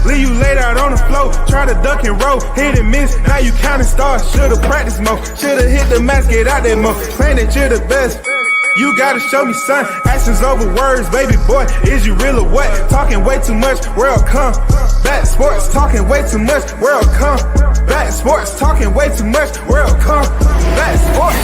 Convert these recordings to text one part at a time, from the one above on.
leave you laid out on the floor. Try to duck and roll, hit and miss. Now you counting stars. Should've practiced more. Should've hit the mask, get out there more. Saying that you're the best. You gotta show me, son. Actions over words, baby boy. Is you real or what? Talking way too much. Welcome back sports. Talking way too much. Welcome back sports. Talking way too much. Welcome back sports.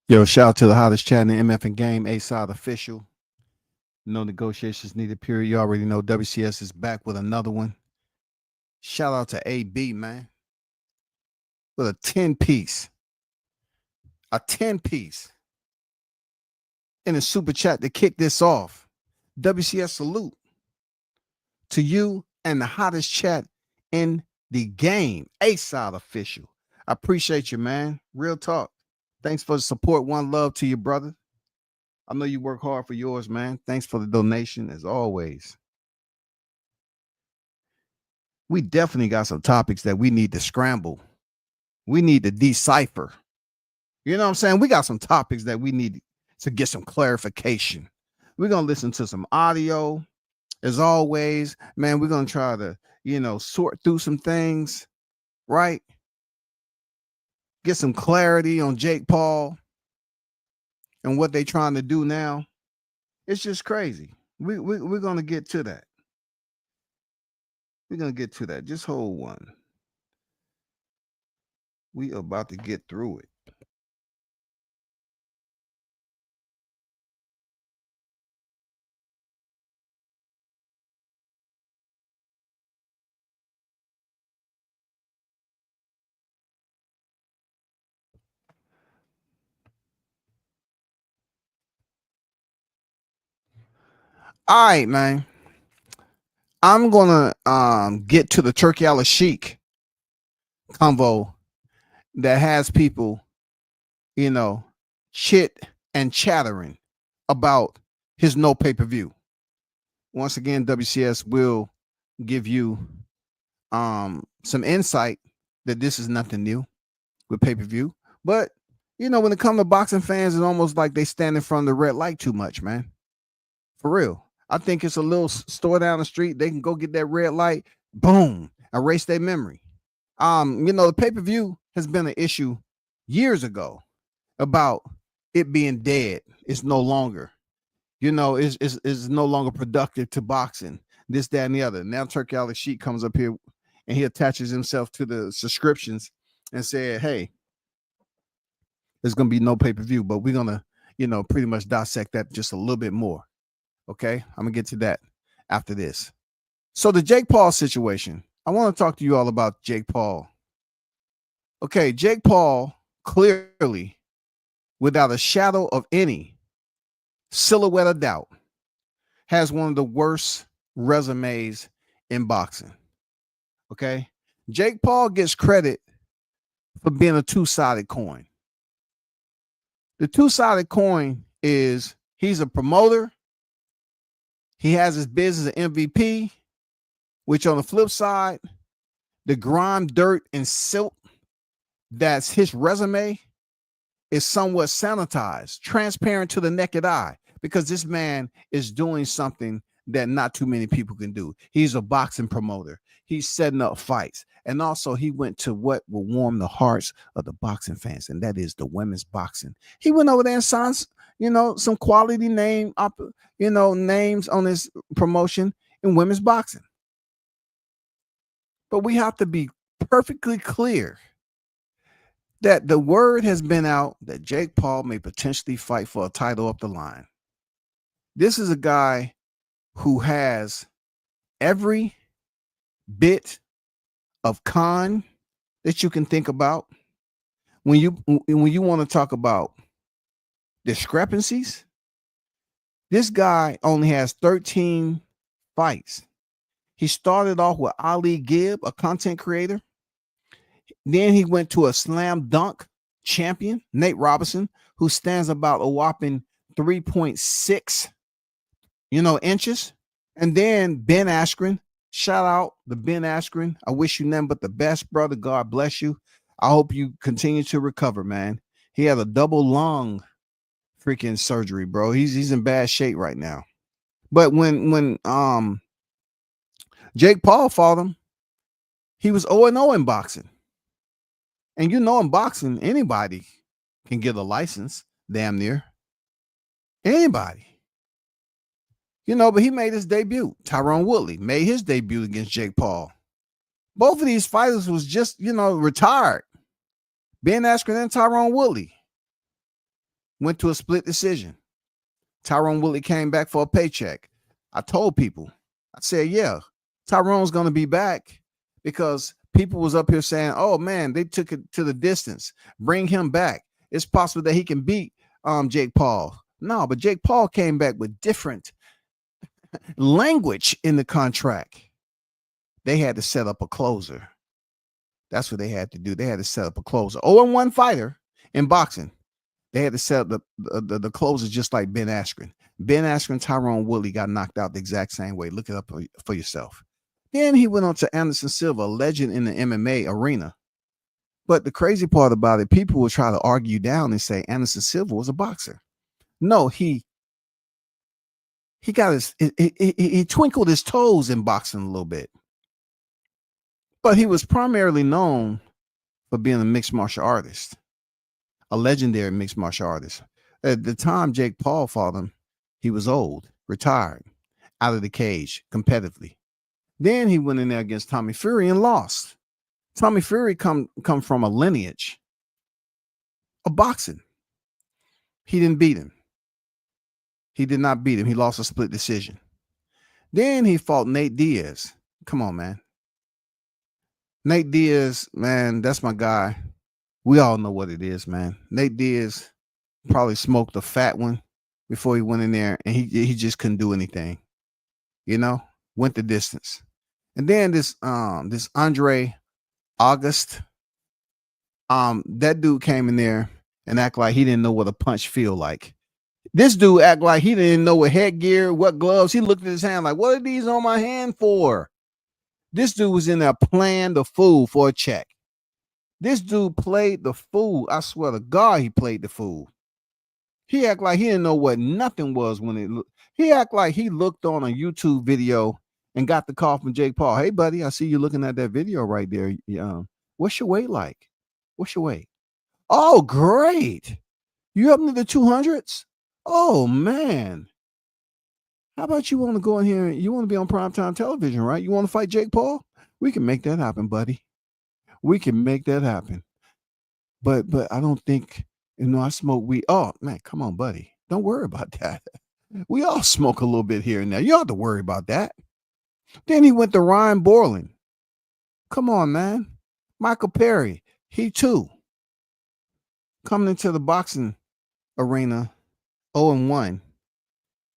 Yo, shout out to the hottest chat in the MF and game, A-Side official. No negotiations needed, period. You already know WCS is back with another one. Shout out to AB, man. With a 10-piece. A 10-piece. In a super chat to kick this off. WCS salute to you and the hottest chat in the game, A-Side official. I appreciate you, man. Real talk. Thanks for the support. One love to you, brother. I know you work hard for yours, man. Thanks for the donation, as always. We definitely got some topics that we need to scramble. We need to decipher. You know what I'm saying? We got some topics that we need to get some clarification. We're going to listen to some audio. As always, man, we're going to try to, sort through some things, right? Get some clarity on Jake Paul and what they're trying to do now. It's just crazy. We're going to get to that. We're going to get to that. Just hold one. We about to get through it. All right, man. I'm gonna get to the Turkey Al Sheik convo that has people, chit and chattering about his no pay-per-view. Once again, WCS will give you some insight that this is nothing new with pay-per-view. But when it comes to boxing fans, it's almost like they stand in front of the red light too much, man. For real. I think it's a little store down the street. They can go get that red light, boom, erase their memory. The pay-per-view has been an issue years ago about it being dead. It's no longer, it's no longer productive to boxing, this, that, and the other. Now Turkey Al Sheik comes up here and he attaches himself to the subscriptions and said, hey, there's going to be no pay-per-view, but we're going to, pretty much dissect that just a little bit more. Okay, I'm going to get to that after this. So the Jake Paul situation, I want to talk to you all about Jake Paul. Okay, Jake Paul clearly, without a shadow of any silhouette of doubt, has one of the worst resumes in boxing. Okay, Jake Paul gets credit for being a two-sided coin. The two-sided coin is he's a promoter. He has his business at MVP, which on the flip side, the grime, dirt, and silt that's his resume is somewhat sanitized, transparent to the naked eye, because this man is doing something that not too many people can do. He's a boxing promoter. He's setting up fights. And also he went to what will warm the hearts of the boxing fans, and that is the women's boxing. He went over there and signed, some quality names on his promotion in women's boxing. But we have to be perfectly clear that the word has been out that Jake Paul may potentially fight for a title up the line. This is a guy who has every bit of con that you can think about. When you want to talk about discrepancies, this guy only has 13 fights. He started off with Ali Gibb, a content creator. Then he went to a slam dunk champion, Nate Robinson, who stands about a whopping 3.6, inches. And then Ben Askren. Shout out to Ben Askren. I wish you nothing but the best, brother. God bless you. I hope you continue to recover, man. He had a double lung freaking surgery, bro. He's in bad shape right now. But when Jake Paul fought him, he was 0-0 in boxing. And in boxing, anybody can get a license, damn near. Anybody. But he made his debut. Tyron Woodley made his debut against Jake Paul. Both of these fighters was just, retired. Ben Askren and Tyron Woodley went to a split decision. Tyron Woodley came back for a paycheck. I told people, I said, yeah, Tyron's going to be back because people was up here saying, oh, man, they took it to the distance. Bring him back. It's possible that he can beat Jake Paul. No, but Jake Paul came back with different language in the contract. They had to set up a closer. That's what they had to do. They had to set up a closer. 0-1 fighter in boxing. They had to set up the closer just like Ben Askren. Ben Askren, Tyron Woodley got knocked out the exact same way. Look it up for yourself. Then he went on to Anderson Silva, a legend in the MMA arena. But the crazy part about it, people will try to argue down and say Anderson Silva was a boxer. No, he got he twinkled his toes in boxing a little bit. But he was primarily known for being a mixed martial artist, a legendary mixed martial artist. At the time Jake Paul fought him, he was old, retired, out of the cage competitively. Then he went in there against Tommy Fury and lost. Tommy Fury come from a lineage of boxing. He didn't beat him. He did not beat him. He lost a split decision. Then he fought Nate Diaz. Come on, man. Nate Diaz, man, that's my guy. We all know what it is, man. Nate Diaz probably smoked a fat one before he went in there, and he just couldn't do anything. Went the distance. And then this Andre August, that dude came in there and act like he didn't know what a punch feel like. This dude act like he didn't know what headgear, what gloves. He looked at his hand like, what are these on my hand for? This dude was in there playing the fool for a check. This dude played the fool. I swear to God, he played the fool. He act like he didn't know what nothing was he act like he looked on a YouTube video and got the call from Jake Paul. Hey, buddy, I see you looking at that video right there. What's your weight like? What's your weight? Oh, great. You up into the 200s? Oh, man. How about you want to go in here? You want to be on primetime television, right? You want to fight Jake Paul? We can make that happen, buddy. We can make that happen. But I don't think, I smoke weed. Oh, man, come on, buddy. Don't worry about that. We all smoke a little bit here and there. You don't have to worry about that. Then he went to Ryan Borland. Come on, man. Michael Perry, he too. Coming into the boxing arena 0-1.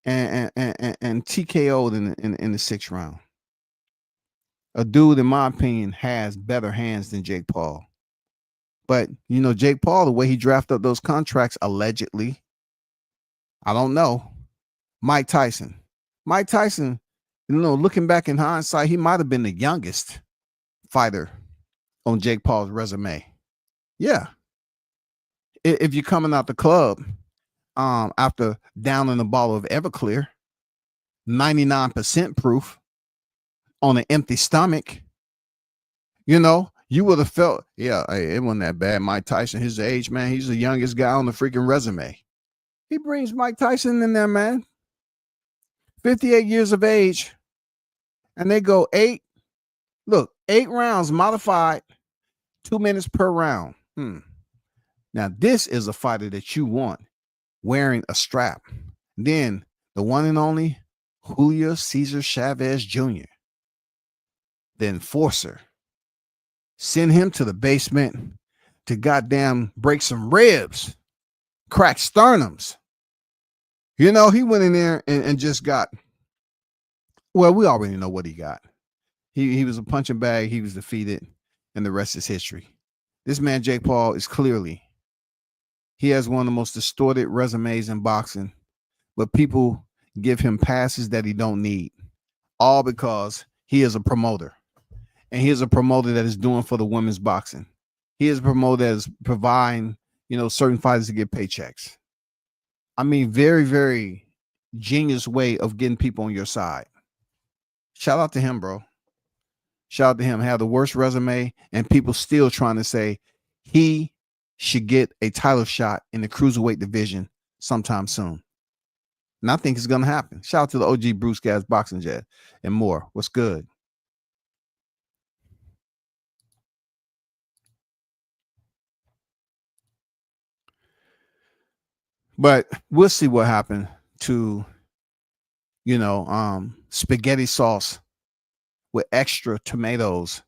And TKO'd in the sixth round. A dude, in my opinion, has better hands than Jake Paul. But, Jake Paul, the way he drafted up those contracts, allegedly, I don't know. Mike Tyson, looking back in hindsight, he might have been the youngest fighter on Jake Paul's resume. Yeah. If you're coming out the club, after downing a bottle of Everclear, 99% proof on an empty stomach, you would have felt, yeah, it wasn't that bad. Mike Tyson, his age, man, he's the youngest guy on the freaking resume. He brings Mike Tyson in there, man. 58 years of age. And they go 8 rounds modified, 2 minutes per round. Now, this is a fighter that you want wearing a strap. Then the one and only Julio Cesar Chavez Jr., the enforcer. Send him to the basement to goddamn break some ribs, crack sternums. He went in there and just got, well, we already know what he got. He was a punching bag. He was defeated, and the rest is history. This man, Jake Paul, is clearly He has one of the most distorted resumes in boxing, but people give him passes that he don't need, all because he is a promoter. And he is a promoter that is doing for the women's boxing. He is a promoter that is providing, certain fighters to get paychecks. I mean, very, very genius way of getting people on your side. Shout out to him, bro. Shout out to him. Have the worst resume, and people still trying to say he should get a title shot in the cruiserweight division sometime soon. And I think it's going to happen. Shout out to the OG Bruce Gas Boxing Jet and more. What's good? But we'll see what happened to, spaghetti sauce with extra tomatoes,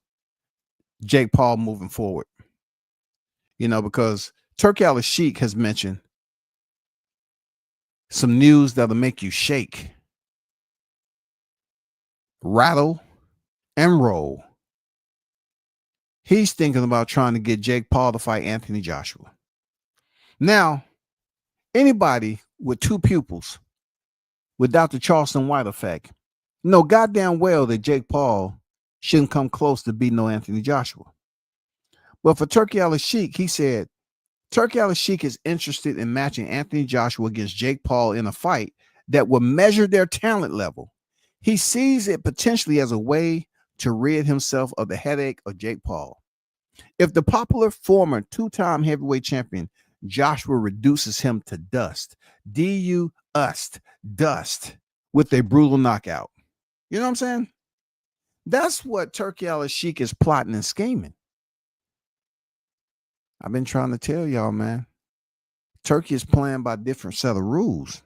Jake Paul moving forward. Because Turkey Al-Sheikh has mentioned some news that'll make you shake, rattle, and roll. He's thinking about trying to get Jake Paul to fight Anthony Joshua. Now, anybody with two pupils, without the Charleston White effect, know goddamn well that Jake Paul shouldn't come close to beating no Anthony Joshua. But for Turkey Al-Sheikh, he said Turkey Al-Sheikh is interested in matching Anthony Joshua against Jake Paul in a fight that will measure their talent level. He sees it potentially as a way to rid himself of the headache of Jake Paul. If the popular former two-time heavyweight champion Joshua reduces him to dust, dust, with a brutal knockout. You know what I'm saying? That's what Turkey Al-Sheikh is plotting and scheming. I've been trying to tell y'all, man. Turkey is playing by a different set of rules.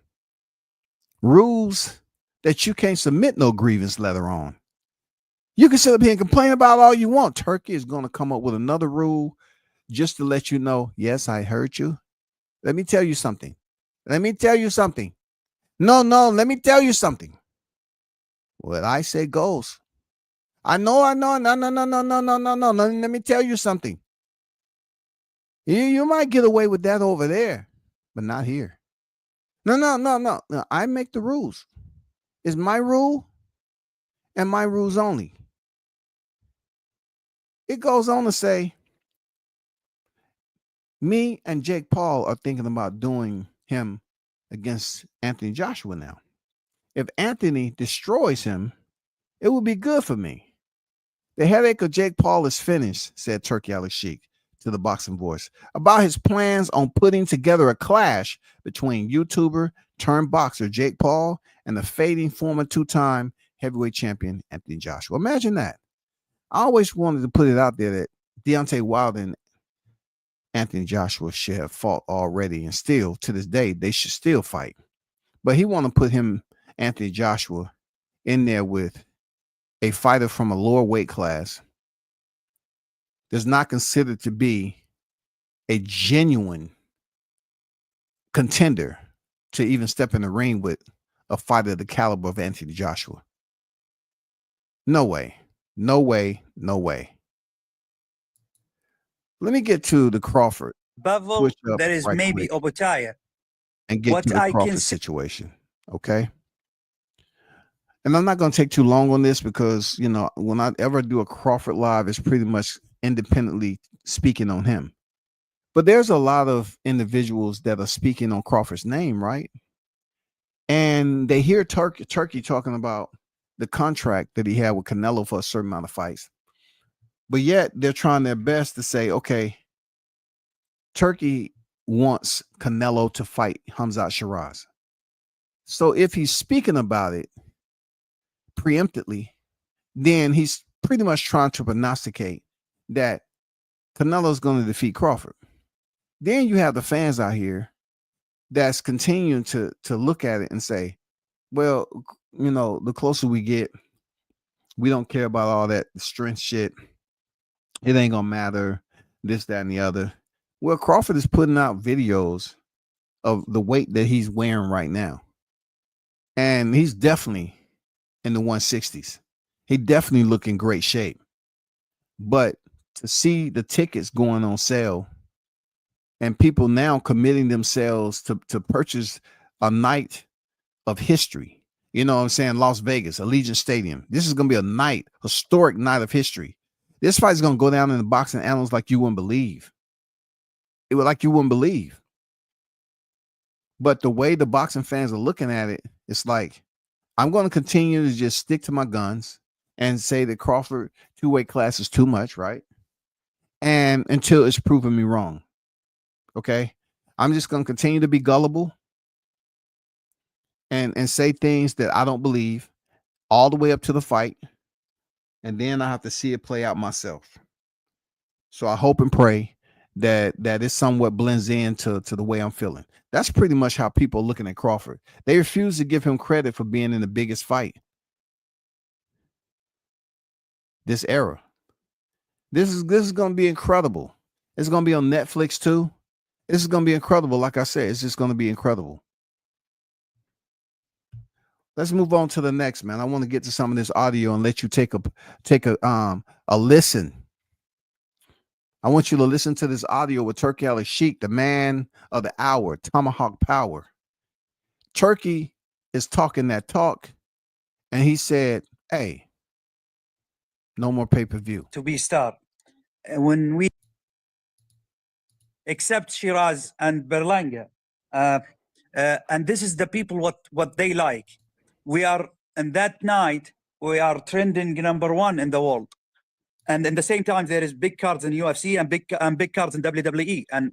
Rules that you can't submit no grievance letter on. You can sit up here and complain about all you want. Turkey is going to come up with another rule just to let you know, yes, I heard you. Let me tell you something. No, let me tell you something. What I say goes. I know. No. Let me tell you something. You might get away with that over there, but not here. No. I make the rules. It's my rule and my rules only. It goes on to say, me and Jake Paul are thinking about doing him against Anthony Joshua now. If Anthony destroys him, it will be good for me. The headache of Jake Paul is finished, said Turkey Al-Sheikh to the Boxing Voice about his plans on putting together a clash between YouTuber turned boxer Jake Paul and the fading former two-time heavyweight champion Anthony Joshua. Imagine that. I always wanted to put it out there that Deontay Wilder and Anthony Joshua should have fought already, and still to this day they should still fight. But he want to put Anthony Joshua in there with a fighter from a lower weight class that's not considered to be a genuine contender to even step in the ring with a fighter of the caliber of Anthony Joshua. No way. Let me get to the Crawford. Bavel, there is right maybe quick Obotaya. and get to the Crawford situation. Okay. And I'm not going to take too long on this because, when I ever do a Crawford live, it's pretty much independently speaking on him. But there's a lot of individuals that are speaking on Crawford's name, right? And they hear Turkey talking about the contract that he had with Canelo for a certain amount of fights. But yet they're trying their best to say, okay, Turkey wants Canelo to fight Khamzat Shiraz. So if he's speaking about it preemptively, then he's pretty much trying to prognosticate that Canelo's going to defeat Crawford. Then you have the fans out here that's continuing to look at it and say, well, the closer we get, we don't care about all that strength shit. It ain't gonna matter, this, that, and the other. Well, Crawford is putting out videos of the weight that he's wearing right now. And he's definitely in the 160s. He definitely look in great shape. But to see the tickets going on sale and people now committing themselves to purchase a night of history. You know what I'm saying? Las Vegas, Allegiant Stadium. This is going to be a night, historic night of history. This fight is going to go down in the boxing annals like you wouldn't believe. It would like you wouldn't believe. But the way the boxing fans are looking at it, it's like, I'm going to continue to just stick to my guns and say that Crawford 2-weight class is too much, right? And until it's proven me wrong. Okay. I'm just going to continue to be gullible and say things that I don't believe all the way up to the fight. And then I have to see it play out myself. So I hope and pray that it somewhat blends into the way I'm feeling. That's pretty much how people are looking at Crawford. They refuse to give him credit for being in the biggest fight this era. This is going to be incredible. It's going to be on Netflix too. This is going to be incredible. Like I said, it's just going to be incredible. Let's move on to the next, man. I want to get to some of this audio and let you take a listen. I want you to listen to this audio with Turki Al-Sheikh, the man of the hour, Tomahawk Power. Turki is talking that talk, and he said, hey, no more pay-per-view. To be stopped. When we accept Shiraz and Berlanga, and this is the people what they like. We are, and that night, we are trending #1 in the world. And in the same time, there is big cards in UFC and big cards in WWE. And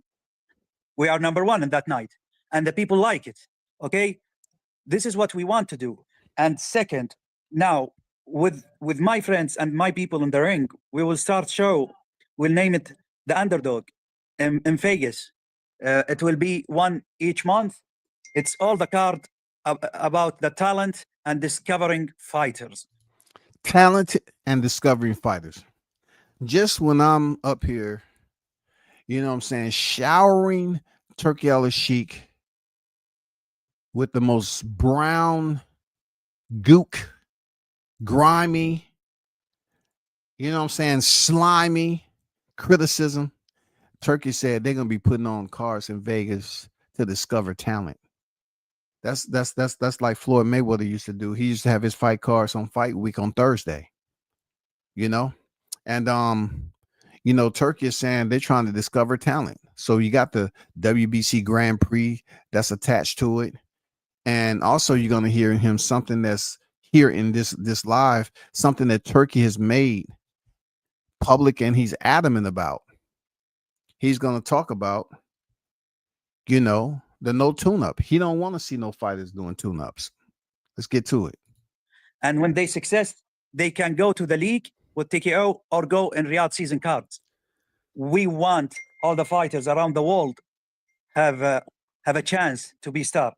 we are #1 in that night. And the people like it. Okay? This is what we want to do. And second, now, with my friends and my people in the ring, we will start show. We'll name it The Underdog in Vegas. It will be one each month. It's all the card about the talent and discovering fighters. Talent and discovering fighters. Just when I'm up here, you know what I'm saying, showering Turki Al-Sheikh with the most brown, gook, grimy, you know what I'm saying, slimy criticism. Turki said they're going to be putting on cards in Vegas to discover talent. That's like Floyd Mayweather used to do. He used to have his fight cards on Fight Week on Thursday, you know? And, you know, Turki is saying they're trying to discover talent. So you got the WBC Grand Prix that's attached to it. And also you're going to hear him something that's here in this live, something that Turki has made public and he's adamant about. He's going to talk about, you know, the no tune-up. He don't want to see no fighters doing tune-ups. Let's get to it. And when they success, they can go to the league with TKO or go in Riyadh season cards. We want all the fighters around the world have a chance to be stopped.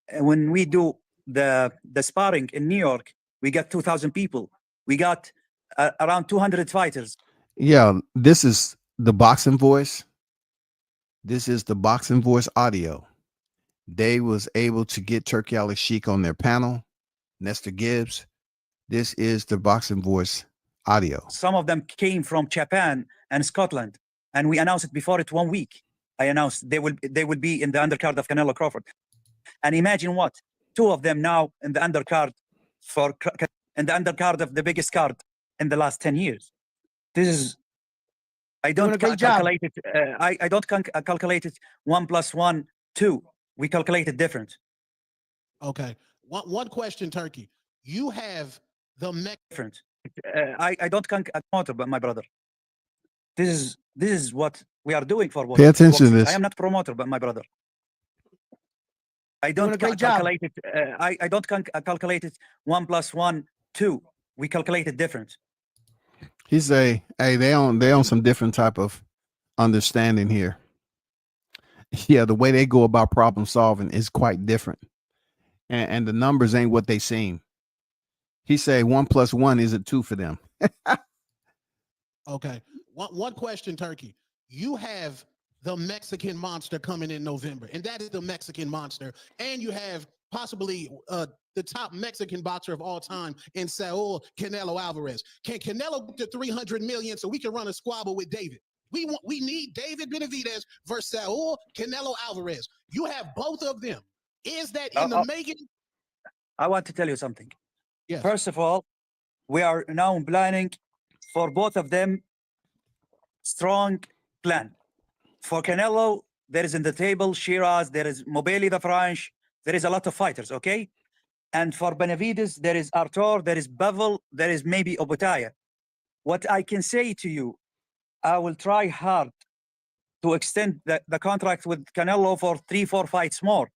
And when we do the sparring in New York, we got 2,000 people. We got around 200 fighters. Yeah, this is the Boxing Voice. This is the Boxing Voice audio. They was able to get Turki Al-Sheikh on their panel, Nestor Gibbs. This is the Boxing Voice audio. Some of them came from Japan and Scotland, and we announced it before it 1 week. I announced they will be in the undercard of Canelo Crawford. And imagine what, 2 of them now in the undercard of the biggest card in the last 10 years. This is, I don't calculate it. I don't calculate it 1 + 1 2. We calculate it different. Okay. One question, Turki. You have the different. I don't promoter, but my brother. This is what we are doing for. Pay attention to this. I am not promoter, but my brother. I don't calculate it. I don't calculate it 1 + 1 2. We calculate it different. He say, hey, they on some different type of understanding here. Yeah, the way they go about problem solving is quite different. And the numbers ain't what they seem. He say 1 + 1 isn't 2 for them. Okay. One question, Turki. You have the Mexican Monster coming in November, and that is the Mexican Monster. And you have possibly the top Mexican boxer of all time in Saul Canelo Alvarez. Can Canelo get to 300 million so we can run a squabble with David? We need David Benavidez versus Saul Canelo Alvarez. You have both of them. Is that in the making? I want to tell you something. Yes. First of all, we are now planning for both of them strong plan. For Canelo, there is in the table Shiraz, there is Mobeli the French, there is a lot of fighters, okay? And for Benavides, there is Artur, there is Bevel, there is maybe Obutaya. What I can say to you, I will try hard to extend the contract with Canelo for 3-4 fights more.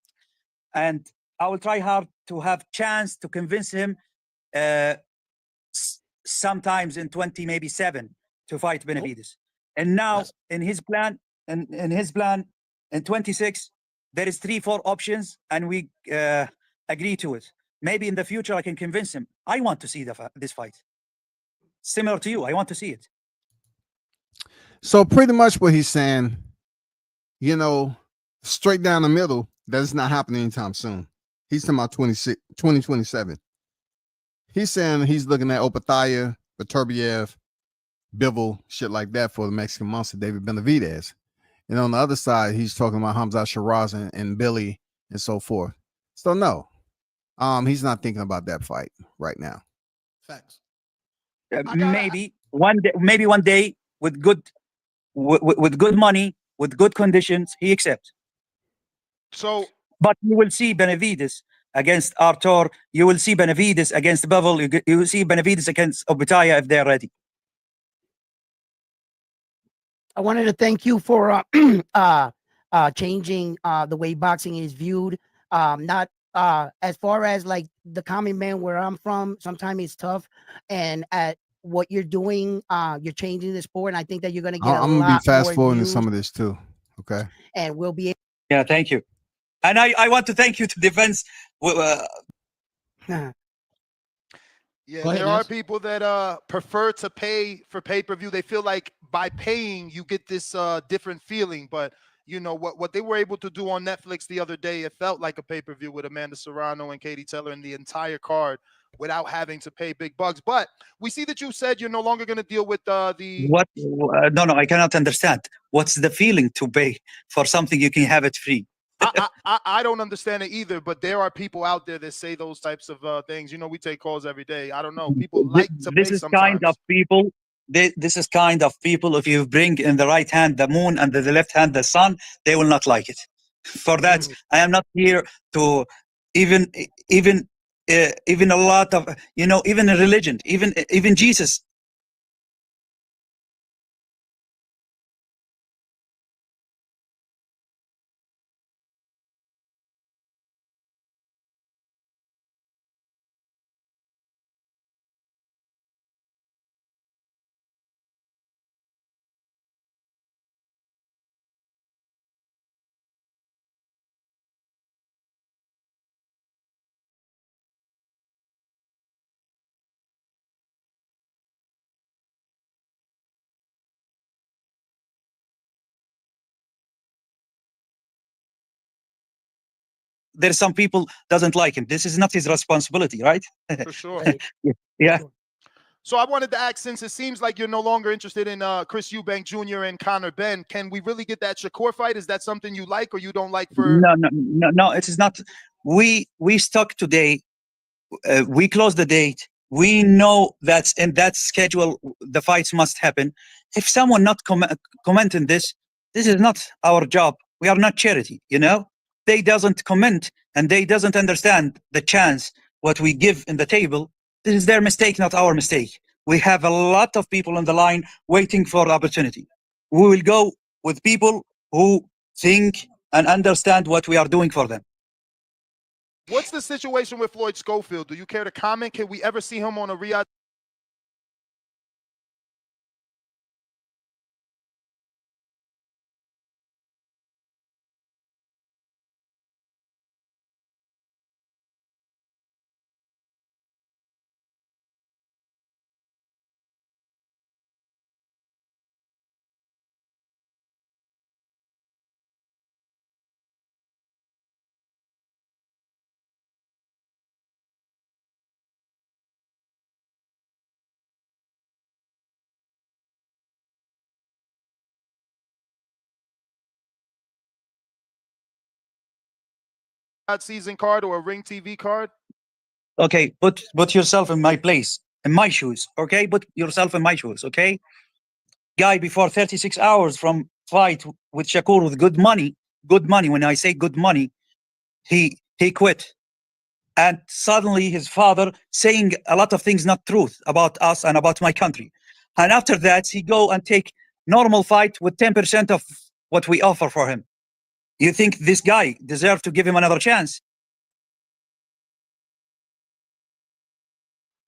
And I will try hard to have chance to convince him sometimes in 20, maybe 7 to fight Benavides. And now in his plan, in 26, there is 3-4 options, and we agree to it. Maybe in the future I can convince him. I want to see this fight. Similar to you, I want to see it. So pretty much what he's saying, straight down the middle, that's not happening anytime soon. He's talking about 2027. He's saying he's looking at Opathaya, Beterbiev, Bivol, shit like that for the Mexican monster, David Benavidez. And on the other side, he's talking about Hamza Shiraz and Billy and so forth. So no, he's not thinking about that fight right now. Facts. Maybe one day with good money, with good conditions, he accepts. So, but you will see Benavides against Artur. You will see Benavides against Bevel. You will see Benavides against Obutaya if they're ready. I wanted to thank you for changing the way boxing is viewed. Not as far as like the common man where I'm from, sometimes it's tough. And at what you're doing, you're changing the sport. And I think that you're going to get I'm going to be fast forwarding some of this too. Okay. And we'll be. Yeah, thank you. And I want to thank you to defense. Yeah, there are people that prefer to pay for pay-per-view. They feel like by paying you get this different feeling. But you know what they were able to do on Netflix the other day, it felt like a pay-per-view with Amanda Serrano and Katie Taylor and the entire card without having to pay big bucks. But we see that you said you're no longer going to deal with the what? No, I cannot understand. What's the feeling to pay for something you can have it free? I don't understand it either, but there are people out there that say those types of things. You know, we take calls every day. I don't know. People like to pay sometimes. Kind of people. This is kind of people. If you bring in the right hand the moon and the left hand the sun, they will not like it. For that, I am not here to even a lot of even a religion, even Jesus. There's some people doesn't like him. This is not his responsibility, right? For sure. Yeah. So I wanted to ask, since it seems like you're no longer interested in Chris Eubank Jr. and Conor Benn, can we really get that Shakur fight? Is that something you like or you don't like? For No, it is not. We stuck today. We closed the date. We know that in that schedule the fights must happen. If someone not commenting this is not our job. We are not charity, They doesn't comment and they doesn't understand the chance what we give in the table. This is their mistake, not our mistake. We have a lot of people on the line waiting for the opportunity. We will go with people who think and understand what we are doing for them. What's the situation with Floyd Schofield? Do you care to comment? Can we ever see him on a Riyadh season card or a Ring TV card? Okay, put yourself in my place, in my shoes. Okay, put yourself in my shoes. Okay, guy before 36 hours from fight with Shakur with good money. Good money. When I say good money, he quit, and suddenly his father saying a lot of things not truth about us and about my country, and after that he go and take normal fight with 10% of what we offer for him. You think this guy deserves to give him another chance?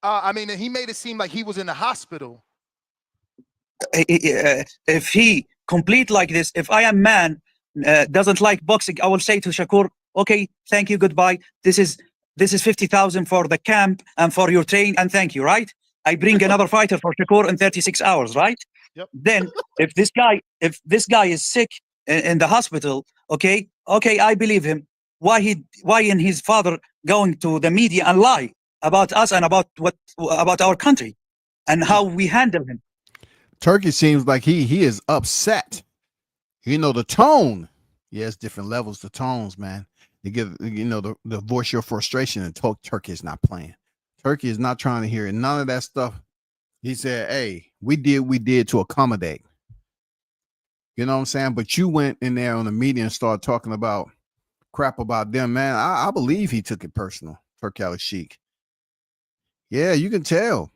I mean, he made it seem like he was in the hospital. If he complete like this, if I am man, doesn't like boxing, I will say to Shakur, okay, thank you, goodbye. This is 50,000 for the camp and for your train, and thank you, right? I bring another fighter for Shakur in 36 hours, right? Yep. Then if this guy is sick in the hospital, okay, I believe him. Why in his father going to the media and lie about us and about our country and how we handle him? Turkey seems like he is upset. You know, the tone. Yes, different levels, the tones, man. You give, you know, the voice your frustration, and Turkey is not playing. Turkey is not trying to hear it. None of that stuff. He said, hey, we did to accommodate. You know what I'm saying? But you went in there on the media and started talking about crap about them, man. I believe he took it personal, Turkey Al-Sheikh. Yeah, you can tell.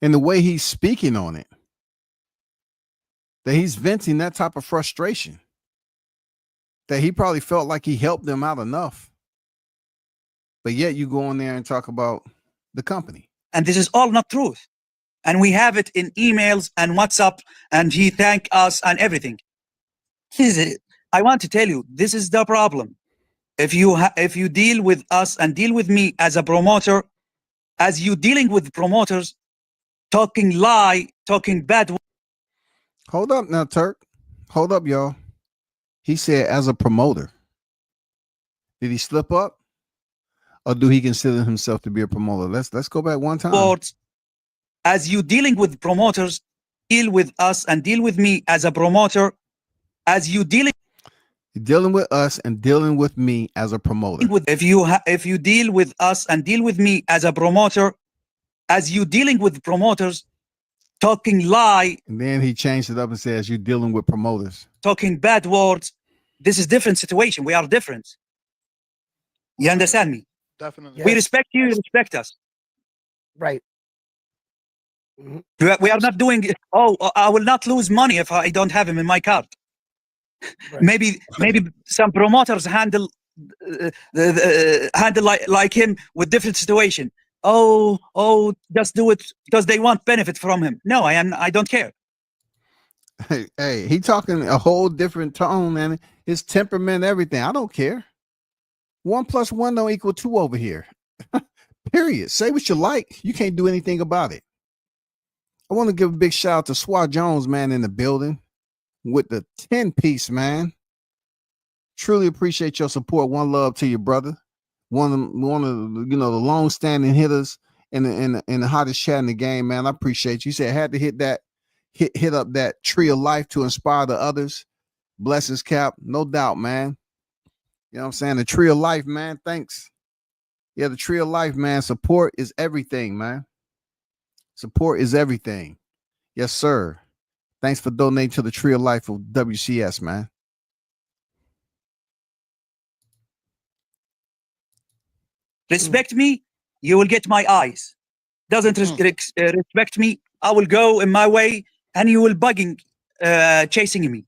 And the way he's speaking on it, that he's venting that type of frustration, that he probably felt like he helped them out enough. But yet you go in there and talk about the company. And this is all not truth. And we have it in emails and WhatsApp, and he thanked us and everything. I want to tell you, this is the problem. If you deal with us and deal with me as a promoter, as you dealing with promoters, talking lie, talking bad. Hold up now, Turk. Hold up, y'all. He said as a promoter. Did he slip up? Or do he consider himself to be a promoter? Let's go back one time. Sports, as you dealing with promoters, deal with us and deal with me as a promoter. As you dealing with us and dealing with me as a promoter. If you deal with us and deal with me as a promoter, as you dealing with promoters, talking lie. And then he changed it up and says you dealing with promoters. Talking bad words. This is different situation. We are different. You understand me? Definitely. We respect you, you respect us. Right. We are not doing it. Oh, I will not lose money if I don't have him in my card. Right. Maybe some promoters handle like him with different situation. Oh, just do it because they want benefit from him. No, I don't care. Hey, he talking a whole different tone, man. His temperament, everything. I don't care. 1 + 1 don't equal 2 over here. Period. Say what you like. You can't do anything about it. I want to give a big shout out to Swat Jones, man, in the building with the 10-piece, man. Truly appreciate your support. One love to your brother. One of the long-standing hitters in the hottest chat in the game, man. I appreciate you. You said I had to hit up that tree of life to inspire the others. Blessings, Cap. No doubt, man. You know what I'm saying? The tree of life, man. Thanks. Yeah, the tree of life, man. Support is everything, man. Support is everything. Yes, sir. Thanks for donating to the tree of life of WCS, man. Respect me, you will get my eyes. Doesn't respect me, I will go in my way, and you will bugging, chasing me.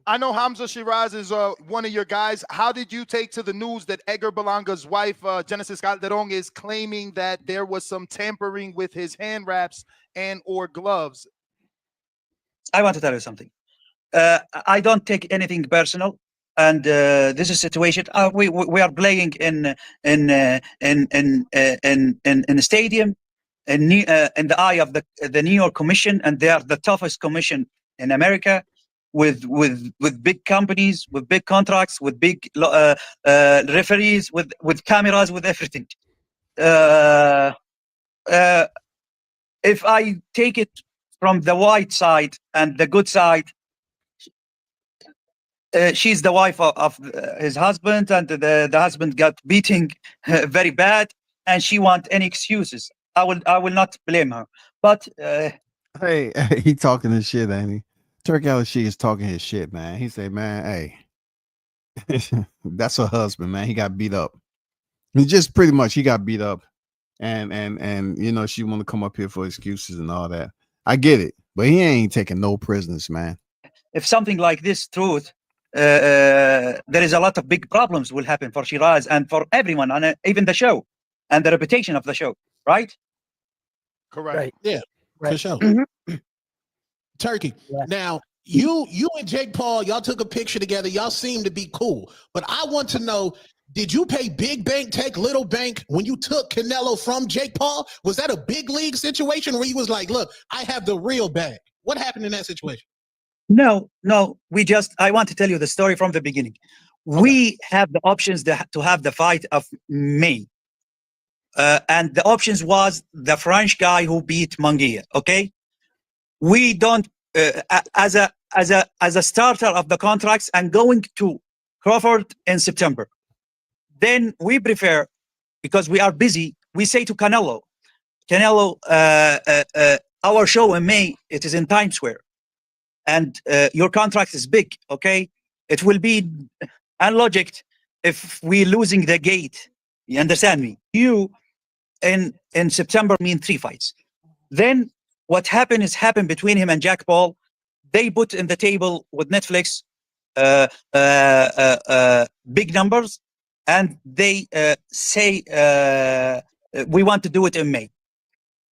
I know Hamza Shiraz is one of your guys. How did you take to the news that Edgar Belanga's wife, Genesis Calderon, is claiming that there was some tampering with his hand wraps and or gloves? I want to tell you something. I don't take anything personal, and this is a situation. We are playing in a stadium in the eye of the New York Commission, and they are the toughest commission in America, with big companies, with big contracts, with big referees, with cameras, with everything. If I take it from the white side and the good side, she's the wife of his husband, and the husband got beating very bad, and she want any excuses. I will not blame her, but Hey, he talking his shit, ain't he? Turkey Al-She is talking his shit, man. He say, man, hey, that's her husband, man. He got beat up. He just pretty much he got beat up, and you know she want to come up here for excuses and all that. I get it, but he ain't taking no prisoners, man. if something like this truth, there is a lot of big problems will happen for Shiraz and for everyone, and even the show and the reputation of the show, right? Correct. Right. Yeah, for Right. sure. Mhm. Turkey. Yeah. Now, you and Jake Paul, y'all took a picture together. Y'all seem to be cool. But I want to know, did you pay big bank, take little bank when you took Canelo from Jake Paul? Was that a big league situation where he was like, look, I have the real bag? What happened in that situation? No, I want to tell you the story from the beginning. We have the options to have the fight of May. And the options was the French guy who beat Munguia. Okay, we don't as a starter of the contracts and going to Crawford in September. Then we prefer, because we are busy. We say to Canelo, our show in May, it is in Times Square, and your contract is big. Okay, it will be unlogic if we losing the gate. You understand me? You in September mean 3 fights. Then what happened between him and Jack Paul. They put in the table with Netflix big numbers, and they say we want to do it in May.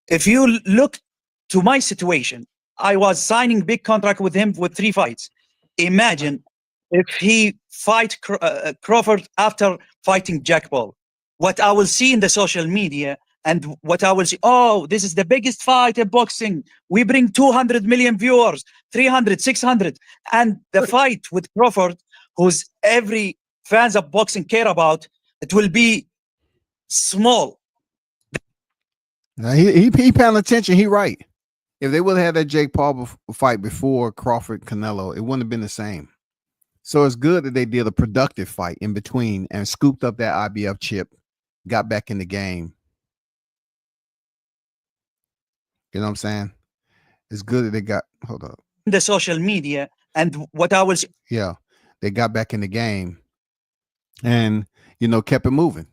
If you look to my situation, I was signing big contract with him with 3 fights. Imagine if he fight Crawford after fighting Jack Paul. What I will see in the social media, and what I will see, oh, this is the biggest fight in boxing. We bring 200 million viewers, 300, 600. And the fight with Crawford, who's every fans of boxing care about, it will be small. Now, he paying attention. He right. If they would have had that Jake Paul fight before Crawford Canelo, it wouldn't have been the same. So it's good that they did a productive fight in between and scooped up that IBF chip, got back in the game. You know what I'm saying? It's good that they got, hold up. The social media, and what I was, yeah, they got back in the game and, you know, kept it moving.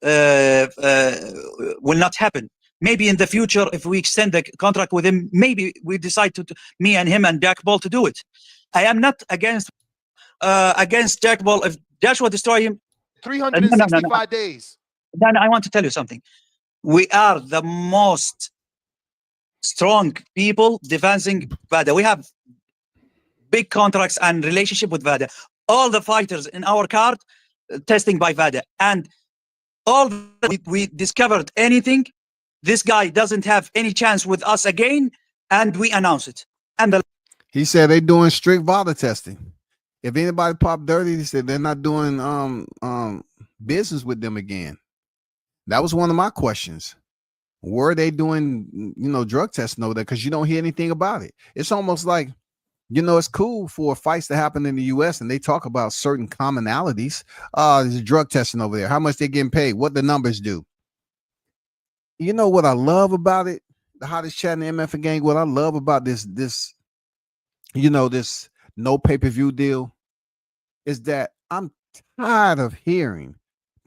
Will not happen. Maybe in the future, if we extend the contract with him, maybe we decide to me and him and Jack Paul to do it. I am not against Jack Paul. If Joshua destroy him, 365 days. Then I want to tell you something. We are the most strong people defending Vada. We have big contracts and relationship with Vada. All the fighters in our card testing by Vada, and all we discovered anything. This guy doesn't have any chance with us again, and we announce it. And he said they're doing strict VADA testing. If anybody pop dirty, he said they're not doing business with them again. That was one of my questions. Were they doing, you know, drug testing over there? Because you don't hear anything about it. It's almost like, you know, it's cool for fights to happen in the U.S. and they talk about certain commonalities. There's drug testing over there. How much they getting paid? What the numbers do? You know what I love about it? The hottest chat in the MF gang. What I love about this, you know, this no pay-per-view deal is that I'm tired of hearing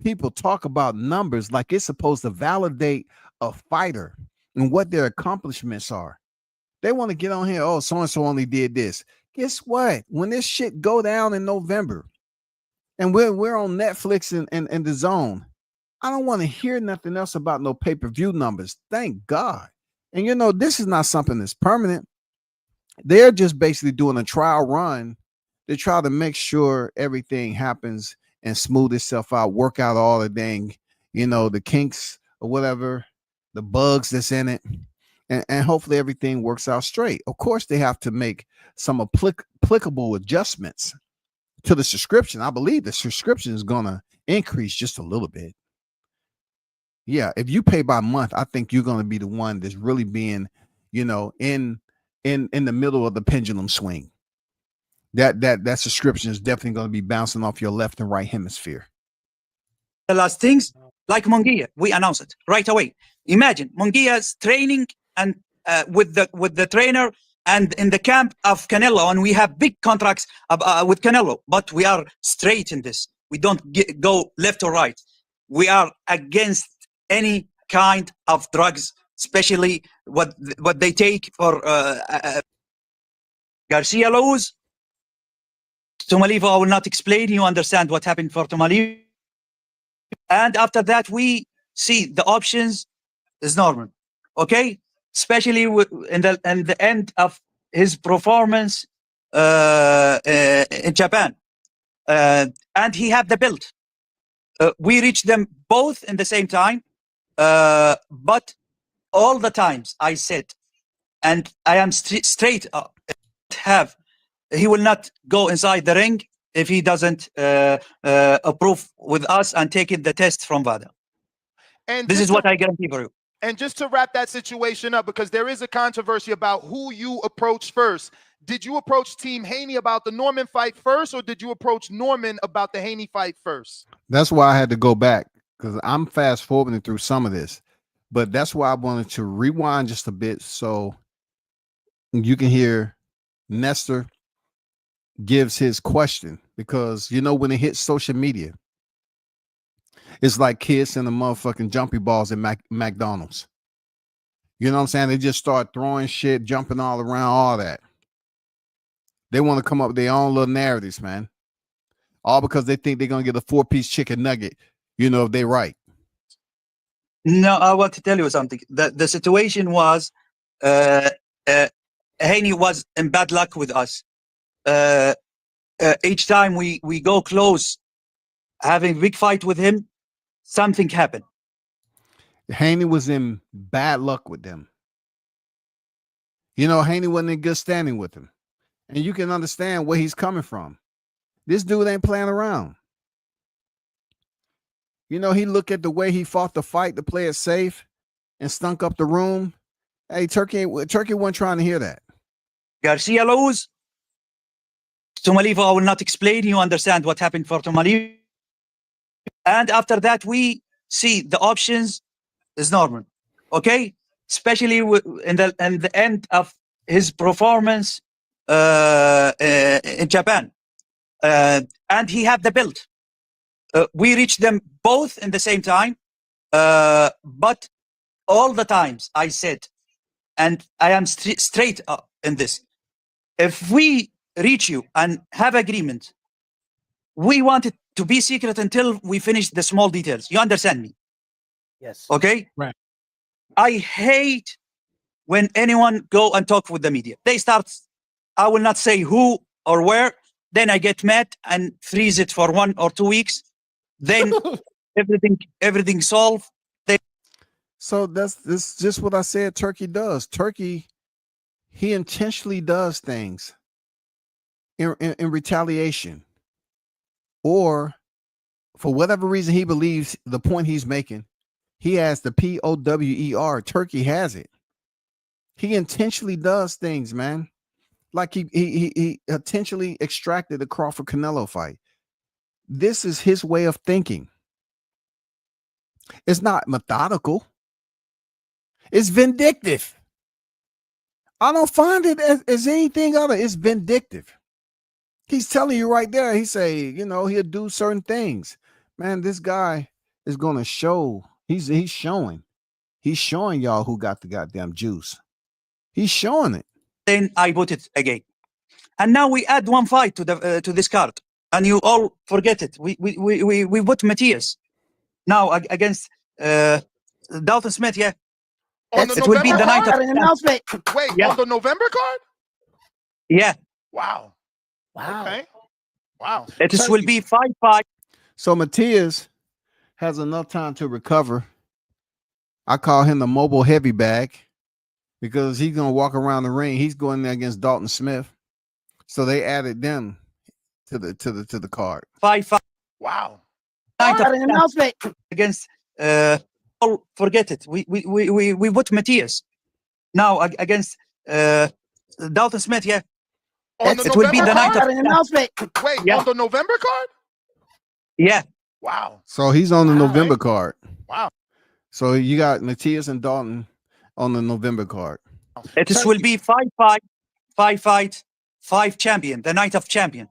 people talk about numbers like it's supposed to validate a fighter and what their accomplishments are. They want to get on here. Oh, so-and-so only did this. Guess what? When this shit go down in November and we're on Netflix and the Zone, I don't want to hear nothing else about no pay-per-view numbers. Thank God. And you know, this is not something that's permanent. They're just basically doing a trial run to try to make sure everything happens and smooth itself out, work out all the dang, you know, the kinks or whatever, the bugs that's in it. And hopefully everything works out straight. Of course, they have to make some applicable adjustments to the subscription. I believe the subscription is going to increase just a little bit. Yeah, if you pay by month, I think you're going to be the one that's really being, you know, in in the middle of the pendulum swing. That subscription is definitely going to be bouncing off your left and right hemisphere. The last things like Munguia, we announce it right away. Imagine Munguia's training and with the trainer and in the camp of Canelo, and we have big contracts with Canelo, but we are straight in this. We don't go left or right. We are against any kind of drugs, especially what they take for Garcia Luz. Tomalivo, I will not explain. You understand what happened for Tomalivo. And after that, we see the options is normal, okay? Especially in the end of his performance in Japan, and he had the belt. We reached them both in the same time, but all the times I said, and I am straight up, he will not go inside the ring if he doesn't approve with us and taking the test from VADA. And this is what I guarantee for you. And just to wrap that situation up, because there is a controversy about who you approached first. Did you approach Team Haney about the Norman fight first, or did you approach Norman about the Haney fight first? That's why I had to go back, because I'm fast forwarding through some of this. But that's why I wanted to rewind just a bit so you can hear Nestor gives his question, because you know when it hits social media, it's like kids and the motherfucking jumpy balls at McDonald's. You know what I'm saying? They just start throwing shit, jumping all around, all that. They want to come up with their own little narratives, man. All because they think they're gonna get a 4-piece chicken nugget, you know, if they right. No, I want to tell you something. The situation was Haney was in bad luck with us. Each time we go close, having a big fight with him, something happened. Haney was in bad luck with them. You know, Haney wasn't in good standing with him. And you can understand where he's coming from. This dude ain't playing around. You know, he looked at the way he fought the fight to play it safe and stunk up the room. Hey, Turkey wasn't trying to hear that. Garcia Luz, Tomalivo, I will not explain. You understand what happened for Tomalivo. And after that, we see the options is normal, okay? Especially in the end of his performance in Japan, and he had the belt. We reached them both in the same time, but all the times I said, and I am straight up in this, if we reach you and have agreement, we want it to be secret until we finish the small details. You understand me? Yes. Okay? Right. I hate when anyone go and talk with the media. They start, I will not say who or where, then I get mad and freeze it for 1 or 2 weeks. Then everything solved. So this just what I said Turkey does. Turkey, he intentionally does things in retaliation, or for whatever reason he believes the point he's making, he has the POWER. Turkey has it. He intentionally does things, man. Like he intentionally extracted the Crawford Canelo fight. This is his way of thinking. It's not methodical. It's vindictive. I don't find it as anything other. It's vindictive. He's telling you right there. He say, you know, he'll do certain things. Man, this guy is going to show. He's showing. He's showing y'all who got the goddamn juice. He's showing it. Then I put it again, and now we add 1 fight to this card, and you all forget it. We put Matthias now against Dalton Smith. Yeah, it will be the night of announcement. Wait, yeah. On the November card? Yeah. Wow. Okay. Wow. It will be 5-5. So Matthias has enough time to recover. I call him the mobile heavy bag because he's gonna walk around the ring. He's going there against Dalton Smith. So they added them to the card. 5-5. Wow. Night of announcement against forget it. We put Matthias now against Dalton Smith, yeah. On the It will be November the night card? of. Got an announcement. Wait, Yeah. on the November card? Yeah. Wow. So he's on the Wow. November card. Wow. So you got Matias and Dalton on the November card. It will be 5 champion, the night of champion.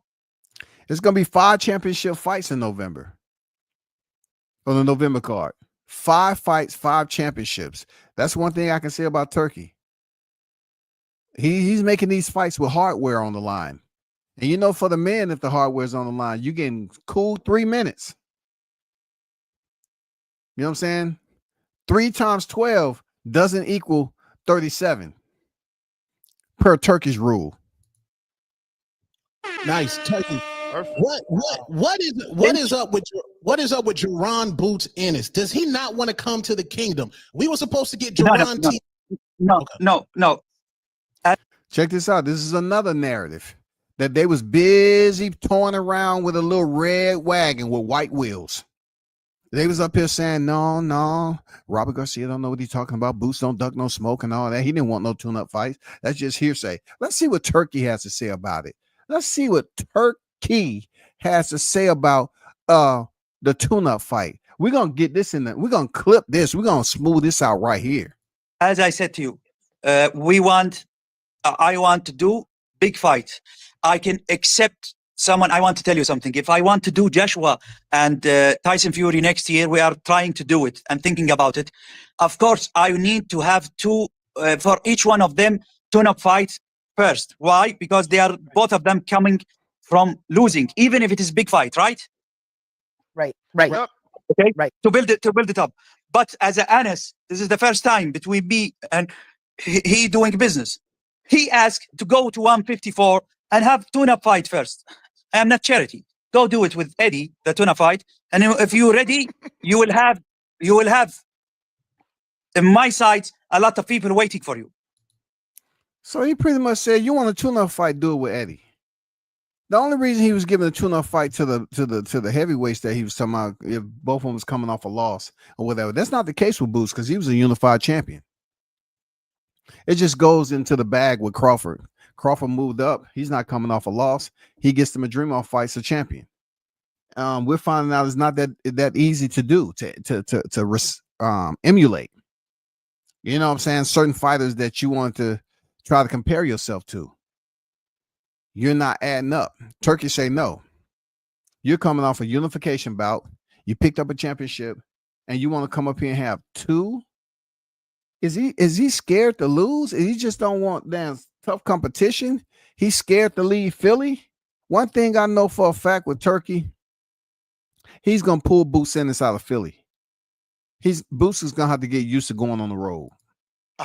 It's gonna be 5 championship fights in November. On the November card. 5 fights, 5 championships. That's one thing I can say about Turkey. He's making these fights with hardware on the line. And you know, for the men, if the hardware's on the line, you're getting cool 3 minutes. You know what I'm saying? 3 times 12 doesn't equal 37 per Turkish rule. Nice, Turkey. Perfect. What is up with Jerron Boots Ennis? Does he not want to come to the kingdom? We were supposed to get Jerron T. No. Check this out. This is another narrative that they was busy toying around with a little red wagon with white wheels. They was up here saying, no, Robert Garcia don't know what he's talking about. Boots don't duck no smoke and all that. He didn't want no tune-up fights. That's just hearsay. Let's see what Turkey has to say about it. Let's see what Turkey has to say about the tune-up fight. We're gonna get this in there. We're gonna clip this. We're gonna smooth this out right here. As I said to you, I want to do big fight. I can accept someone. I want to tell you something. If I want to do Joshua and Tyson Fury next year, we are trying to do it and thinking about it. Of course, I need to have 2 for each one of them tune-up fights first. Why? Because they are both of them coming from losing, even if it is big fight, right? Right. Yep. Okay, Right. To build it up. But as a Anas, this is the first time between me and he doing business. He asked to go to 154 and have tune-up fight first. I am not charity. Go do it with Eddie, the tuna fight, and if you're ready, you will have in my side a lot of people waiting for you. So he pretty much said, you want a tune-up fight, do it with Eddie. The only reason he was giving a tune-up fight to the heavyweights that he was talking about, if both of them was coming off a loss or whatever, that's not the case with Boots because he was a unified champion. It just goes into the bag with Crawford. Crawford moved up. He's not coming off a loss. He gets the Madrimov fights a champion. We're finding out it's not that easy to do to emulate. You know what I'm saying? Certain fighters that you want to try to compare yourself to. You're not adding up. Turkey say no. You're coming off a unification bout. You picked up a championship, and you want to come up here and have 2. Is he scared to lose? He just don't want damn tough competition. He's scared to leave Philly. One thing I know for a fact with Turkey, he's gonna pull Boots Ennis out of Philly. Boots is gonna have to get used to going on the road.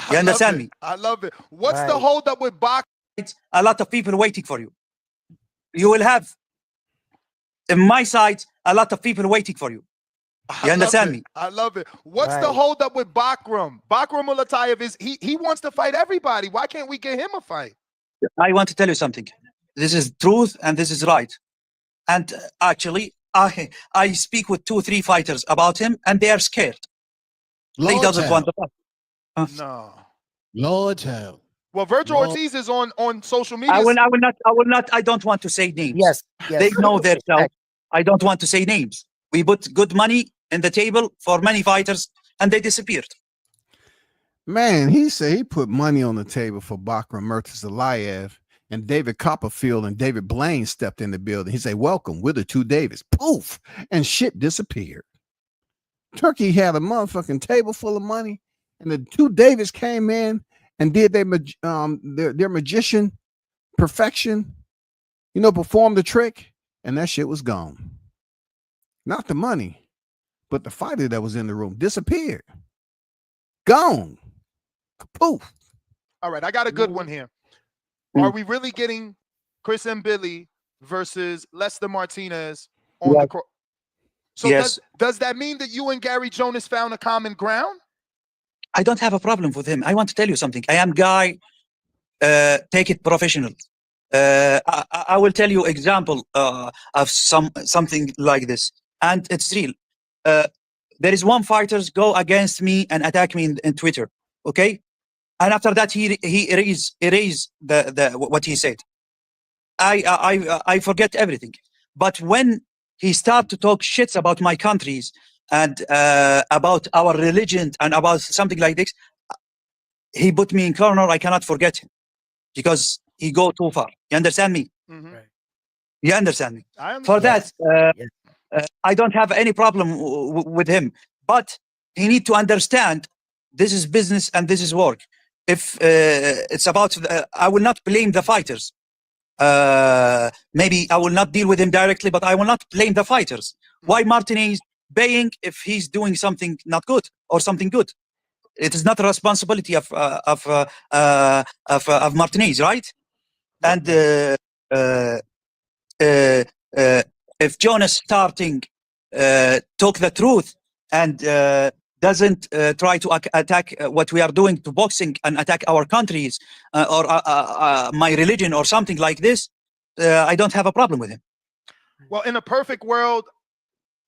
You understand me? I love it. What's the holdup with boxing? A lot of people waiting for you. You will have in my side a lot of people waiting for you. You understand me? I love it. What's the holdup with Bakram? Bakram Mulatayev he wants to fight everybody. Why can't we get him a fight? I want to tell you something. This is truth and this is right. And actually, I speak with 2-3 fighters about him, and they are scared. He doesn't want to fight. No. Lord help. Well, Virgil Ortiz is on social media. I will not. I don't want to say names. Yes. They know themselves. I don't want to say names. We put good money in the table for many fighters, and they disappeared. Man, he said he put money on the table for Bakram Murtazalayev, and David Copperfield and David Blaine stepped in the building. He said, welcome, we're the 2 Davids. Poof, and shit disappeared. Turkey had a motherfucking table full of money, and the 2 Davids came in and did their magician perfection, performed the trick, and that shit was gone. Not the money, but the fighter that was in the room disappeared. Gone. Poof. All right, I got a good one here. Are we really getting Chris Mbili versus Lester Martinez on the court? So does that mean that you and Gary Jonas found a common ground? I don't have a problem with him. I want to tell you something. I am guy, take it professional. I will tell you example of something like this, and it's real. There is one fighters go against me and attack me in Twitter. Okay, And after that, he erased the what he said. I forget everything. But when he started to talk shits about my countries and about our religion and about something like this, he put me in corner. I cannot forget him because he go too far. You understand me? Mhm. Right. You understand me? I For understand. that, Yes. I don't have any problem with him. But he need to understand this is business and this is work. If it's about, I will not blame the fighters. Maybe I will not deal with him directly, but I will not blame the fighters. Why Martinez paying if he's doing something not good or something good? It is not a responsibility of Martinez, right? And uh, uh, if Jonas starting talk the truth and doesn't try to attack what we are doing to boxing and attack our countries or my religion or something like this, I don't have a problem with him. Well, in a perfect world,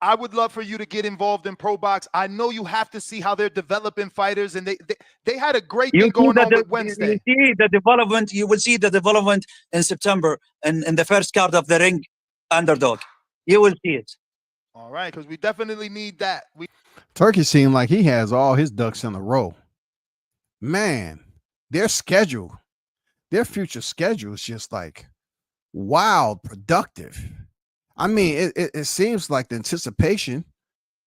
I would love for you to get involved in Pro Box. I know you have to see how they're developing fighters, and they had a great thing going on with Wednesday. You see the development. You will see the development in September in the first card of the ring underdog. You will see it. All right, because we definitely need that. Turkey seemed like he has all his ducks in a row. Man, their schedule, their future schedule is just like wild productive. I mean, it seems like the anticipation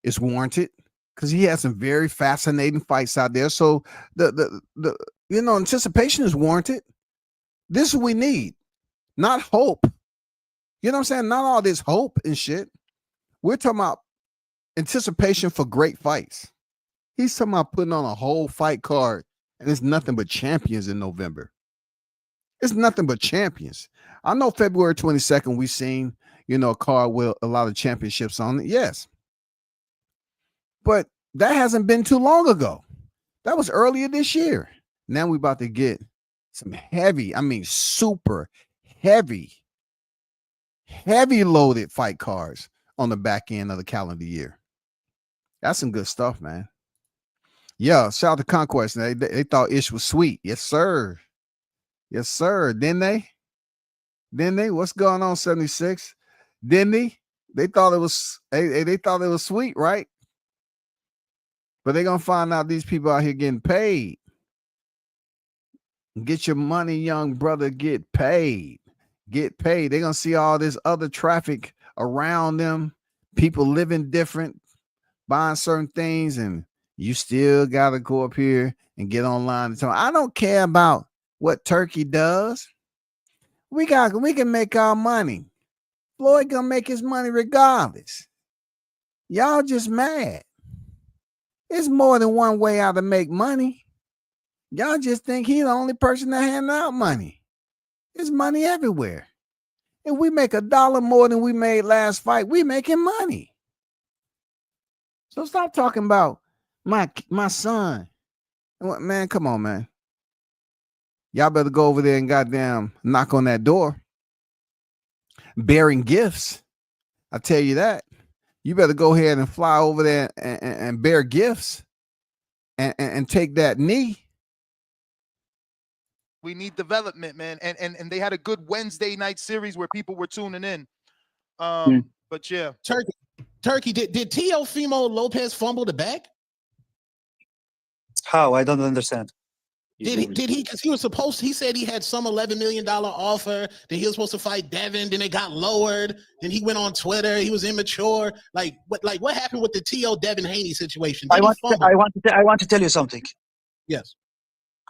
is warranted because he has some very fascinating fights out there. So the anticipation is warranted. This is what we need, not hope. You know what I'm saying? Not all this hope and shit. We're talking about anticipation for great fights. He's talking about putting on a whole fight card, and it's nothing but champions in November. It's nothing but champions. I know February 22nd, we seen, a card with a lot of championships on it. Yes. But that hasn't been too long ago. That was earlier this year. Now we're about to get some heavy, super heavy loaded fight cards on the back end of the calendar year. That's some good stuff, man. Yeah, shout out to Conquest. They thought Ish was sweet. Yes, sir. Yes, sir. Didn't they? What's going on, 76? Didn't they? They thought it was they thought it was sweet, right? But they're gonna find out these people out here getting paid. Get your money, young brother. Get paid. Get paid. They're gonna see all this other traffic around them, people living different, buying certain things, and you still gotta go up here and get online and tell me, I don't care about what Turkey does. We can make our money. Floyd gonna make his money regardless. Y'all just mad. It's more than one way how to make money. Y'all just think he's the only person that hand out money. There's money everywhere. If we make $1 more than we made last fight, we making money. So stop talking about my son. Man, come on, man. Y'all better go over there and goddamn knock on that door. Bearing gifts. I tell you that. You better go ahead and fly over there and bear gifts and take that knee. We need development, man. And they had a good Wednesday night series where people were tuning in. But yeah. Turkey, did Teofimo Lopez fumble the bag? How? I don't understand. Did he? Because he said he had some $11 million offer, that he was supposed to fight Devin, then it got lowered, then he went on Twitter, he was immature. What happened with the T.O. Devin Haney situation? I want to tell you something. Yes.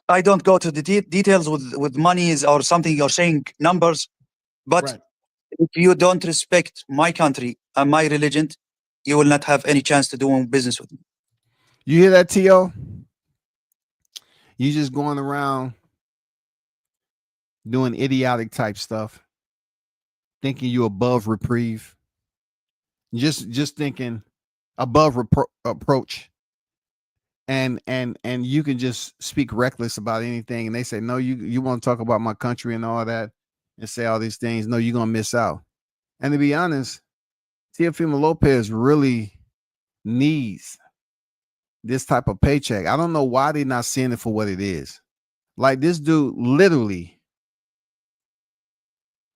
I don't go to the details with monies or something. You're saying numbers, but right. If you don't respect my country and my religion, you will not have any chance to do business with me. You hear that, T.O.? You just going around doing idiotic type stuff, thinking you above reprieve, just thinking above approach, and you can just speak reckless about anything, and they say, no, you want to talk about my country and all that and say all these things. No, you're gonna miss out. And to be honest, Teofimo Lopez really needs this type of paycheck. I don't know why they're not seeing it for what it is. Like this dude literally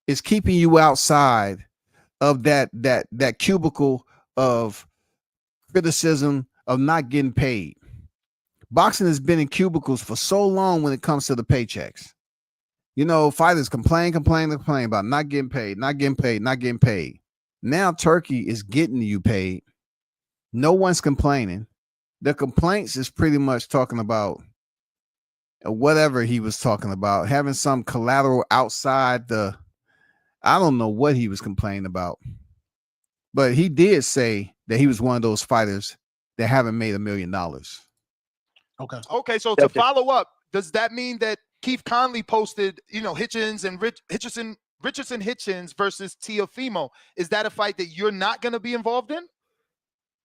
is keeping you outside of that cubicle of criticism of not getting paid. Boxing has been in cubicles for so long when it comes to the paychecks. You know, fighters complain about not getting paid, not getting paid, not getting paid. Now Turkey is getting you paid. No one's complaining. The complaints is pretty much talking about whatever he was talking about, having some collateral outside the, I don't know what he was complaining about. But he did say that he was one of those fighters that haven't made $1 million. Okay. Okay, so to follow up, does that mean that Keith Conley posted, you know, Hitchens and Richardson Hitchens versus Teofimo? Is that a fight that you're not going to be involved in?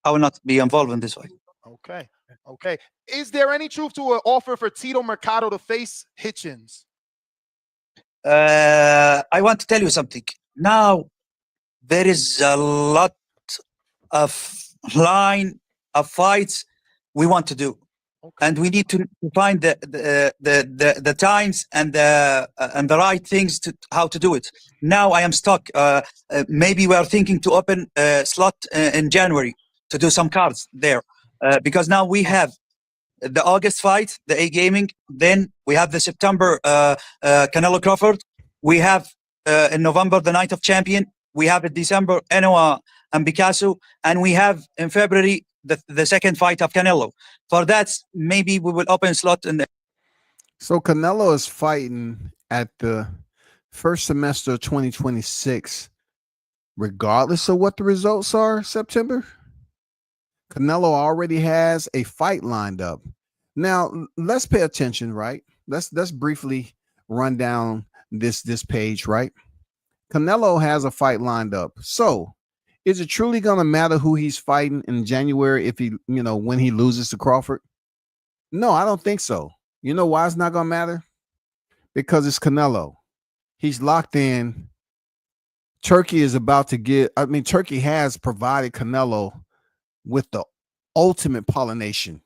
I will not be involved in this fight. Okay. Okay. Is there any truth to an offer for Tito Mercado to face Hitchens? I want to tell you something. Now, there is a lot of line of fights we want to do. Okay. And we need to find the times and the right things to how to do it. Now I am stuck. Maybe we are thinking to open a slot in January to do some cards there, because now we have the August fight, the A Gaming. Then we have the September Canelo Crawford. We have in November the Night of Champion. We have in December Enoa and Picasso, and we have in February the second fight of Canelo. For that, maybe we will open slot in the. So Canelo is fighting at the first semester of 2026, regardless of what the results are. September. Canelo already has a fight lined up. Now let's pay attention, right? Let's briefly run down this page, right? Canelo has a fight lined up. So is it truly going to matter who he's fighting in January if he, you know, when he loses to Crawford? No, I don't think so. You know why it's not going to matter? Because it's Canelo. He's locked in. Turkey is about to get, Turkey has provided Canelo with the ultimate pollination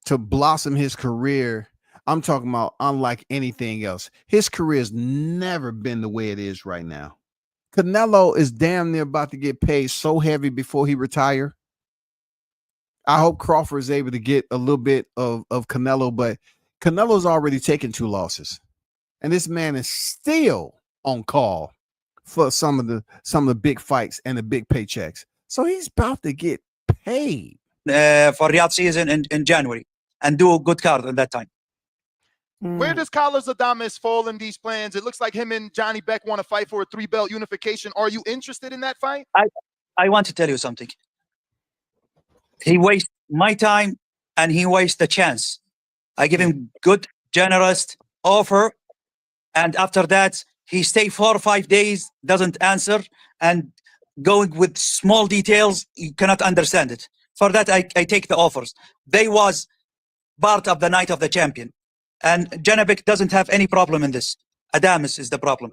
to blossom his career. I'm talking about unlike anything else. His career has never been the way it is right now. Canelo is damn near about to get paid so heavy before he retire. I hope Crawford is able to get a little bit of Canelo, but Canelo's already taken 2 losses. And this man is still on call for some of the big fights and the big paychecks. So he's about to get paid. For Riyadh season in January and do a good card at that time. Where does Carlos Adames fall in these plans? It looks like him and Johnny Beck want to fight for a 3-belt unification. Are you interested in that fight? I want to tell you something. He wastes my time and he wastes the chance. I give him good, generous offer. And after that, he stay 4 or 5 days, doesn't answer, and going with small details, you cannot understand it. For that, I take the offers. They was part of the Night of the Champion. And Janabek doesn't have any problem in this. Adames is the problem.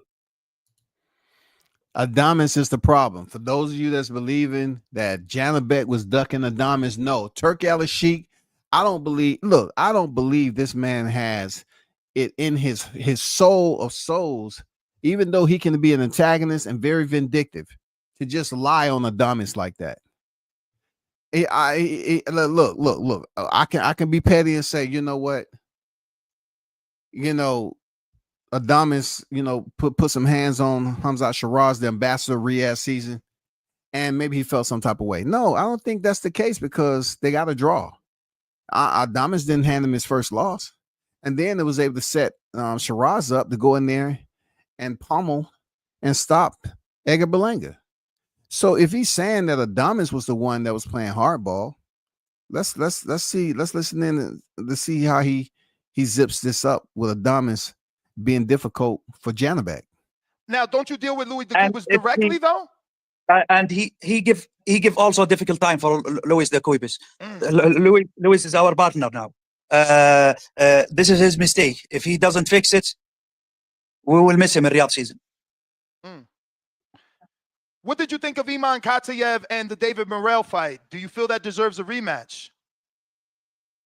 Adames is the problem. For those of you that's believing that Janabek was ducking Adames, no. Turki Al-Sheikh, I don't believe this man has it in his soul of souls, even though he can be an antagonist and very vindictive, to just lie on Adames like that. Look. I can be petty and say, you know what? You know, Adames, you know, put some hands on Hamzat Shiraz, the ambassador Riyadh season, and maybe he felt some type of way. No, I don't think that's the case because they got a draw. Adames didn't hand him his first loss, and then it was able to set Shiraz up to go in there and pummel and stop Edgar Berlanga. So if he's saying that Adames was the one that was playing hardball, let's listen in to see how he zips this up with Adames being difficult for Janabek. Now, don't you deal with Louis DeCubas directly though? And he give also a difficult time for Louis DeCubas. Louis is our partner now. This is his mistake. If he doesn't fix it, we will miss him in Riyadh season. What did you think of Iman Katayev and the David Morrell fight? Do you feel that deserves a rematch?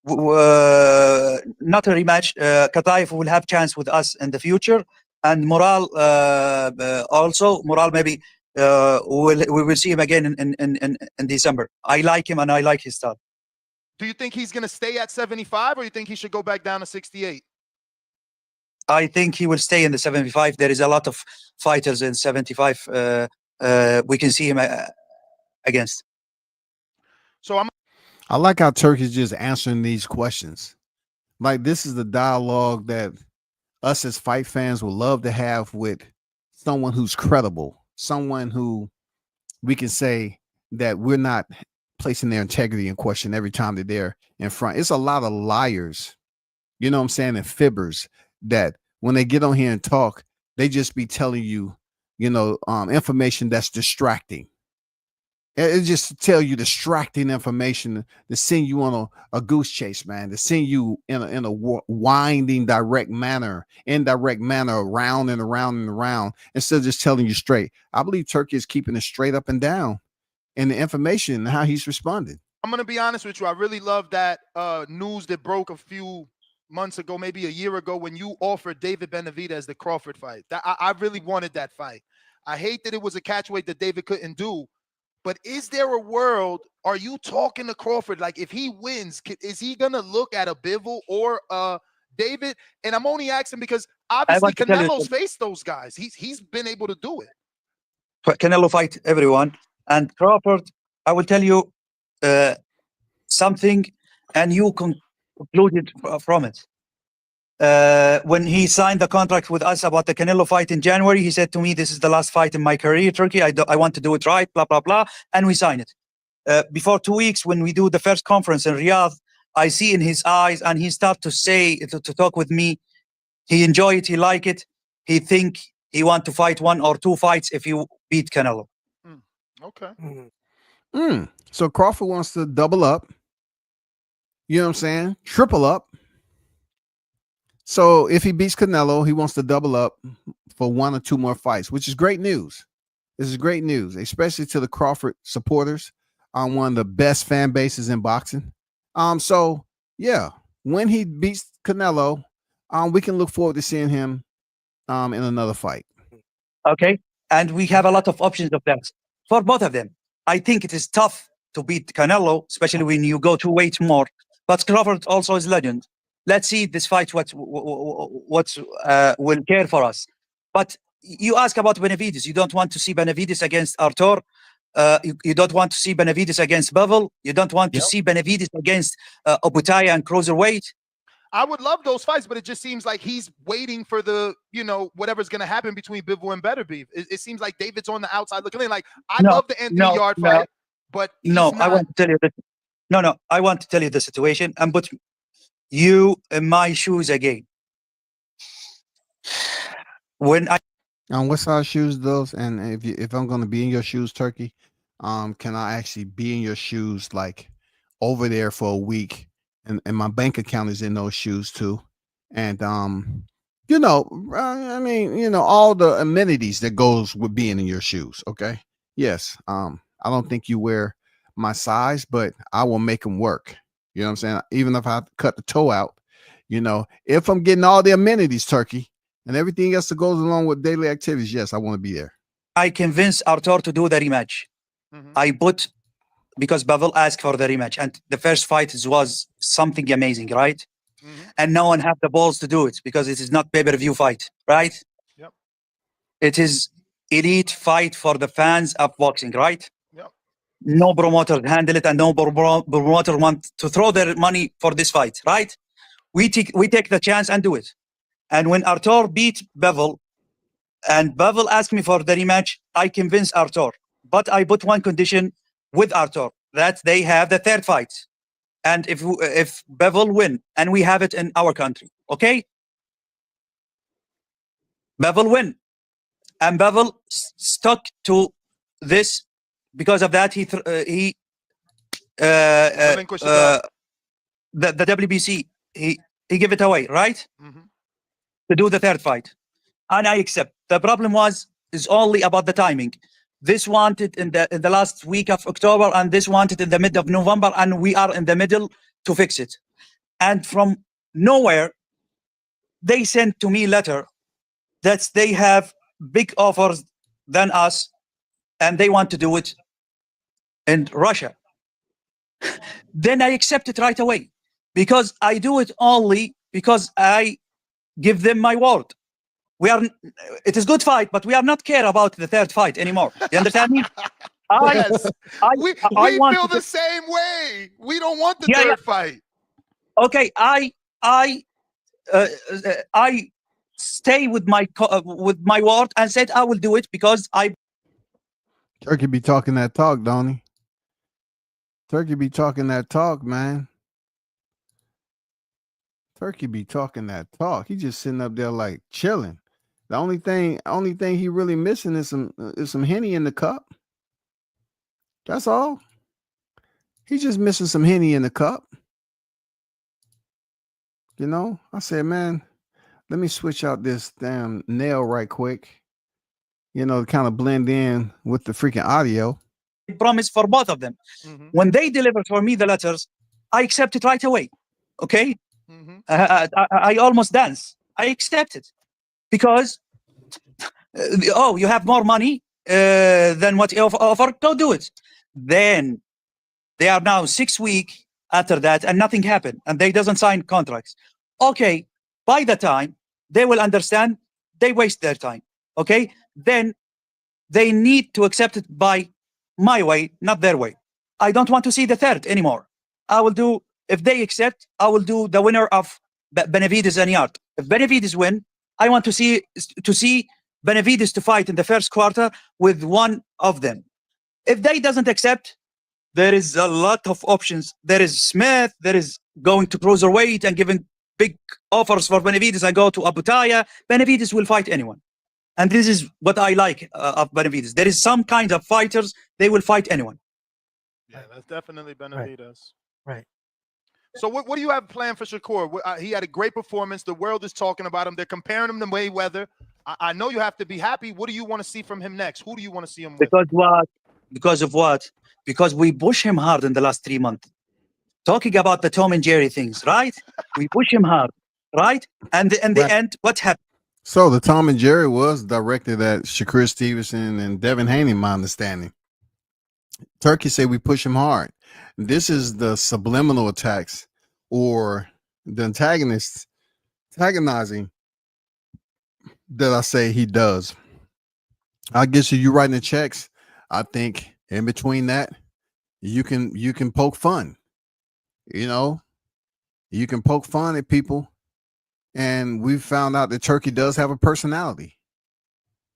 not a rematch. Kataev will have chance with us in the future, and Moral also. Moral maybe we will see him again in December. I like him and I like his style. Do you think he's going to stay at 75, or you think he should go back down to 68? I think he will stay in the 75. There is a lot of fighters in 75. We can see him against. So I like how Turkey's just answering these questions. Like, this is the dialogue that us as fight fans would love to have with someone who's credible, someone who we can say that we're not placing their integrity in question every time that they're in front. It's a lot of liars, you know what I'm saying, and fibbers that when they get on here and talk, they just be telling you, information that's distracting. It just tell you distracting information to send you on a goose chase, man, to send you in a winding indirect manner, around and around and around, instead of just telling you straight. I believe Turkey is keeping it straight up and down in the information and how he's responding. I'm going to be honest with you. I really love that news that broke a few months ago, maybe a year ago, when you offered David Benavidez the Crawford fight. I really wanted that fight. I hate that it was a catchweight that David couldn't do. But is there a world, are you talking to Crawford? Like, if he wins, is he going to look at a Bivol or David? And I'm only asking because obviously Canelo's faced those guys. He's been able to do it. Canelo fight everyone. And Crawford, I will tell you something, and you concluded from it. When he signed the contract with us about the Canelo fight in January, he said to me, "This is the last fight in my career, Turkey. I want to do it right, blah, blah, blah." And we signed it. Before 2 weeks, when we do the first conference in Riyadh, I see in his eyes, and he start to talk with me. He enjoy it. He like it. He think he want to fight 1 or 2 fights if you beat Canelo. Okay. So Crawford wants to double up. You know what I'm saying? Triple up. So if he beats Canelo, he wants to double up for 1 or 2 more fights, which is great news. This is great news, especially to the Crawford supporters on one of the best fan bases in boxing. So yeah, when he beats Canelo, we can look forward to seeing him in another fight. Okay. And we have a lot of options of that for both of them. I think it is tough to beat Canelo, especially when you go 2 weights more. But Crawford also is legend. Let's see this fight, what will care for us. But you ask about Benavidez. You don't want to see Benavidez against Artur. You don't want to see Benavidez against Bivol. You don't want to see Benavidez against Oputaya and cruiserweight. I would love those fights, but it just seems like he's waiting for the, whatever's going to happen between Bivol and Beterbiev. It seems like David's on the outside looking in. Like, I love the Anthony Yard fight, but I want to tell you that. No, I want to tell you the situation and put you in my shoes again. When what size shoes those? And if I'm going to be in your shoes, Turkey, can I actually be in your shoes, like over there for a week, and my bank account is in those shoes too, and all the amenities that goes with being in your shoes. Okay, yes. I don't think you wear my size, but I will make them work. You know what I'm saying? Even if I cut the toe out, if I'm getting all the amenities, Turkey, and everything else that goes along with daily activities, yes, I want to be there. I convinced Artur to do the rematch. Because Bivol asked for the rematch, and the first fight was something amazing, right? And no one had the balls to do it because it is not pay-per-view fight, right? Yep. It is elite fight for the fans of boxing, right? Yep. No promoter handle it, and no promoter want to throw their money for this fight, right? We take the chance and do it. And when Artur beat Bivol, and Bivol asked me for the rematch, I convinced Artur, but I put one condition with Artur, that they have the 3rd fight. And if Bivol win, and we have it in our country, okay? Bivol win. And Bivol stuck to this. Because of that, the WBC, he gave it away, right? To do the 3rd fight. And I accept. The problem is only about the timing. This wanted in the last week of October, and this wanted in the mid of November, and we are in the middle to fix it. And from nowhere, they sent to me letter that they have big offers than us, and they want to do it in Russia. Then I accept it right away, because I do it only because I give them my word. It is good fight, but we are not care about the third fight anymore. You understand me? Yes. We feel the same way. We don't want the third fight. Okay, I stay with my word and said I will do it because I. Turkey be talking that talk, don't he? Turkey be talking that talk, man. Turkey be talking that talk. He just sitting up there like chilling. The only thing he really missing is some Henny in the cup. That's all. He's just missing some Henny in the cup. You know, I said, man, let me switch out this damn nail right quick. You know, to kind of blend in with the freaking audio. Promise for both of them. Mm-hmm. When they deliver for me the letters, I accept it right away. Okay, mm-hmm. I almost dance. I accept it because you have more money than what you offer. Go do it. Then they are now 6 weeks after that, and nothing happened, and they doesn't sign contracts. Okay, by the time they will understand, they waste their time. Okay, then they need to accept it by my way, not their way. I don't want to see the third anymore. I will do, if they accept, I will do the winner of Benavides and Yard. If Benavides win, I want to see Benavides to fight in the first quarter with one of them. If they doesn't accept, there is a lot of options. There is Smith, there is going to cruiserweight and giving big offers for Benavides. I go to Abu Taya. Benavides will fight anyone. And this is what I like of Benavides. There is some kind of fighters, they will fight anyone. Yeah, that's definitely Benavides. Right. So what do you have planned for Shakur? He had a great performance. The world is talking about him. They're comparing him to Mayweather. I know you have to be happy. What do you want to see from him next? Who do you want to see him with? Because what? Because of what? Because we push him hard in the last 3 months. Talking about the Tom and Jerry things, right? We push him hard, right? And in the end, what happened? So the Tom and Jerry was directed at Shakur Stevenson and Devin Haney, my understanding. Turkey said we push him hard. This is the subliminal attacks or the antagonizing that I say he does. I guess you writing the checks. I think in between that, you can poke fun. You know, you can poke fun at people. And we found out that Turkey does have a personality.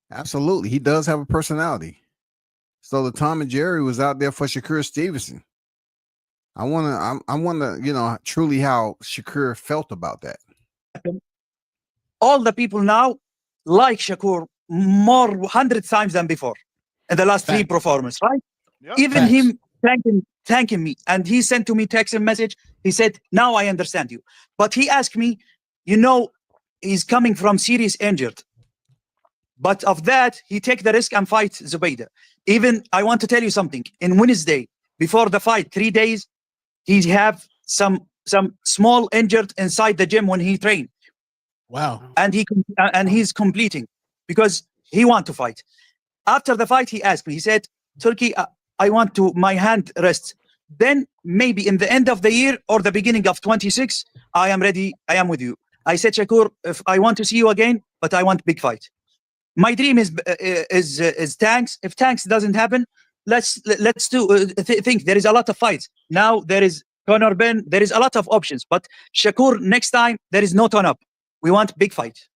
Absolutely. He does have a personality. So the Tom and Jerry was out there for Shakur Stevenson. I wonder, you know, truly how Shakur felt about that. All the people now like Shakur more 100 times than before in the last 3 performances, right? Yep. Even him thanking me. And he sent to me text and message. He said, now I understand you. But he asked me, you know, he's coming from serious injured. But of that, he take the risk and fight Zubaydah. Even, I want to tell you something. In Wednesday, before the fight, 3 days, he have some small injured inside the gym when he trained. Wow. And he's completing because he want to fight. After the fight, he asked me, he said, Turkey, I want to, my hand rest. Then maybe in the end of the year or the beginning of 26, I am ready. I am with you. I said, Shakur, if I want to see you again, but I want big fight. My dream is Tanks. If Tanks doesn't happen, let's do think there is a lot of fights. Now there is Conor Ben. There is a lot of options. But Shakur, next time there is no turn up. We want big fight.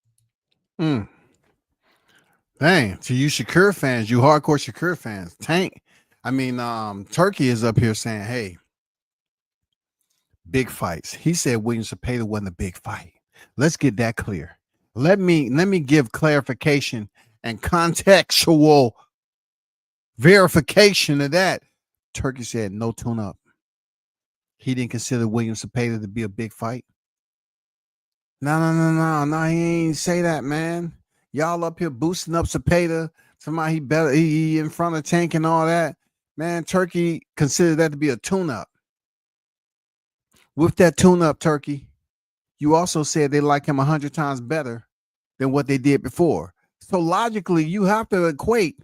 Dang, to you Shakur fans, you hardcore Shakur fans, Turkey is up here saying, hey, big fights. He said William Zepeda wasn't a big fight. Let's get that clear. Let me give clarification and contextual verification of that. Turkey said no tune-up. He didn't consider William Zepeda to be a big fight. No, he ain't say that, man. Y'all up here boosting up Zepeda. Somebody he in front of Tank and all that. Man, Turkey considered that to be a tune-up. with that tune-up, Turkey, you also said they like him 100 times better than what they did before. So logically, you have to equate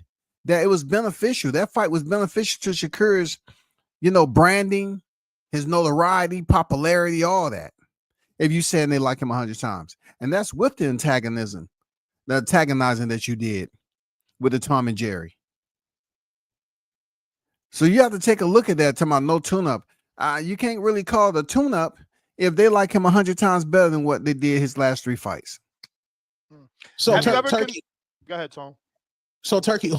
that it was beneficial. That fight was beneficial to Shakur's, branding, his notoriety, popularity, all that. If you saying they like him 100 times. And that's with the antagonizing that you did with the Tom and Jerry. So you have to take a look at that. Talking about no tune-up. You can't really call it a tune-up if they like him 100 times better than what they did his last 3 fights. So Turkey. Go ahead, Tom. So Turkey,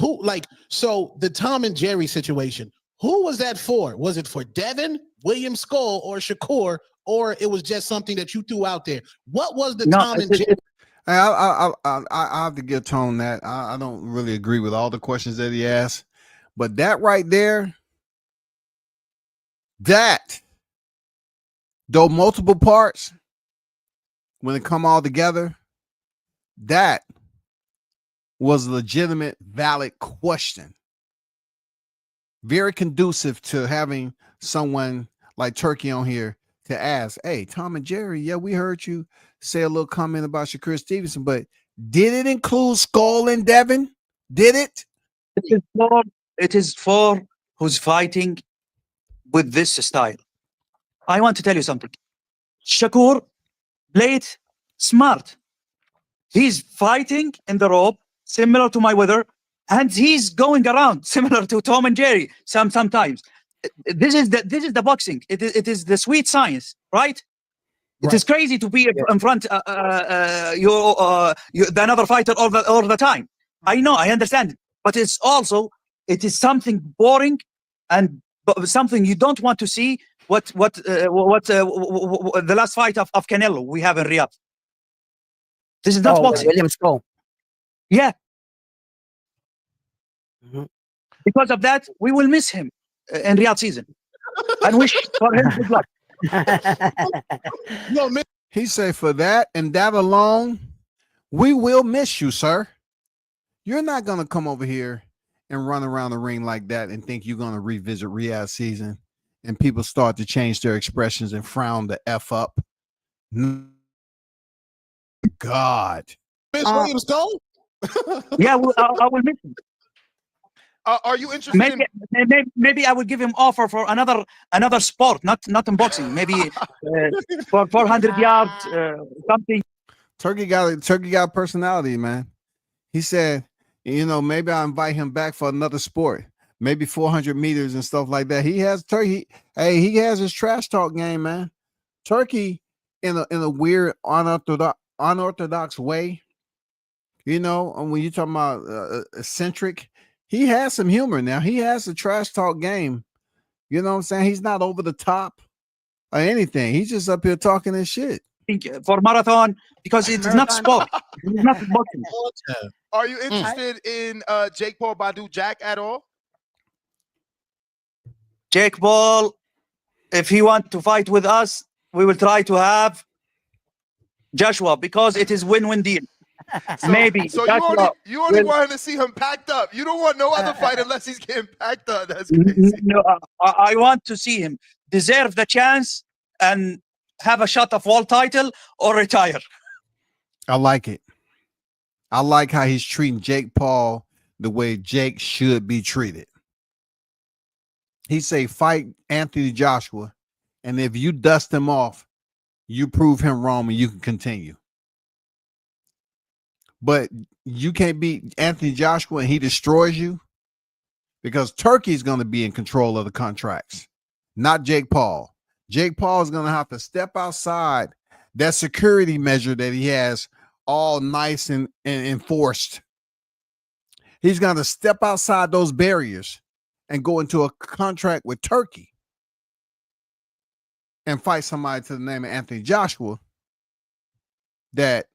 so the Tom and Jerry situation, who was that for? Was it for Devin, William Skull, or Shakur, or it was just something that you threw out there? What was the Tom and Jerry? I have to give Tone that. I don't really agree with all the questions that he asked, but that right there, though multiple parts, when it come all together, that was a legitimate, valid question. Very conducive to having someone like Turkey on here to ask, hey, Tom and Jerry, yeah, we heard you say a little comment about Shakur Stevenson, but did it include Skull and Devin? Did it? It is for who's fighting with this style. I want to tell you something. Shakur played smart. He's fighting in the rope, similar to Mayweather, and he's going around, similar to Tom and Jerry. Sometimes this is the boxing. It is the sweet science, right? It is crazy to be in front the another fighter all the time. I know, I understand it, but it is something boring and something you don't want to see. What the last fight of Canelo we have in Riyadh. This is not boxing. William Skull. Yeah. Because of that, we will miss him in Riyadh season, and wish for him good luck. He said for that and that alone, we will miss you, sir. You're not going to come over here and run around the ring like that and think you're going to revisit Riyadh season and people start to change their expressions and frown the F up. God. William Skull? Yeah, I will miss him. Are you interested? Maybe I would give him offer for another sport, not in boxing. Maybe for 400 yards, something. Turkey got personality, man. He said, maybe I'll invite him back for another sport, maybe 400 meters and stuff like that. He has his trash talk game, man. Turkey in a weird unorthodox way. When you're talking about eccentric. He has some humor now. He has a trash talk game. You know what I'm saying? He's not over the top or anything. He's just up here talking his shit. For marathon, because it's not sport. It's not boxing. Are you interested in Jake Paul Badou Jack at all? Jake Paul, if he wants to fight with us, we will try to have Joshua, because it is win-win deal. Maybe. So you only wanted to see him packed up. You don't want no other fight unless he's getting packed up. That's crazy. No, I want to see him deserve the chance and have a shot of world title or retire. I like it. I like how he's treating Jake Paul the way Jake should be treated. He say fight Anthony Joshua, and if you dust him off, you prove him wrong and you can continue. But you can't beat Anthony Joshua and he destroys you, because Turkey's going to be in control of the contracts, not Jake Paul. Jake Paul is going to have to step outside that security measure that he has all nice and enforced. He's going to step outside those barriers and go into a contract with Turkey and fight somebody to the name of Anthony Joshua that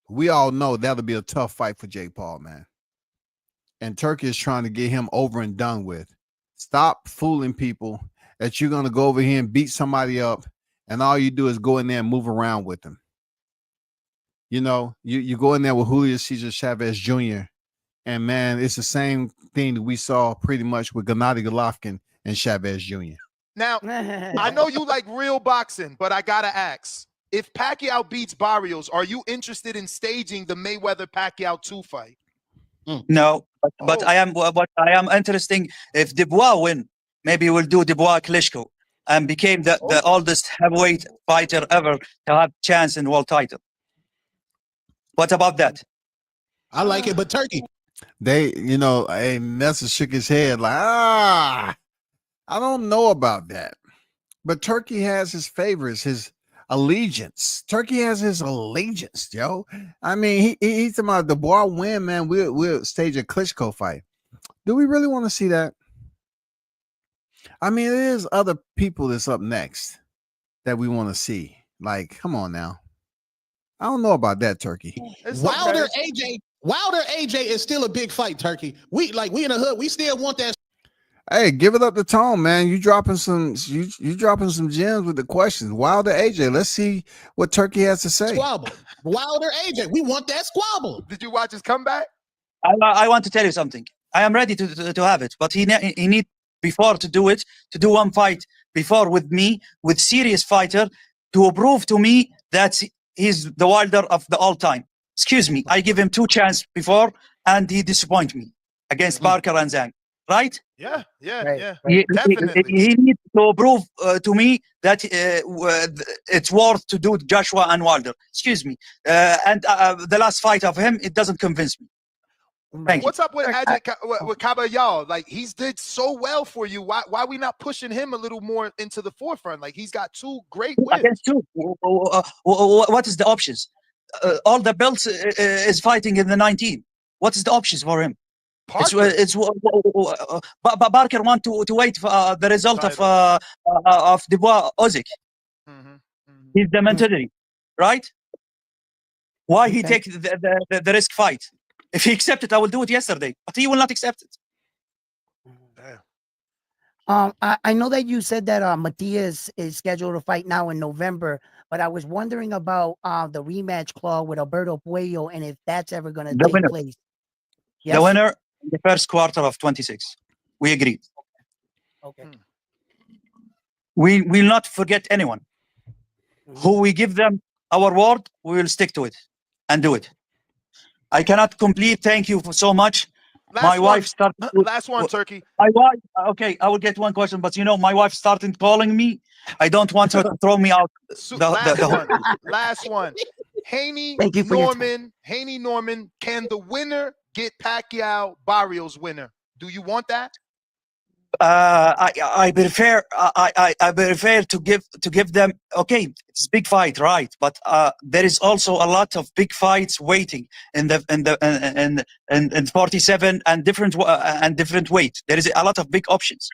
we all know that'll be a tough fight for Jake Paul, man. And Turkey is trying to get him over and done with. Stop fooling people that you're going to go over here and beat somebody up, and all you do is go in there and move around with them. You go in there with Julio Cesar Chavez Jr., and, man, it's the same thing that we saw pretty much with Gennady Golovkin and Chavez Jr. Now, I know you like real boxing, but I gotta ask: if Pacquiao beats Barrios, are you interested in staging the Mayweather-Pacquiao 2 fight? No, but I am interesting. If Dubois win, maybe we'll do Dubois Klitschko and became the oldest heavyweight fighter ever to have chance in world title. What about that? I like it, but Turkey. They, hey, Nessa shook his head like, I don't know about that. But Turkey has his favorites, his allegiance. Turkey has his allegiance, yo. I mean, he's talking about Dubois win, man. We'll stage a Klitschko fight. Do we really want to see that? I mean, there's other people that's up next that we want to see. Like, come on now. I don't know about that, Turkey. Wilder AJ is still a big fight, Turkey. We in the hood. We still want that. Hey, give it up to Tone, man. You dropping some gems with the questions. Wilder AJ. Let's see what Turkey has to say. Squabble. Wilder AJ. We want that squabble. Did you watch his comeback? I want to tell you something. I am ready to have it, but he need before to do it, to do one fight before with me, with serious fighter, to prove to me that he's the Wilder of the all time. Excuse me, I give him 2 chances before, and he disappoint me against Barker and Zhang. Right? Yeah. Definitely. He needs to prove to me that it's worth to do Joshua and Wilder. Excuse me. And the last fight of him, it doesn't convince me. What's up with Caballero? Like, he's did so well for you. Why are we not pushing him a little more into the forefront? Like, he's got 2 great wins. Against 2. What is the options? All the belts is fighting in the 19. What is the options for him? Barker want to wait for the result of Dubois Usyk. He's the mentality, right? Why he take the risk fight? If he accepted, I will do it yesterday, but he will not accept it. I know that you said that Matias is scheduled to fight now in November, but I was wondering about the rematch clause with Alberto Puello and if that's ever going to take place. Yes? The winner in the first quarter of 26. We agreed. Okay. We will not forget anyone. Who we give them our word, we will stick to it and do it. I cannot complete. Thank you for so much. My wife started. Last one, Turkey. Okay, I will get one question, but my wife started calling me. I don't want her to throw me out. Last one. Haney Norman. Can the winner get Pacquiao Barrios winner? Do you want that? I prefer to give them. Okay, it's a big fight, right? But there is also a lot of big fights waiting in 47 and different weight. There is a lot of big options.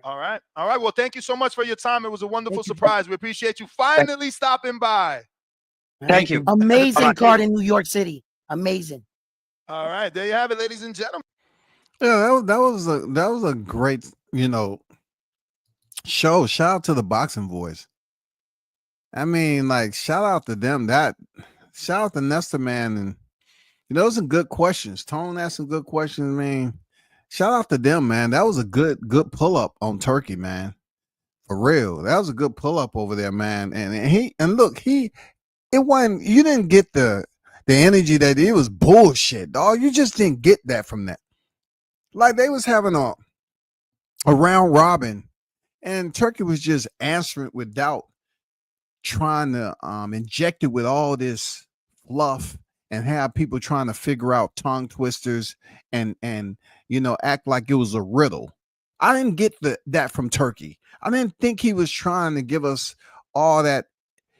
All right. Well, thank you so much for your time. It was a wonderful surprise. We appreciate you finally stopping by. Thank you. Amazing card in New York City. Amazing. All right, there you have it, ladies and gentlemen. Yeah, that was a great, show. Shout out to the Boxing Voice. I mean, like, shout out to them. Shout out to Nestor, man, and those are good questions. Tone asked some good questions, man. Shout out to them, man. That was a good pull up on Turkey, man. For real, that was a good pull up over there, man. And look, it wasn't. You didn't get the energy that it was bullshit, dog. You just didn't get that from that. Like, they was having a round robin, and Turkey was just answering without trying to inject it with all this fluff and have people trying to figure out tongue twisters and act like it was a riddle. I didn't get that from Turkey. I didn't think he was trying to give us all that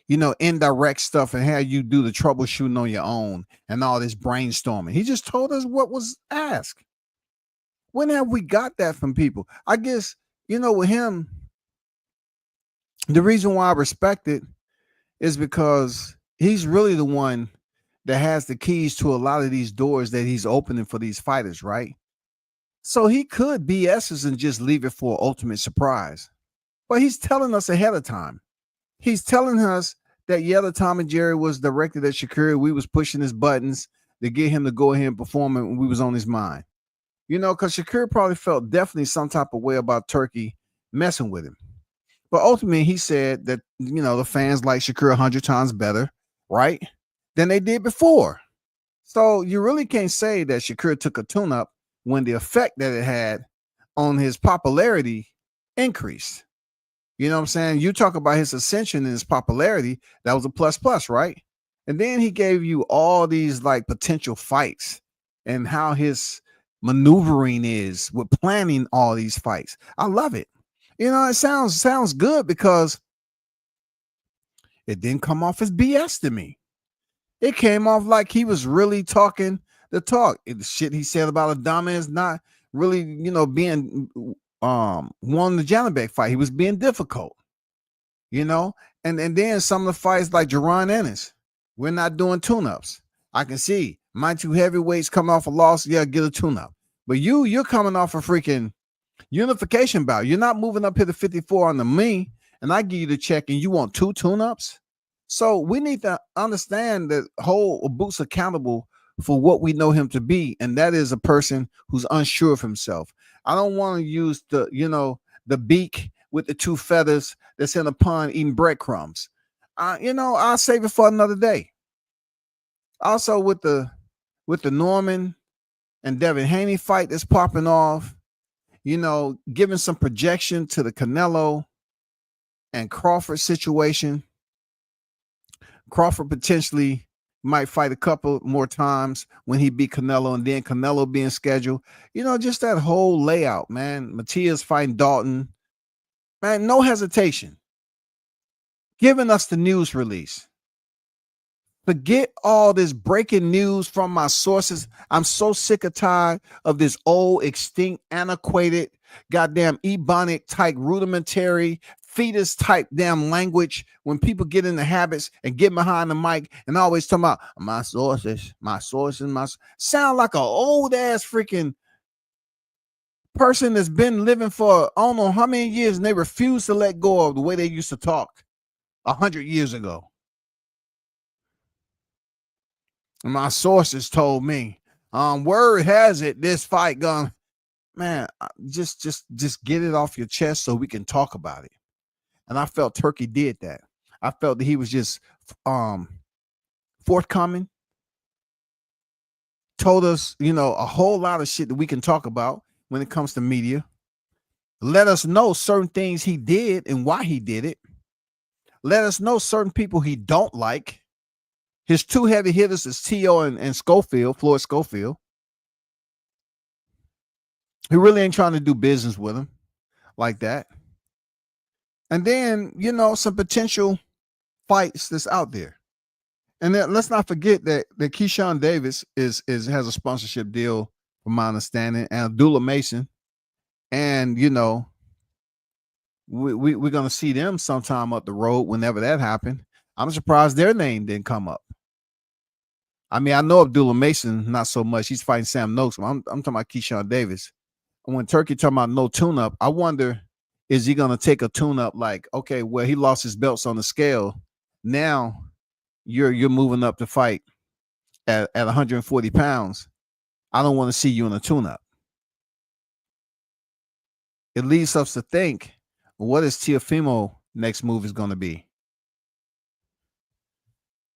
indirect stuff and have you do the troubleshooting on your own and all this brainstorming. He just told us what was asked. When have we got that from people? I guess, with him, the reason why I respect it is because he's really the one that has the keys to a lot of these doors that he's opening for these fighters, right? So he could BS us and just leave it for ultimate surprise. But he's telling us ahead of time. He's telling us that, the Tom and Jerry was directed at Shakur. We was pushing his buttons to get him to go ahead and perform it when we was on his mind. Because Shakur probably felt definitely some type of way about Turkey messing with him. But ultimately, he said that, you know, the fans like Shakur 100 times better, right, than they did before. So you really can't say that Shakur took a tune-up when the effect that it had on his popularity increased. You know what I'm saying? You talk about his ascension and his popularity, that was a plus, right? And then he gave you all these like potential fights and how his maneuvering is with planning all these fights. I love it. You know, it sounds good because it didn't come off as BS to me. It came off like he was really talking the talk. The shit he said about Adama is not really, you know, being won the Janabek fight. He was being difficult, you know. And then some of the fights like Jaron Ennis, we're not doing tune-ups. I can see my two heavyweights coming off a loss. Yeah, get a tune-up. But you're coming off a freaking unification bout. You're not moving up here to 54 on the me, and I give you the check, and you want 2 tune-ups. So we need to understand that hold Boots accountable for what we know him to be, and that is a person who's unsure of himself. I don't want to use the, you know, the beak with the 2 feathers that's in a pond eating breadcrumbs. You know, I'll save it for another day. Also with the Norman and Devin Haney fight that's popping off, you know, giving some projection to the Canelo and Crawford situation. Crawford potentially might fight a couple more times when he beat Canelo, and then Canelo being scheduled. You know, just that whole layout, man. Matias fighting Dalton. Man, no hesitation. Giving us the news release. Forget all this breaking news from my sources. I'm so sick and tired of this old, extinct, antiquated, goddamn Ebonic type, rudimentary, fetus type damn language when people get in the habits and get behind the mic and always talking about my sources. Sound like an old ass freaking person that's been living for I don't know how many years and they refuse to let go of the way they used to talk 100 years ago. And my sources told me, word has it, this fight gone. Man, just get it off your chest so we can talk about it. And I felt Turkey did that. I felt that he was just forthcoming, told us, you know, a whole lot of shit that we can talk about when it comes to media. Let us know certain things he did and why he did it. Let us know certain people he don't like. His 2 heavy hitters is T.O. and Schofield, Floyd Schofield. He really ain't trying to do business with him like that. And then, you know, some potential fights that's out there. And then let's not forget that Keyshawn Davis has a sponsorship deal, from my understanding, and Abdullah Mason. And, you know, we're going to see them sometime up the road whenever that happened. I'm surprised their name didn't come up. I mean, I know Abdullah Mason, not so much. He's fighting Sam Noakes. I'm talking about Keyshawn Davis. And when Turkey talking about no tune-up, I wonder, is he going to take a tune-up like, okay, well, he lost his belts on the scale. Now you're moving up to fight at 140 pounds. I don't want to see you in a tune-up. It leads us to think, what is Teofimo next move is going to be?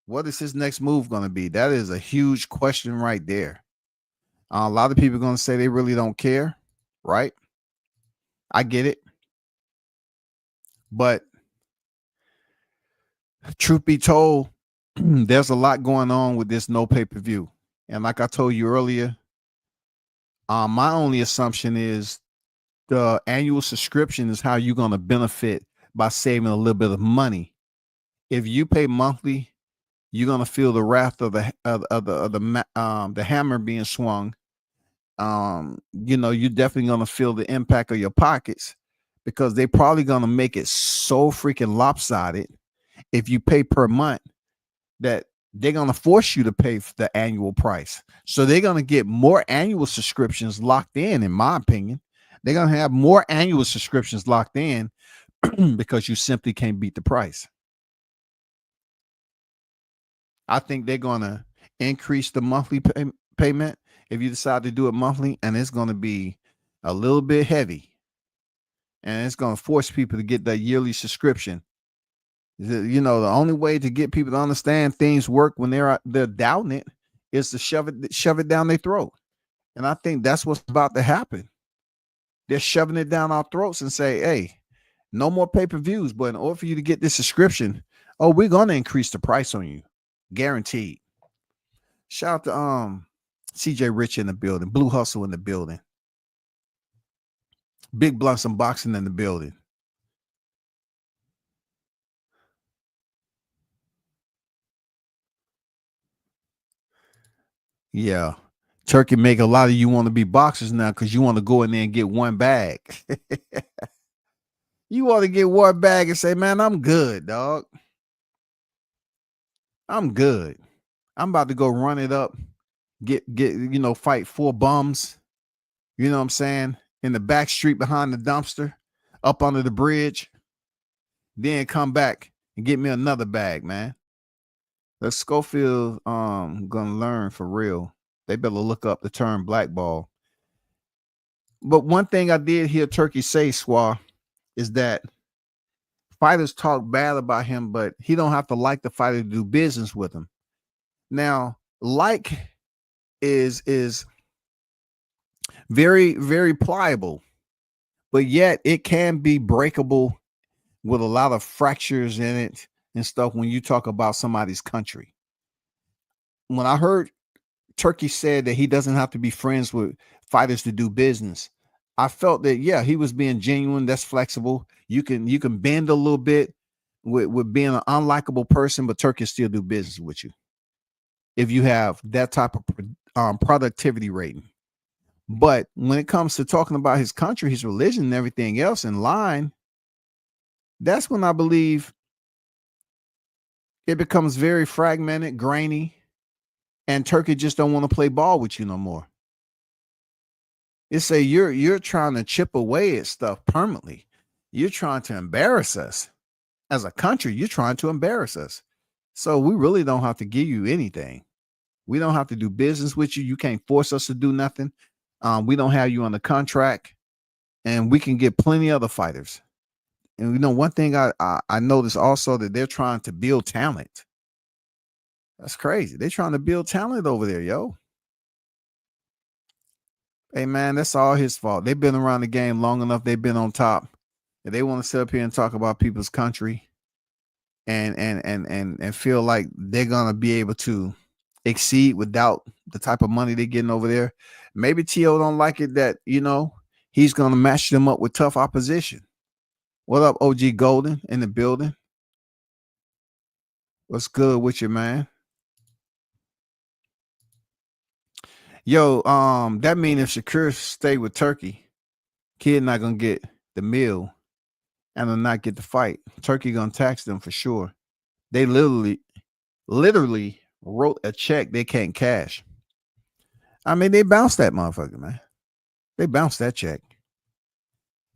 What is his next move going to be? That is a huge question right there. A lot of people are going to say they really don't care, right? I get it. But truth be told, there's a lot going on with this no pay-per-view. And like I told you earlier, my only assumption is the annual subscription is how you're going to benefit by saving a little bit of money. If you pay monthly, you're going to feel the wrath of the hammer being swung. You know, you're definitely going to feel the impact of your pockets, because they're probably going to make it so freaking lopsided if you pay per month that they're going to force you to pay for the annual price. So they're going to get more annual subscriptions locked in my opinion. They're going to have more annual subscriptions locked in because you simply can't beat the price. I think they're going to increase the monthly payment if you decide to do it monthly, and it's going to be a little bit heavy. and it's going to force people to get that yearly subscription. You know, the only way to get people to understand things work when they're doubting it is to shove it down their throat. And I think that's what's about to happen. They're shoving it down our throats and say, hey, no more pay-per-views, but in order for you to get this subscription, oh, we're going to increase the price on you. Guaranteed. Shout out to CJ Rich in the building, Blue Hustle in the building, Big Blunts Unboxing in the building. Yeah. Turkey make a lot of you want to be boxers now because you want to go in there and get one bag. You want to get one bag and say, man, I'm good, dog. I'm good. I'm about to go run it up, get fight 4 bums. You know what I'm saying? In the back street behind the dumpster, up under the bridge. Then come back and get me another bag, man. The Schofield gonna learn for real. They better look up the term blackball. But one thing I did hear Turkey say, Swa, is that fighters talk bad about him, but he don't have to like the fighter to do business with him. Now, like is very, very pliable, but yet it can be breakable with a lot of fractures in it and stuff when you talk about somebody's country. When I heard Turkey said that he doesn't have to be friends with fighters to do business, I felt that, yeah, he was being genuine. That's flexible. You can bend a little bit with being an unlikable person, but Turkey still do business with you if you have that type of productivity rating. But when it comes to talking about his country, his religion, and everything else in line, that's when I believe it becomes very fragmented, grainy, and Turkey just don't want to play ball with you no more. It's say you're trying to chip away at stuff permanently. You're trying to embarrass us. As a country, you're trying to embarrass us. So we really don't have to give you anything. We don't have to do business with you. You can't force us to do nothing. We don't have you on the contract, and we can get plenty of other fighters. And you know, one thing I noticed also that they're trying to build talent. That's crazy. They're trying to build talent over there, yo. Hey man, that's all his fault. They've been around the game long enough. They've been on top. If they want to sit up here and talk about people's country and feel like they're gonna be able to exceed without the type of money they're getting over there, maybe T.O. don't like it that, you know, he's gonna match them up with tough opposition. What up, OG Golden in the building? What's good with you, man? Yo, that means if Shakur stay with Turkey, Kid not gonna get the meal and will not get the fight. Turkey gonna tax them for sure. They literally wrote a check they can't cash. I mean, they bounced that motherfucker, man. They bounced that check.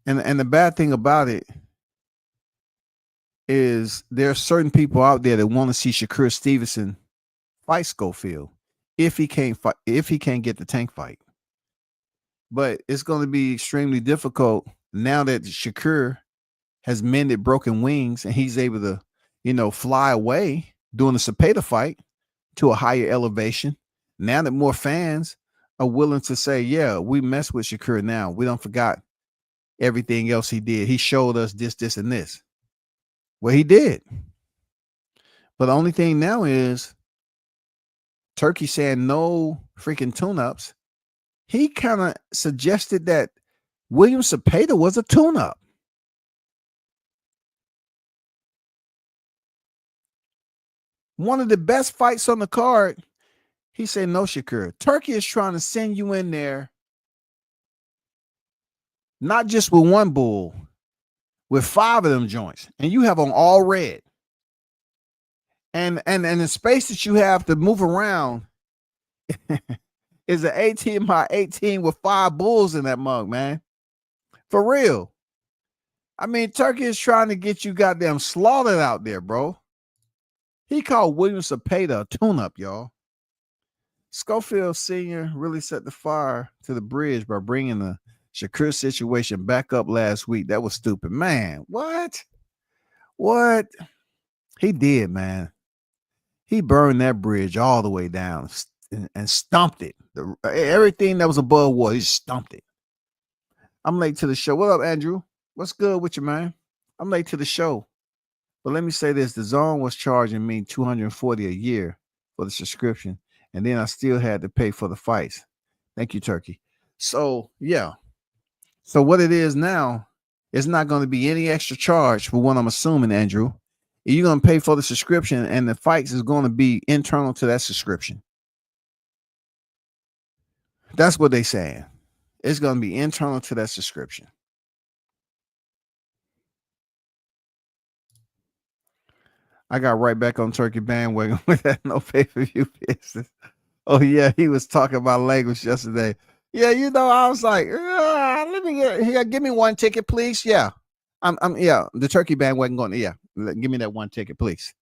And the bad thing about it is there are certain people out there that want to see Shakur Stevenson fight Schofield if he can't get the tank fight. But it's going to be extremely difficult now that Shakur has mended broken wings and he's able to, you know, fly away during the Cepeda fight to a higher elevation. Now that more fans are willing to say, yeah, we mess with Shakur now. We don't forgot everything else he did. He showed us this, and this. Well, he did. But the only thing now is Turkey saying no freaking tune-ups. He kind of suggested that William Cepeda was a tune-up. One of the best fights on the card. He said, no, Shakur. Turkey is trying to send you in there, not just with one bull, with 5 of them joints, and you have on all red. And the space that you have to move around is an 18 by 18 with 5 bulls in that mug, man. For real. I mean, Turkey is trying to get you goddamn slaughtered out there, bro. He called William Cepeda a tune-up, y'all. Schofield Sr. really set the fire to the bridge by bringing the Shakur situation back up last week. That was stupid. Man, what? What? He did, man. He burned that bridge all the way down and stomped it. Everything that was above water, he stomped it. I'm late to the show. What up, Andrew? What's good with you, man? I'm late to the show. But let me say this. The Zone was charging me $240 a year for the subscription. And then I still had to pay for the fights. Thank you, Turkey. So, yeah. So what it is now, it's not going to be any extra charge for what I'm assuming, Andrew. You're going to pay for the subscription, and the fights is going to be internal to that subscription. That's what they're saying. It's going to be internal to that subscription. I got right back on Turkey bandwagon with that no pay-per-view business. Oh, yeah, he was talking about language yesterday. Yeah, you know, I was like, let me get here. Give me one ticket, please. Yeah. Yeah, the Turkey bandwagon going, yeah. Give me that one ticket, please.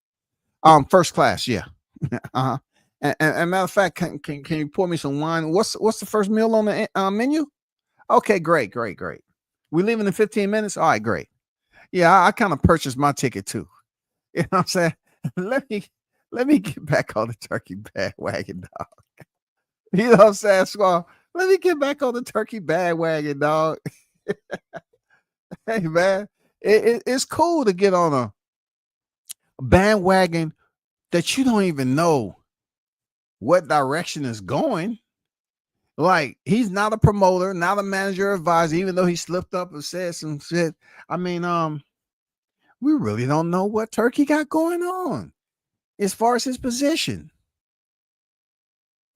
First class, yeah. Uh-huh. And matter of fact, can you pour me some wine? What's the first meal on the menu? Okay, great. We leaving in 15 minutes? All right, great. Yeah, I kind of purchased my ticket too. You know what I'm saying? Let me get back on the Turkey bandwagon, dog. You know what I'm saying, Squaw? Let me get back on the Turkey bandwagon, dog. Hey, man, it's cool to get on a bandwagon that you don't even know what direction is going. Like, he's not a promoter, not a manager or advisor, even though he slipped up and said some shit. I mean, we really don't know what Turkey got going on as far as his position.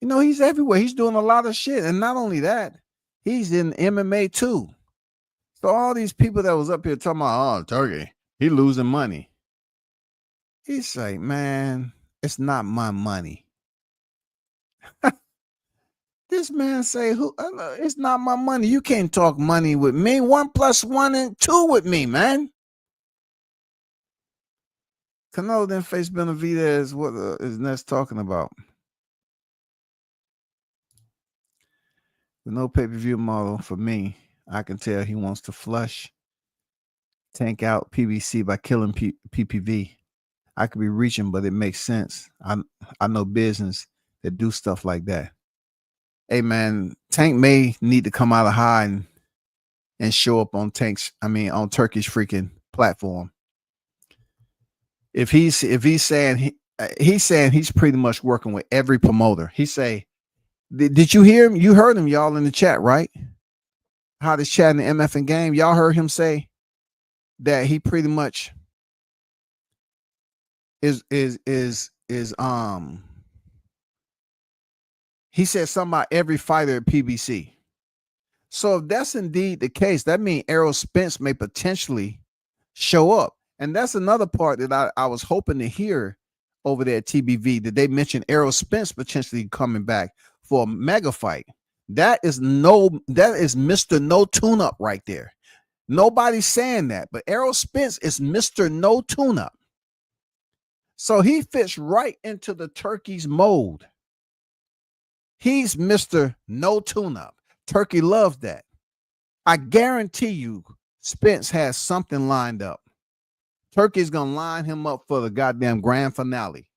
You know, he's everywhere. He's doing a lot of shit. And not only that, he's in MMA too. So all these people that was up here talking about, oh, Turkey, he losing money. He's like, man, it's not my money. This man say, it's not my money. You can't talk money with me. 1 + 1 and 2 with me, man. Canelo then face Benavidez. What is Ness talking about? The no pay-per-view model for me, I can tell he wants to flush, tank out PBC by killing PPV. I could be reaching, but it makes sense. I know business that do stuff like that. Hey, man, Tank may need to come out of high and show up on on Turkey's freaking platform. If he's saying he's saying he's pretty much working with every promoter. He say, did you hear him? You heard him, y'all, in the chat, right? How this chat in the MF and game, y'all heard him say that he pretty much is he said something about every fighter at PBC. So if that's indeed the case, that means Errol Spence may potentially show up. And that's another part that I was hoping to hear over there at TBV. Did they mention Errol Spence potentially coming back for a mega fight? That is Mr. No Tune-Up right there. Nobody's saying that, but Errol Spence is Mr. No Tune-Up. So he fits right into the Turkey's mold. He's Mr. No Tune-Up. Turkey loves that. I guarantee you Spence has something lined up. Turkey's going to line him up for the goddamn grand finale.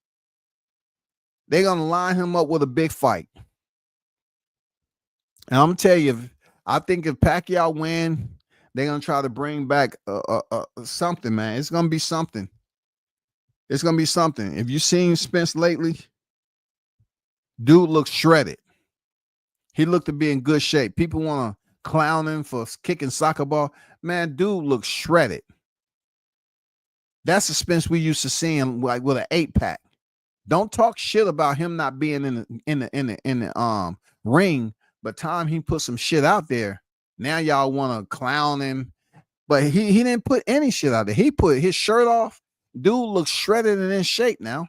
They're going to line him up with a big fight. And I'm going to tell you, I think if Pacquiao win, they're going to try to bring back something, man. It's going to be something. It's going to be something. If you've seen Spence lately, dude looks shredded. He looked to be in good shape. People want to clown him for kicking soccer ball. Man, dude looks shredded. That's the Spence we used to see him like with an 8-pack. Don't talk shit about him not being in the ring, but time he put some shit out there, now y'all want to clown him. But he didn't put any shit out there. He put his shirt off. Dude looks shredded and in shape now.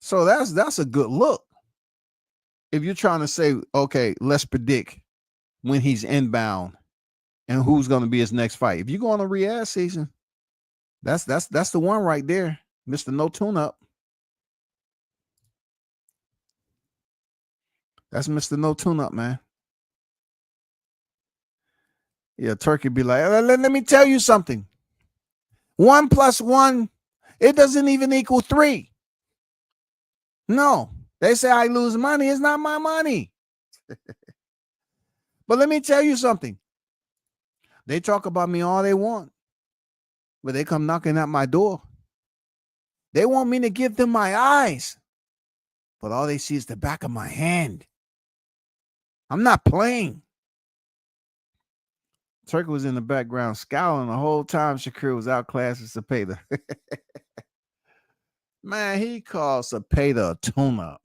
So that's a good look. If you're trying to say, okay, let's predict when he's inbound and who's going to be his next fight. If you go on a Riyadh season, that's the one right there, Mr. No Tune-Up. That's Mr. No Tune-Up, man. Yeah, Turkey be like, let me tell you something. 1 + 1, it doesn't even equal 3. No, they say I lose money. It's not my money. But let me tell you something. They talk about me all they want, but they come knocking at my door. They want me to give them my eyes, but all they see is the back of my hand. I'm not playing. Turkey was in the background scowling the whole time Shakur was outclassing Cepeda. Man, he called Cepeda a tune-up.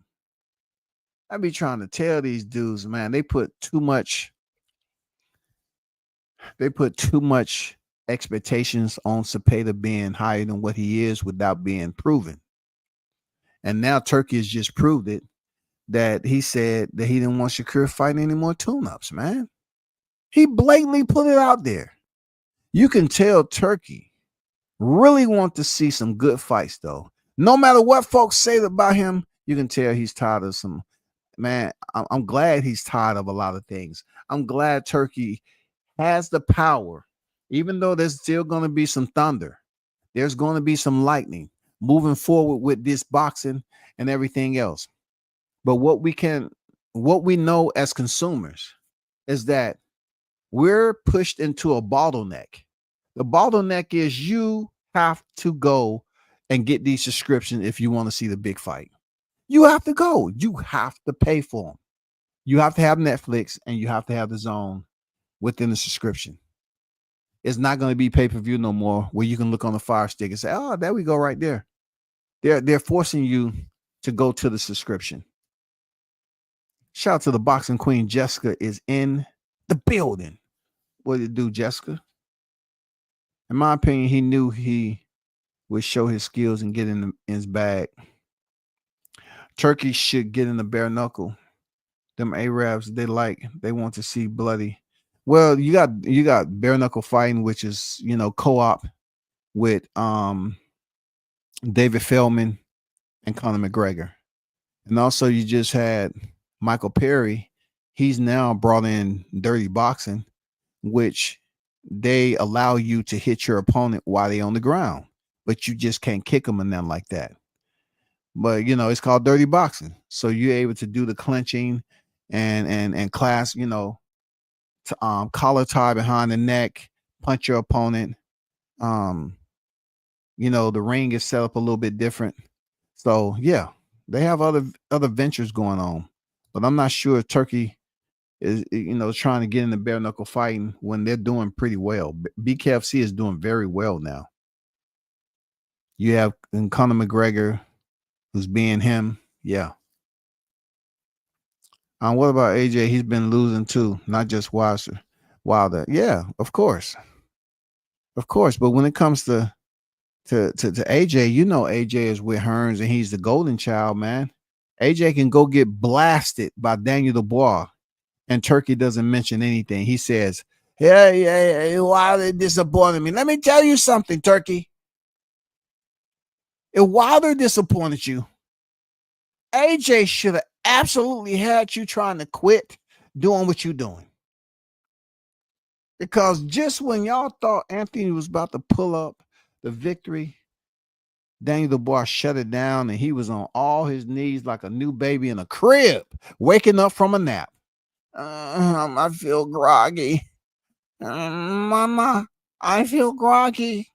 I be trying to tell these dudes, man, they put too much expectations on Cepeda being higher than what he is without being proven. And now Turkey has just proved it, that he said that he didn't want Shakur fighting any more tune-ups, man. He blatantly put it out there. You can tell Turkey really want to see some good fights, though. No matter what folks say about him, you can tell he's tired of some. Man, I'm glad he's tired of a lot of things. I'm glad Turkey has the power, even though there's still going to be some thunder. There's going to be some lightning moving forward with this boxing and everything else. But what we know as consumers is that we're pushed into a bottleneck. The bottleneck is you have to go and get these subscriptions if you want to see the big fight. You have to go. You have to pay for them. You have to have Netflix and you have to have the zone within the subscription. It's not going to be pay-per-view no more where you can look on the Fire Stick and say, oh, there we go right there. They're forcing you to go to the subscription. Shout out to the boxing queen. Jessica is in the building. What did it do, Jessica? In my opinion, he knew he would show his skills and get in his bag. Turkey should get in the bare knuckle. Them Arabs, they want to see bloody. Well, you got bare knuckle fighting, which is, co-op with David Feldman and Conor McGregor. And also you just had Michael Perry. He's now brought in dirty boxing, which they allow you to hit your opponent while they're on the ground, but you just can't kick them and nothing like that. But it's called dirty boxing. So you're able to do the clinching and class, collar tie behind the neck, punch your opponent. The ring is set up a little bit different. So yeah, they have other ventures going on, but I'm not sure Turkey is, trying to get in the bare knuckle fighting when they're doing pretty well. BKFC is doing very well now. You have Conor McGregor, who's being him. Yeah. What about AJ? He's been losing too, not just Wilder. Yeah, of course. But when it comes to AJ, AJ is with Hearns and he's the golden child, man. AJ can go get blasted by Daniel Dubois, and Turkey doesn't mention anything. He says, "Hey, Wilder disappointed me." Let me tell you something, Turkey. If Wilder disappointed you, AJ should have absolutely had you trying to quit doing what you're doing. Because just when y'all thought Anthony was about to pull up the victory, Daniel Dubois shut it down and he was on all his knees like a new baby in a crib, waking up from a nap. I feel groggy. Mama, I feel groggy.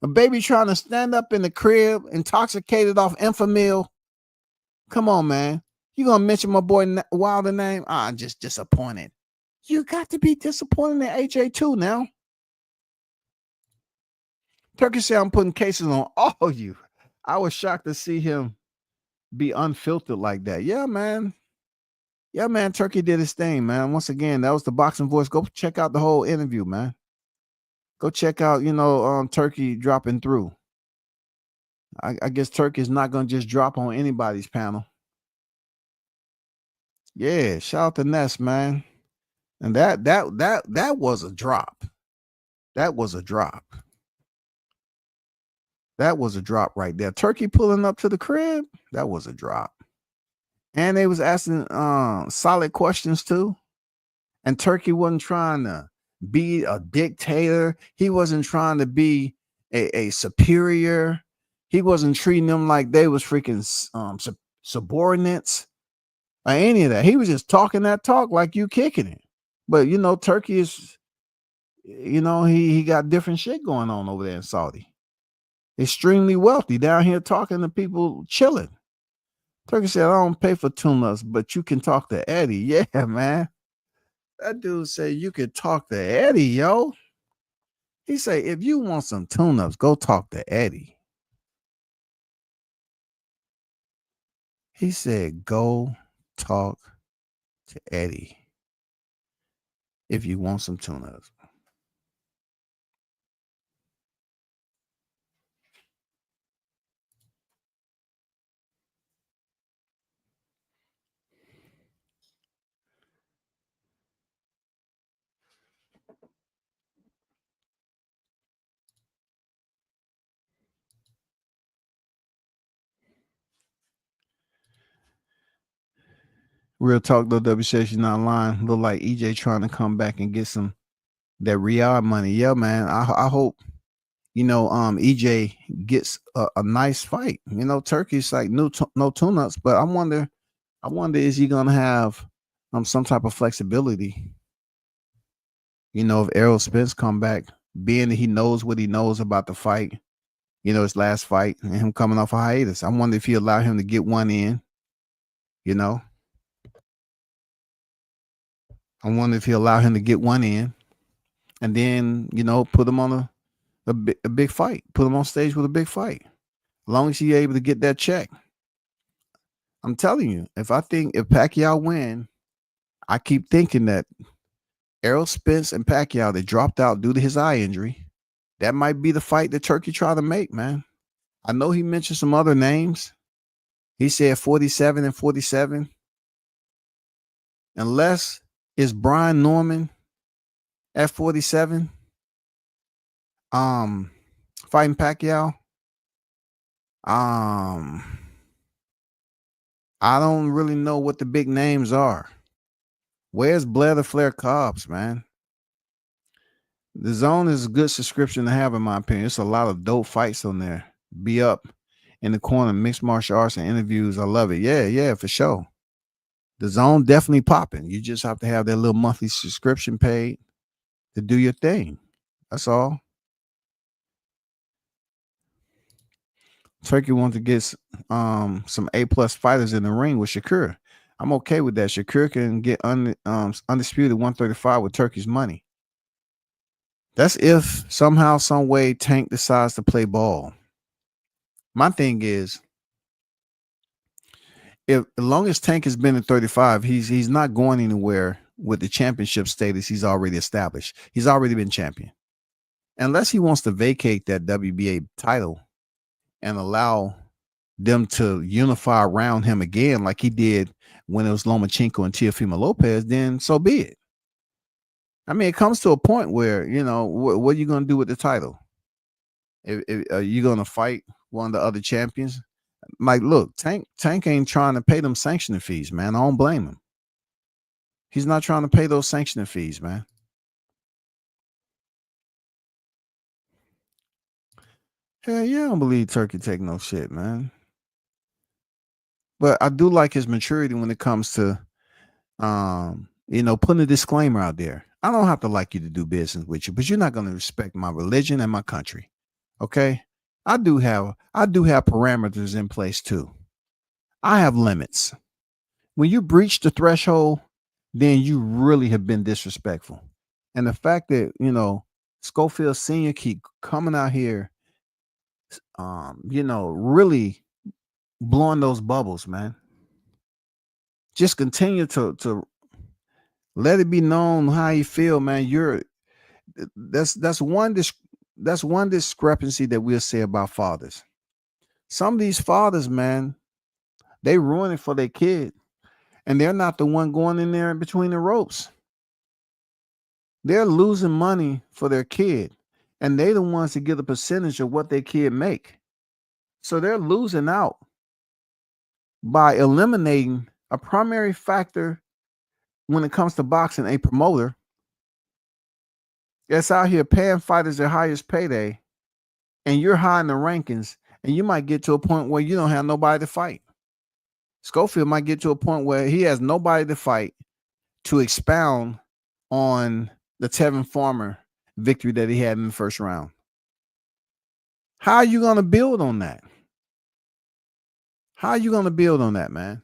A baby trying to stand up in the crib, intoxicated off Enfamil. Come on, man. You gonna mention my boy Wilder name? I'm just disappointed. You got to be disappointed in AJ too now. Turkey said I'm putting cases on all of you. I was shocked to see him be unfiltered like that. Yeah, man. Turkey did his thing, man. Once again, that was the Boxing Voice. Go check out the whole interview, man. Go check out, Turkey dropping through. I guess Turkey is not gonna just drop on anybody's panel. Yeah, shout out to Ness, man. And that was a drop. That was a drop. That was a drop right there. Turkey pulling up to the crib. That was a drop. And they was asking solid questions too. And Turkey wasn't trying to be a dictator. He wasn't trying to be a superior. He wasn't treating them like they was freaking subordinates or any of that. He was just talking that talk like you kicking it. But Turkey is, he got different shit going on over there in Saudi. Extremely wealthy down here talking to people chilling. Turkey said, I don't pay for tune-ups, but you can talk to Eddie. Yeah, man. That dude said you could talk to Eddie, yo. He said, if you want some tune-ups, go talk to Eddie. He said, go talk to Eddie if you want some tune-ups. Real talk though, WCS, you're not lying. Look like EJ trying to come back and get some that Riyadh money. Yeah, man. I hope EJ gets a nice fight. Turkey's like no tune-ups, but I wonder is he gonna have some type of flexibility? If Errol Spence come back, being that he knows what he knows about the fight, his last fight and him coming off a hiatus. I wonder if he allow him to get one in. I wonder if he allow him to get one in, and then put him on a big fight, put him on stage with a big fight. As long as he's able to get that check. I'm telling you, if Pacquiao win, I keep thinking that Errol Spence and Pacquiao that dropped out due to his eye injury, that might be the fight that Turkey tried to make, man. I know he mentioned some other names. He said 47 and 47. Unless it's Brian Norman at 47, fighting Pacquiao. I don't really know what the big names are. Where's Blair the Flair Cobbs, man? The Zone is a good subscription to have, in my opinion. It's a lot of dope fights on there. Be up in the corner, mixed martial arts and interviews. I love it. Yeah, for sure. The Zone definitely popping. You just have to have that little monthly subscription paid to do your thing. That's all. Turkey wants to get some A+ fighters in the ring with Shakur. I'm okay with that. Shakur can get undisputed 135 with Turkey's money. That's if somehow, some way Tank decides to play ball. My thing is, as long as Tank has been in 35, he's not going anywhere with the championship status he's already established. He's already been champion. Unless he wants to vacate that WBA title and allow them to unify around him again like he did when it was Lomachenko and Teofimo Lopez, then so be it. I mean, it comes to a point where, what are you going to do with the title? Are you going to fight one of the other champions? Like, look, Tank ain't trying to pay them sanctioning fees, man. I don't blame him. He's not trying to pay those sanctioning fees, man. Hell yeah, I don't believe Turkey take no shit, man. But I do like his maturity when it comes to, putting a disclaimer out there. I don't have to like you to do business with you, but you're not going to respect my religion and my country. Okay? I do have parameters in place too. I have limits. When you breach the threshold, then you really have been disrespectful. And the fact that, Schofield Sr. keep coming out here, really blowing those bubbles, man. Just continue to let it be known how you feel, man. That's one discrepancy that we'll say about fathers. Some of these fathers, man, they ruin it for their kid, and they're not the one going in there in between the ropes. They're losing money for their kid, and they're the ones that get a percentage of what their kid make. So they're losing out by eliminating a primary factor when it comes to boxing, a promoter, that's out here paying fighters their highest payday, and you're high in the rankings, and you might get to a point where you don't have nobody to fight. Schofield might get to a point where he has nobody to fight to expound on the Tevin Farmer victory that he had in the first round. How are you going to build on that? How are you going to build on that, man?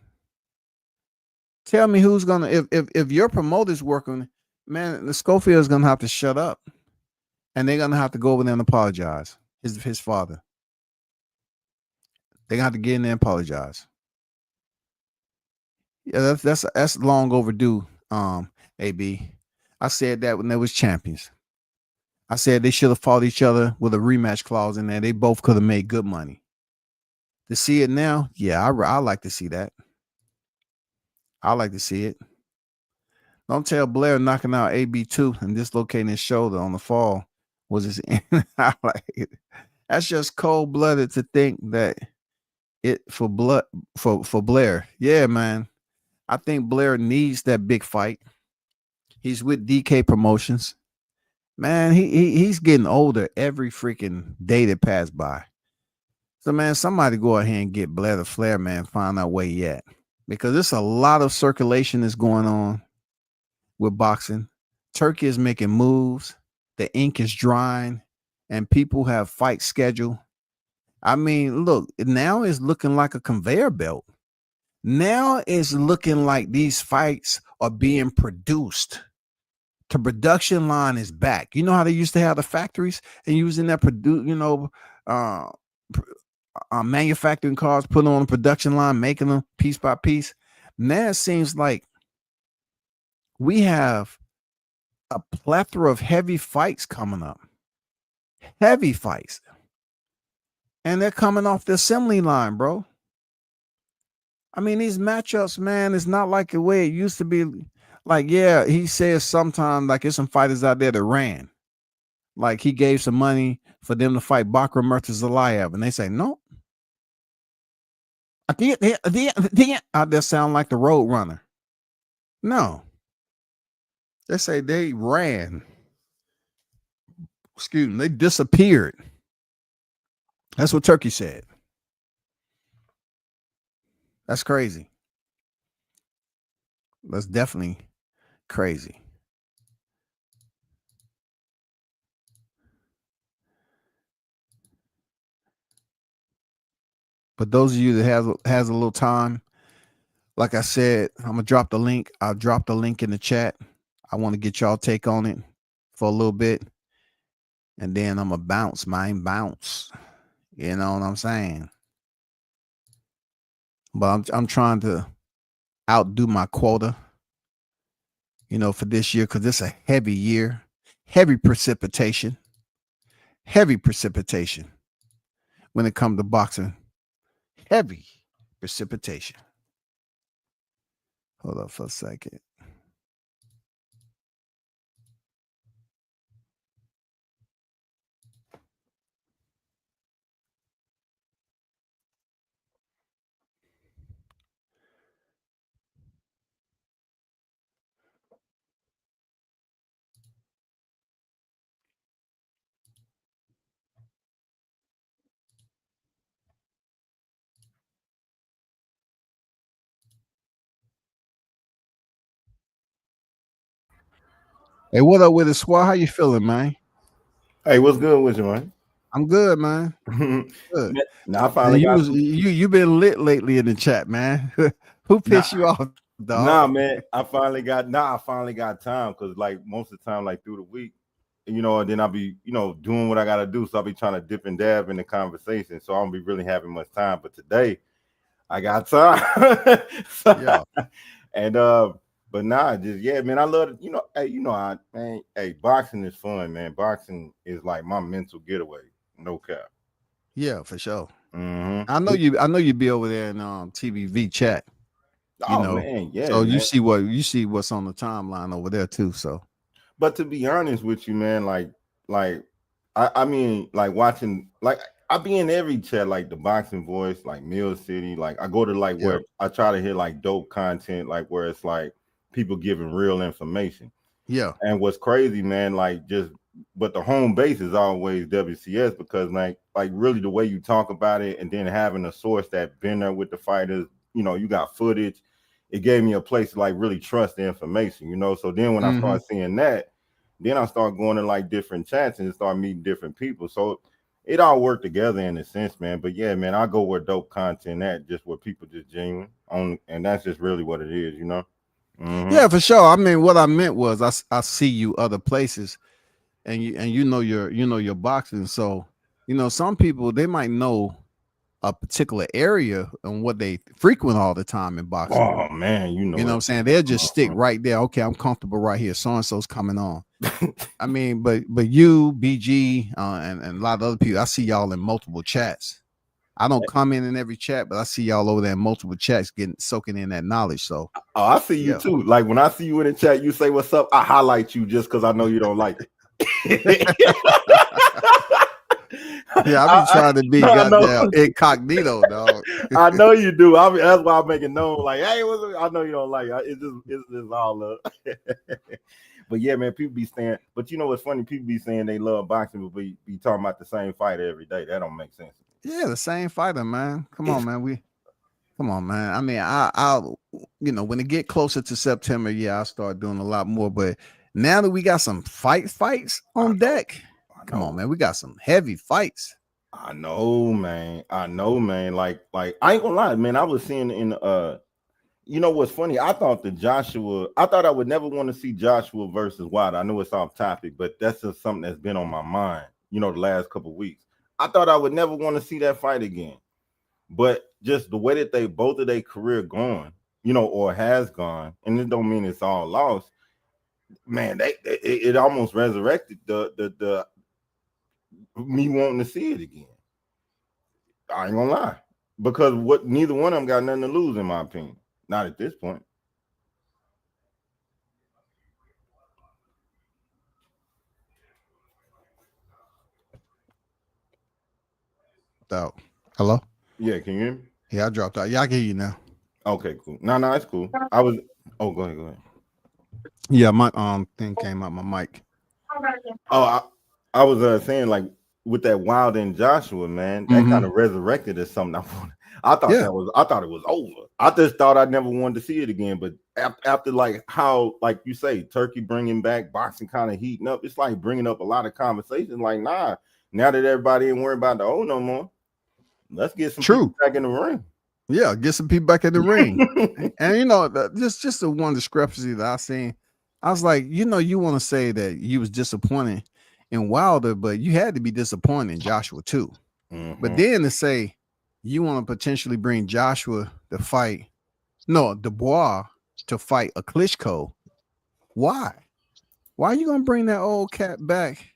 Tell me who's going to, if your promoter's working, man, the Schofield is going to have to shut up, and they're going to have to go over there and apologize. His father. They're going to have to get in there and apologize. Yeah, that's long overdue, AB. I said that when they was champions. I said they should have fought each other with a rematch clause in there. They both could have made good money. To see it now, yeah, I like to see that. I like to see it. Don't tell Blair knocking out AB2 and dislocating his shoulder on the fall was his end. That's just cold-blooded to think that it for Blair. Yeah, man. I think Blair needs that big fight. He's with DK Promotions. Man, he's getting older every freaking day that passed by. So, man, somebody go ahead and get Blair the Flair, man, find out where he at. Because there's a lot of circulation that's going on with boxing. Turkey is making moves. The ink is drying. And people have fight scheduled. I mean, look, now it's looking like a conveyor belt. Now it's looking like these fights are being produced. The production line is back. You know how they used to have the factories and using that manufacturing cars, putting on a production line, making them piece by piece. Now it seems like we have a plethora of heavy fights coming up. Heavy fights. And they're coming off the assembly line, bro. I mean, these matchups, man, it's not like the way it used to be. Like, yeah, he says sometimes, like, there's some fighters out there that ran. Like, he gave some money for them to fight Bakr Murtazalayev. And they say, no. Out there sound like the Road Runner. No. They say they ran. Excuse me, they disappeared. That's what Turkey said. That's crazy. That's definitely crazy. But those of you that has a little time, like I said, I'm gonna drop the link. I'll drop the link in the chat. I want to get y'all take on it for a little bit, and then I'm gonna bounce. You know what I'm saying? But I'm trying to outdo my quota, you know, for this year, because it's a heavy year, heavy precipitation when it comes to boxing. Heavy precipitation. Hold up for a second. Hey, what up with it, Squad? How you feeling, man? Hey, what's good with you, man? I'm good, man. Good. Now I finally you been lit lately in the chat, man. Who pissed you off, dog? Nah, man. I finally got time because like most of the time, like through the week, you know, and then I'll be, you know, doing what I gotta do. So I'll be trying to dip and dab in the conversation. So I don't be really having much time. But today I got time. Yeah. And but nah, just yeah, man. I love it. You know, hey, boxing is fun, man. Boxing is like my mental getaway. No cap. Yeah, for sure. Mm-hmm. I know you be over there in TVV chat. You know, man, yeah. So man. you see what's on the timeline over there too. So, but to be honest with you, man, I mean, like watching, like I be in every chat, like the Boxing Voice, like Mill City, like I go to like where I try to hit like dope content, like where it's like people giving real information. Yeah. And what's crazy, man, like just but the home base is always WCS because like really the way you talk about it, and then having a source that been there with the fighters, you know, you got footage. It gave me a place to like really trust the information, you know. So then when I started seeing that, then I started going to like different chats and start meeting different people. So it all worked together in a sense, man. But yeah, man, I go where dope content at, just where people just genuine on, and that's just really what it is, you know. Yeah, for sure. I mean, what I meant was I see you other places, and you know your boxing. So you know, some people they might know a particular area and what they frequent all the time in boxing. Oh man, you know what I'm saying? They'll just stick right there. Okay, I'm comfortable right here. So and so's coming on. I mean, but you, BG, and a lot of other people, I see y'all in multiple chats. I don't comment in every chat, but I see y'all over there in multiple chats soaking in that knowledge. So I see you too. Like when I see you in the chat, you say what's up, I highlight you just because I know you don't like it. Yeah, I be trying to be goddamn incognito, dog. I know you do. That's why I'm making known. Like, hey, I know you don't like it. It's just all up. But yeah, man, people be saying. But you know what's funny? People be saying they love boxing, but be talking about the same fighter every day. That don't make sense. Yeah, the same fighter, man. Come on, man. Come on, man. I mean, I'll you know, when it get closer to September, yeah, I'll start doing a lot more. But now that we got some fights on deck. Come on, man. We got some heavy fights. I know, man. Like I ain't gonna lie, man. I was seeing in you know what's funny? I thought I would never want to see Joshua versus Wilder. I know it's off topic, but that's just something that's been on my mind, you know, the last couple of weeks. I thought I would never want to see that fight again. But just the way that both of their career going, you know, or has gone, and it don't mean it's all lost, man, it almost resurrected the me wanting to see it again. I ain't gonna lie, because neither one of them got nothing to lose, in my opinion. Not at this point. Out. Hello? Yeah, can you hear me? Yeah, I dropped out. Yeah, I can hear you now. Okay, cool. No, it's cool. Go ahead. Yeah, my thing came out my mic. Oh, I was saying, like, with that Wilder and Joshua, man, that kind of resurrected as something I thought it was over. I just thought I never wanted to see it again. But after like how, like you say, Turkey bringing back boxing, kind of heating up, it's like bringing up a lot of conversations. Like, nah, now that everybody ain't worried about the old no more, let's get some people back in the ring. Yeah, get some people back in the ring. And you know, just the one discrepancy that I seen, I was like, you know, you want to say that you was disappointed in Wilder, but you had to be disappointed in Joshua too. But then to say you want to potentially bring Joshua to fight, Dubois to fight a Klitschko, why? Why are you gonna bring that old cat back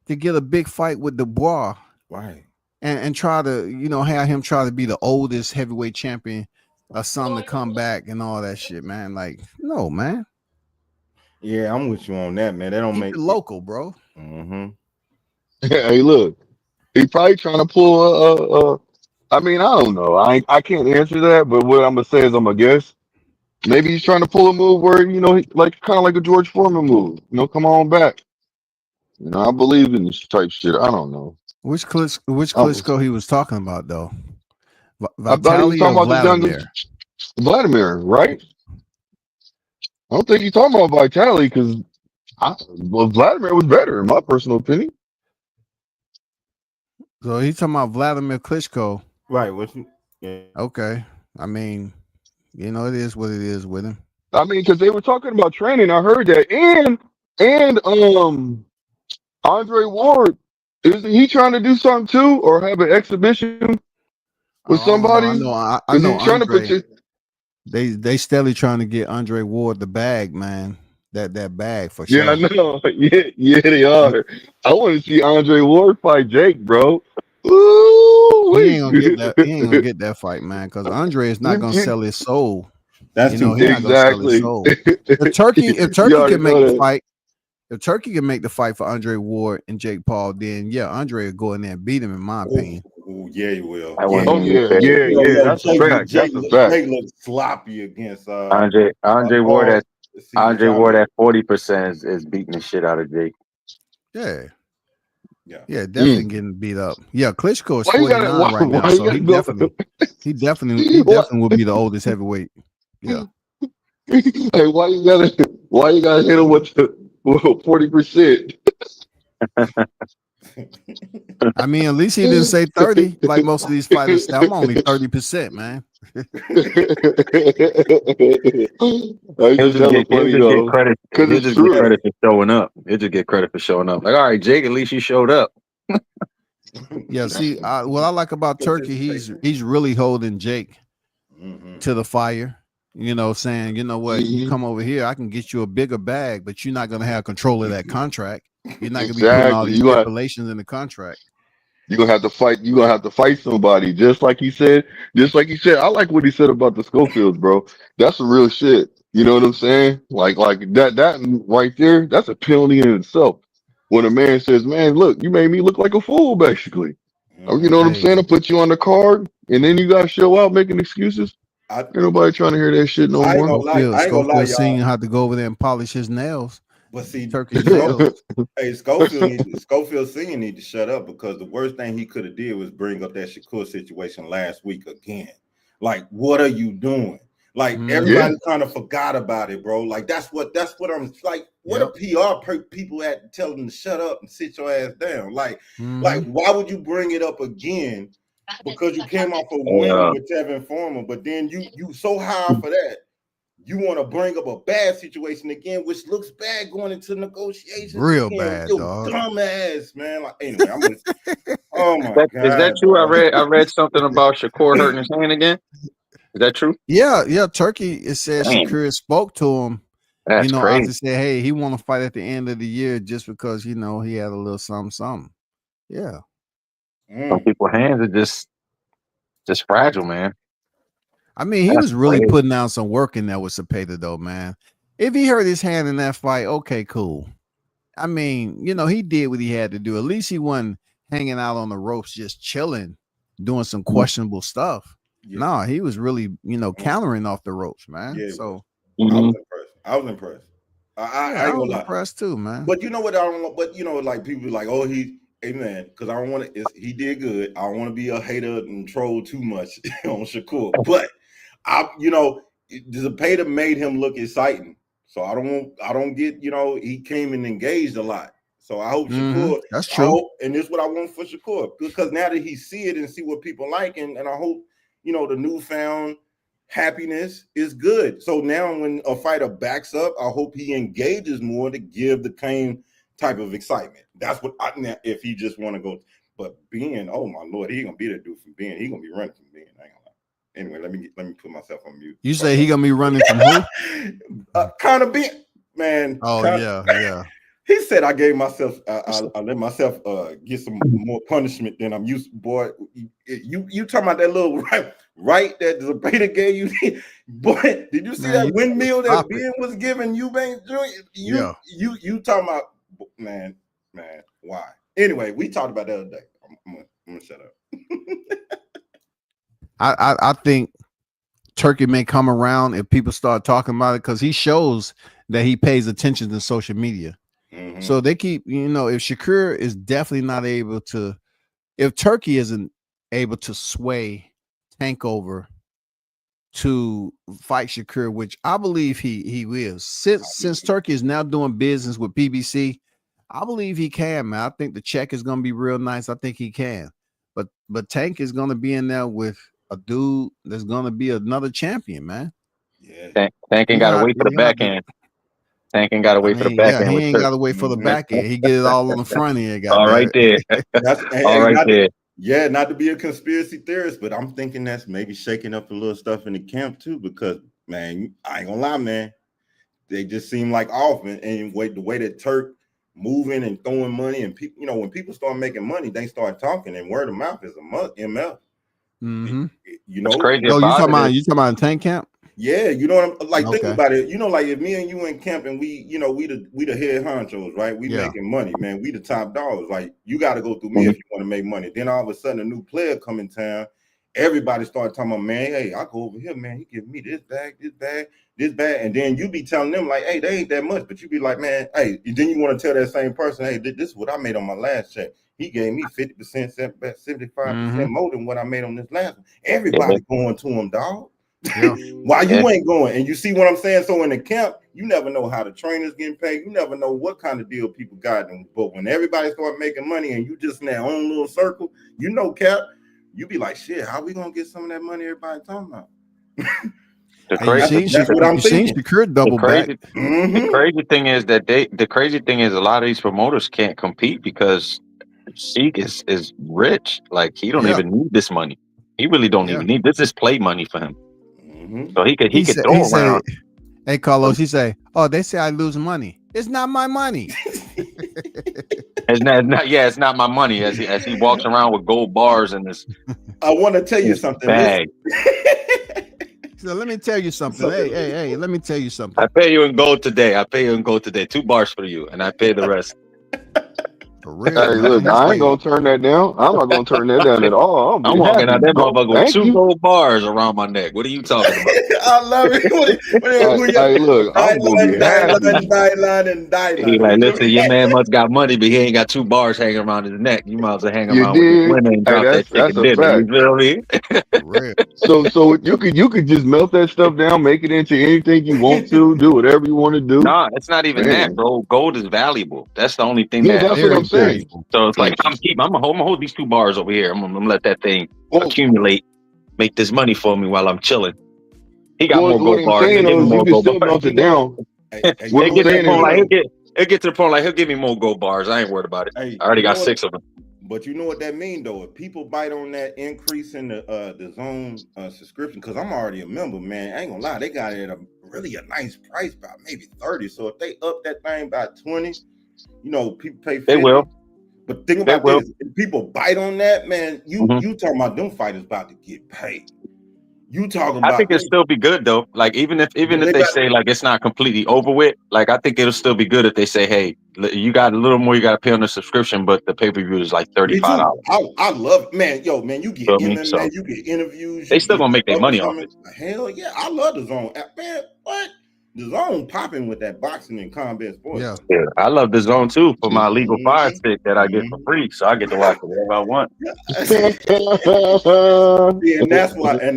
to get a big fight with Dubois? Right. And try to, you know, have him try to be the oldest heavyweight champion or something to come back and all that shit, man. Like, no, man. Yeah, I'm with you on that, man. That don't Keep make it local, bro. Hey, look, he probably trying to pull I mean, I don't know. I can't answer that, but what I'm gonna say is I'm gonna guess. Maybe he's trying to pull a move where, you know, like kind of like a George Foreman move. You know, come on back. You know, I believe in this type shit. I don't know. Which Klitschko he was talking about though? I thought he was Vitaly talking or about Vladimir? Vladimir, right? I don't think he's talking about Vitaly because Vladimir was better in my personal opinion. So he's talking about Vladimir Klitschko. Right. Yeah. Okay. I mean, you know, it is what it is with him. I mean, because they were talking about training. I heard that. And Andre Ward, isn't he trying to do something too, or have an exhibition with somebody? I know he's trying Andre, to put they steadily trying to get Andre Ward the bag, man. That bag for sure. Yeah, I know. Yeah, they are. I want to see Andre Ward fight Jake, bro. Ooh, he ain't gonna get that fight, man, because Andre is not gonna sell his soul. That's he's not gonna sell his soul. If Turkey can make the fight, if Turkey can make the fight for Andre Ward and Jake Paul, then yeah, Andre will go in there and beat him, in my opinion. Yeah, he will. Yeah. That's a fact. Jake looks sloppy against Andre Ward at 40% is beating the shit out of Jake. Yeah, definitely getting beat up. Yeah, Klitschko is Why you gotta 49 right now, why you so gotta he go? definitely What? will be the oldest heavyweight. Yeah. Hey, why you gotta hit him with the 40%? I mean, at least he didn't say 30 like most of these fighters say. I'm only 30%, man. It's just hella funny Get though, credit. because He'll it's just get true. credit for showing up. He'll just get credit for showing up. Like, all right, Jake, at least you showed up. Yeah, see, what I like about Turkey, he's really holding Jake to the fire. You know, saying, you know what, you come over here, I can get you a bigger bag, but you're not gonna have control of that contract. You're not gonna be putting all Exactly. these stipulations in the contract. You're gonna have to fight. You're gonna have to fight somebody, just like he said. Just like he said. I like what he said about the Schofields, bro. That's some real shit. You know what I'm saying? Like that right there. That's a penalty in itself. When a man says, "Man, look, you made me look like a fool," basically. You know what I'm Hey, saying? I put you on the card, and then you guys show out making excuses. Ain't nobody trying to hear that shit no I ain't more. gonna lie. I ain't gonna lie, Schofield y'all. Senior had to go over there and polish his nails. But see, Turkey's nails. hey, Schofield Senior need to shut up, because the worst thing he could have did was bring up that Shakur situation last week again. Like, what are you doing? Like, everybody kind of forgot about it, bro. Like, that's what I'm like. What a PR people had to tell them to shut up and sit your ass down. Like, why would you bring it up again? Because you came off a win with Tevin Former, but then you so high for that. You want to bring up a bad situation again, which looks bad going into negotiations. Real again. bad, Yo, dog. dumb ass, man. Like, anyway, I'm just, oh my God. Is that true? Dog. I read something about Shakur hurting his hand again. Is that true? Yeah. Turkey, it says Damn. Shakur spoke to him. That's crazy. After said, hey, he want to fight at the end of the year just because, he had a little something. Yeah. Some people's hands are just fragile, man. I mean, he was really putting down some work in there with Cepeda, though, man. If he hurt his hand in that fight, okay, cool. I mean, he did what he had to do. At least he wasn't hanging out on the ropes, just chilling, doing some questionable stuff. Yeah. No, he was really, countering off the ropes, man. Yeah, so I was impressed. I was impressed too, man. But you know what? I don't know. But like people like, oh, amen. Because I don't want to. He did good. I don't want to be a hater and troll too much on Shakur. But Cepeda made him look exciting. So I don't get. He came and engaged a lot. So I hope Shakur. That's true. And this is what I want for Shakur, because now that he see it and see what people like, and I hope the newfound happiness is good. So now when a fighter backs up, I hope he engages more to give the same type of excitement. That's what if he just want to go. But Ben, oh my Lord, he gonna be the dude from Ben. He gonna be running from Ben. I ain't gonna lie. Anyway, let me put myself on mute. You say he gonna be running from who? Kind of Ben, man. Oh yeah. He said I gave myself, I let myself get some more punishment than I'm used to. Boy, you talking about that little right that Cepeda gave you? Boy, did you see that windmill that Ben was giving Eubanks Jr.? You talking about, man, why? Anyway, we talked about that other day. I'm gonna shut up. I think Turkey may come around if people start talking about it, because he shows that he pays attention to social media. So they keep, if Shakur is definitely not able to, if Turkey isn't able to sway Tank over to fight Shakur, which I believe he will, since Turkey is now doing business with PBC, I believe he can, man. I think the check is going to be real nice. I think he can, but Tank is going to be in there with a dude that's going to be another champion, man. Yeah, Tank ain't got to wait for the back end. Tank ain't got to wait for the back end. He ain't got to wait for the back end. He get it all on the front end. All right there. All right there. Yeah, not to be a conspiracy theorist, but I'm thinking that's maybe shaking up a little stuff in the camp too, because, man, I ain't gonna lie, man. They just seem like off, and the way that Turk moving and throwing money, and people, when people start making money, they start talking, and word of mouth is a ML. That's crazy. Oh, you talking about Tank camp? Yeah, what I'm like. Okay. Think about it. Like if me and you in camp and we the head honchos, right? We making money, man. We the top dogs. Like you got to go through me if you want to make money. Then all of a sudden a new player come in town, everybody started talking about, man, hey, I go over here, man, he give me this bag, and then you be telling them like, hey, they ain't that much, but you be like, man, hey, then you want to tell that same person, hey, this is what I made on my last check. He gave me 50%, 75% more than what I made on this last one. Everybody going to him, dog. Yeah. Why you ain't going? And you see what I'm saying? So in the camp, you never know how the trainers getting paid. You never know what kind of deal people got them. But when everybody start making money and you just in that own little circle, you know, Cap, you be like, shit, how we gonna get some of that money everybody talking about? The crazy, that's what I'm thinking. The crazy thing is that a lot of these promoters can't compete because Sheik is rich. Like he don't even need this money. He really don't even need this. Is play money for him. So he could throw around. Hey Carlos, he say, "Oh, they say I lose money. It's not my money." It's not my money. As he walks around with gold bars in his. I want to tell you something. Bag. So let me tell you something. Hey, let me tell you something. I pay you in gold today. 2 bars for you, and I pay the rest. For real. Hey, look, I ain't gonna turn that down. I'm not gonna turn that down at all. I'm walking out that motherfucker with 2 gold bars around my neck. What are you talking about? I love it. Hey, look, I'm gonna be happy. He like, listen, your man must got money, but he ain't got 2 bars hanging around his neck. You might as well hang around with his women and drop that chicken dinner. You feel me? So you could just melt that stuff down, make it into anything you want to, do whatever you want to do. Nah, it's not even that, bro. Gold is valuable. That's the only thing. Yeah, that's what I'm saying. So it's like I'm gonna hold these 2 bars over here. I'm gonna let that thing accumulate, make this money for me while I'm chilling. He got more gold bars. He'll give me more gold bars. Melt it down. It'll get to the point like he'll give me more gold bars. I ain't worried about it. I already got 6 of them. But you know what that mean though? If people bite on that increase in the zone subscription, because I'm already a member, man. I ain't gonna lie, they got it at a nice price, about maybe 30. So if they up that thing by 20, you know, people pay 50. They will. But think about this: if people bite on that, man, you talking about them fighters about to get paid. You talking about? I think it'll still be good though. Like even if they say like it's not completely over with, like I think it'll still be good if they say, hey, you got a little more you got to pay on the subscription, but the pay-per-view is like $35. I love it. Man, man, you get MMA, you get interviews. They still gonna make their money off it. Hell yeah, I love the zone. Man, what? The zone popping with that boxing and combat sports. Yeah, I love the zone too for my legal fire stick that I get for free, so I get to watch whatever I want. and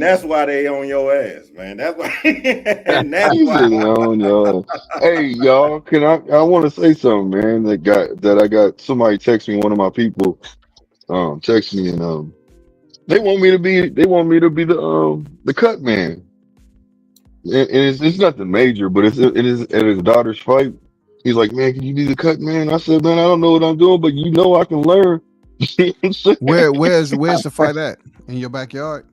that's why they on your ass, man. That's why. And that's why. Hey, y'all, I want to say something, man. I got somebody text me. One of my people text me, and they want me to be the cut man. And it's nothing major, but it is at his daughter's fight. He's like, man, can you be the cut man? I said, man, I don't know what I'm doing, but you know I can learn. Where's the fight at? In your backyard?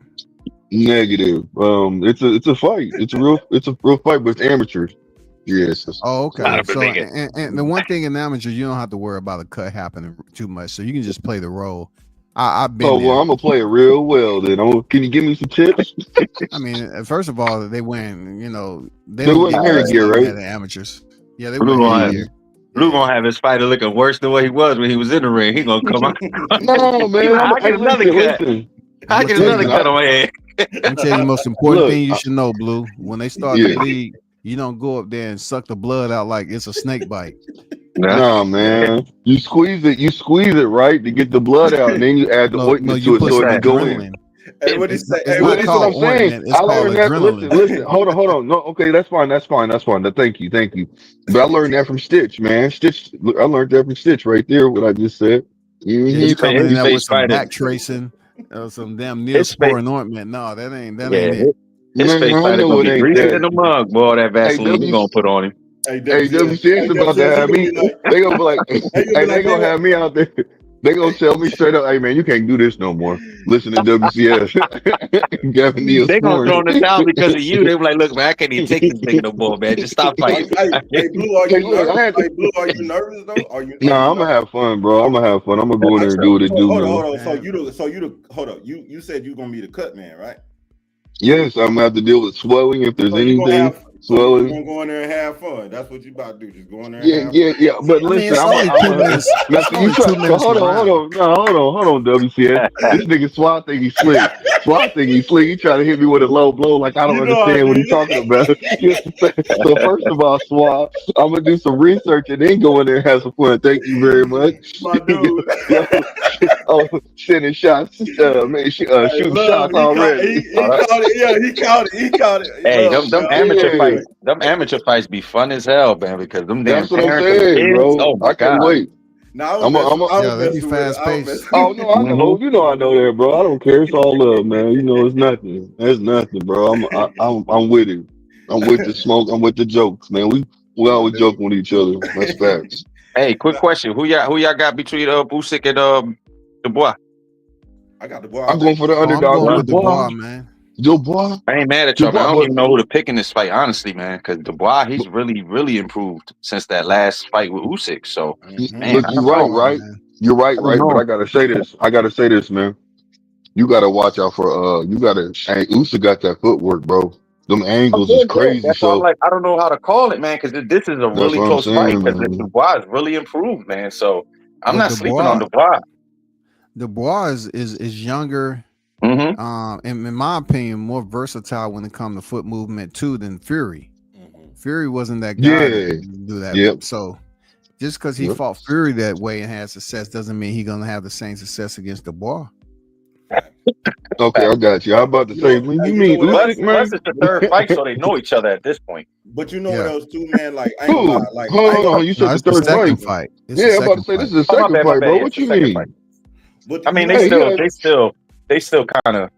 Negative. It's a fight. It's a real fight, but it's amateurs. Yes. Oh, okay. So and the one thing in amateurs, you don't have to worry about a cut happening too much. So you can just play the role. I've been. Oh well, I'm gonna play it real well. Then can you give me some tips? I mean, first of all, they win. You know, they wear gear, right? The amateurs. Yeah, they Blue wear gear. Blue gonna have his fighter looking worse than what he was when he was in the ring. He gonna come out. No, man. I get another cut. I get another cut on my head. I'm telling you the most important thing you should know, Blue. When they start the league, you don't go up there and suck the blood out like it's a snake bite. No, man. You squeeze it right to get the blood out, and then you add the ointment to it so it can go in. Hey, what do you say? Hey, what I'm saying? I learned that. Listen. Hold on. No, okay, that's fine. Thank you. But I learned that from Stitch, man. I learned that from Stitch right there. What I just said. You coming in there with some back tracing, some damn Neosporin ointment. No, that ain't it. His face fighter gonna be greasing in the mug, boy. That Vaseline you gonna put on him. Hey, WCS about to have me. They gonna be like, they gonna have me out there. They gonna tell me straight up, hey man, you can't do this no more. Listen to WCS. They gonna throw this out because of you. They be like, look, man, I can't even take this thing no more, man. Just stop fighting. Hey, Blue, are you nervous? Are you nervous though? Nah, I'm gonna have fun, bro. I'm gonna have fun. I'm gonna go in there and do what it do. Hold on. Hold up. You said you're gonna be the cut man, right? Yes, I'm gonna have to deal with swelling if there's anything. So you're gonna go in there and have fun. That's what you about to do. Just go in there. Yeah. But listen, hold on, WCS. This nigga Swat think he's slick. Swat thing, he slick. He trying to hit me with a low blow, like I don't You know I understand what he's mean? talking about. So first of all, Swat, I'm gonna do some research and then go in there and have some fun. Thank you very much. My dude. Yo, oh, sending shots, man, Hey, shooting love, shots already. Oh, he caught it. Yeah, he caught it. He caught it. hey, Love, them man. amateur Yeah. fights, be fun as hell, man. Because them damn That's what I'm parents and the saying, kids. bro. Oh my I can't god. wait. No, I was I'm a, messing, I'm a, I Yeah, was they be messing with it. fast I was paced. messing oh with no, I know. You know I know that, bro. I don't care. It's all love, man. You know, it's nothing. It's nothing, bro. I'm with it. I'm with the smoke. I'm with the jokes, man. We my always joke dude. with each other. That's facts. Hey, quick question: who y'all got between Usyk and Dubois? I got the ball I'm all day. going for the Oh, I'm underdog, going Dubois. with Dubois. Dubois, man. Dubois. I ain't mad at y'all, man. I Dubois, don't but, even know who to pick in this fight, honestly, man. Because Dubois, he's really improved since that last fight with Usyk. So, man, but I He's you're don't right, know. balling, right? man. You're right, I don't right. But know. I gotta say this. Man. You gotta watch out for you gotta. Hey, Usyk got that footwork, bro. Them angles is crazy. That's why I'm So like, I don't know how to call it, man. Because this is a that's really what I'm close fight. saying, Because man. Dubois is really improved, man. So I'm But not sleeping on Dubois. Dubois is younger. Mm-hmm. In my opinion, more versatile when it comes to foot movement too than Fury. Fury wasn't that guy to Yeah. do that. Yep. So just because he Yep. fought Fury that way and had success doesn't mean he's gonna have the same success against Dubois. Okay, I got you. I'm about to You say, know, when you you know mean what else? Plus, Usyk, man? it's the third fight, so they know each other at this point. But you know what Yeah. else too, man? Like I ain't gonna lie. Who? Like Hold I on, ain't hold gonna. on. You No, said the it's the third second fight. fight. It's the Yeah, I'm about to second say this fight. is the Oh, my second bad, my fight, bad. bro. Yeah, it's What the you second fight. mean? But I you mean, know they Hey, what? you still kind of,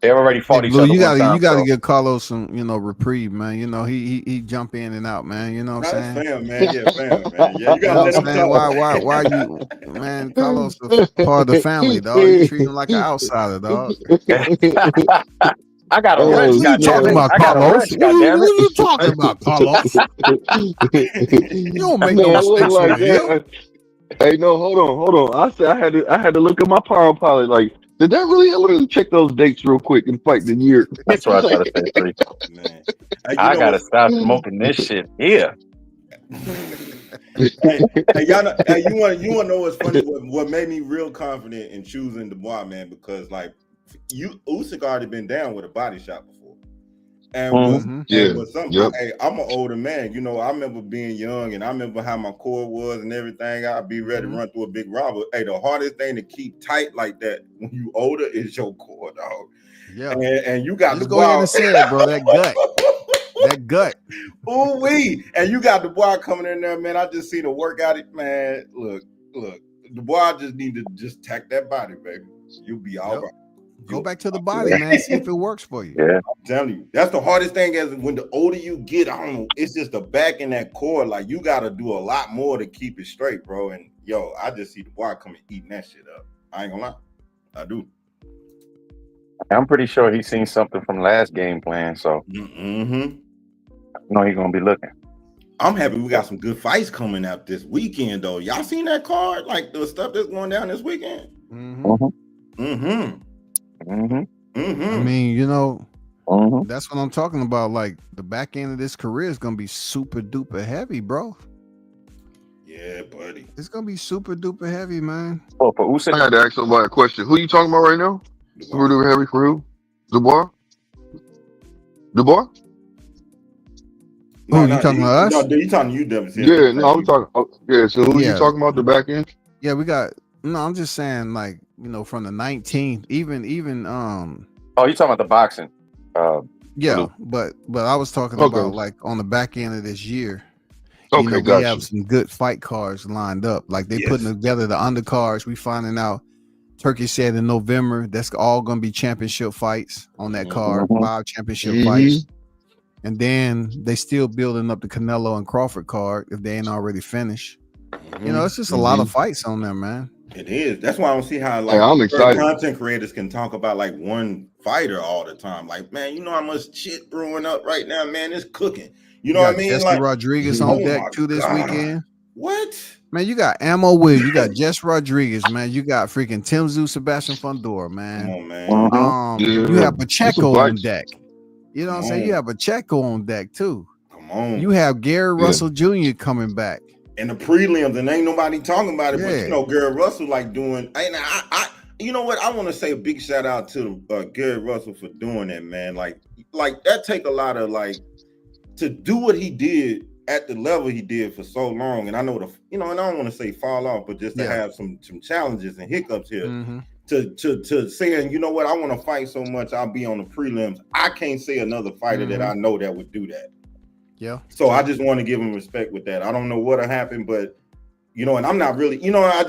they already Hey, fought each Blue, other you one gotta time. So give Carlos some reprieve, man. He jump in and out, man. You know what I'm That's saying? fam, man. Yeah, fam, man. Yeah, you You gotta know what let I'm him saying? talk. Why you, man? Carlos is part of the family, dog. You treat him like an outsider, dog. I got a What wrench, are you talking goddamn it! about, I got a Carlos? wrench, goddamn What it! are you talking about, Carlos? You don't make no Man, look mistakes like over here. that. Hey, no, hold on. I said I had to look at my power pilot. Like, did that really? Let me check those dates real quick and fight the year. That's what I try to say, three. Man. Hey, you I know gotta what? stop smoking this shit here. Hey, y'all know, hey, you wanna know what's funny? What made me real confident in choosing Dubois, man? Because like Usyk already been down with a body shot before. And what Mm-hmm. Yeah. Yep. I'm an older man, I remember being young and I remember how my core was and everything. I'd be ready to run through a big robber. Hey, the hardest thing to keep tight like that when you older is your core, dog. Yeah. And you got Just the go ahead and say it, bro. That gut. That gut. Ooh wee. And you got Dubois coming in there, man. I just see the workout, man. Look, Dubois just need to just tack that body, baby. You'll be all right. Go back to the body, man. See if it works for you. Yeah. I'm telling you, that's the hardest thing. As when the older you get, I don't know, it's just the back and that core. Like you got to do a lot more to keep it straight, bro. And yo, I just see Dubois coming eating that shit up. I ain't gonna lie, I do. I'm pretty sure he's seen something from last game plan, so Mm-hmm. I know he's gonna be looking. I'm happy we got some good fights coming out this weekend, though. Y'all seen that card? Like the stuff that's going down this weekend? Mm-hmm. Mm-hmm. Mm-hmm. Mm-hmm. I mean, Mm-hmm. that's what I'm talking about. Like the back end of this career is gonna be super duper heavy, bro. Yeah, buddy. It's gonna be super duper heavy, man. Oh, for I Usyk, had to ask somebody a question. Who you talking about right now? Super duper heavy for who? Dubois? Dubois? Who you talking about us? No, you talking to you, WC. Yeah, no, I'm talking. Yeah, so who you Yeah. talking about the back end? Yeah, we got. No, I'm just saying, like from the 19th, even oh, you talking about the boxing? yeah, but I was talking Okay. about like on the back end of this year. Okay, we got have you. some good fight cards lined up. Like they Yes. putting together the undercards. We finding out. Turkey said in November that's all going to be championship fights on that card, 5 championship fights, and then they still building up the Canelo and Crawford card if they ain't already finished. It's just a lot of fights on there, man. It is. That's why I don't see how Hey, I'm excited. content creators can talk about like one fighter all the time. Like, man, you know how much shit brewing up right now, man. It's cooking. You know what I mean? Jesse Like Rodriguez on deck too this weekend. What? Man, you got Ammo Will, you got Jess Rodriguez, man. You got freaking Tim Zoo, Sebastian Fundora, man. Come on, man. You have Pacheco on deck. You know what I'm saying? You on. have Pacheco on deck too. Come on. You have Gary Russell Jr. coming back. And the prelims, and ain't nobody talking about it, Yeah. but Gary Russell like doing. you know what? I want to say a big shout out to Gary Russell for doing that, man. Like that take a lot of to do what he did at the level he did for so long. And I know and I don't want to say fall off, but just to have some challenges and hiccups here. Mm-hmm. To saying, you know what, I want to fight so much, I'll be on the prelims. I can't say another fighter that I know that would do that. Yeah. So I just want to give him respect with that. I don't know what'll happen, but and I'm not really, I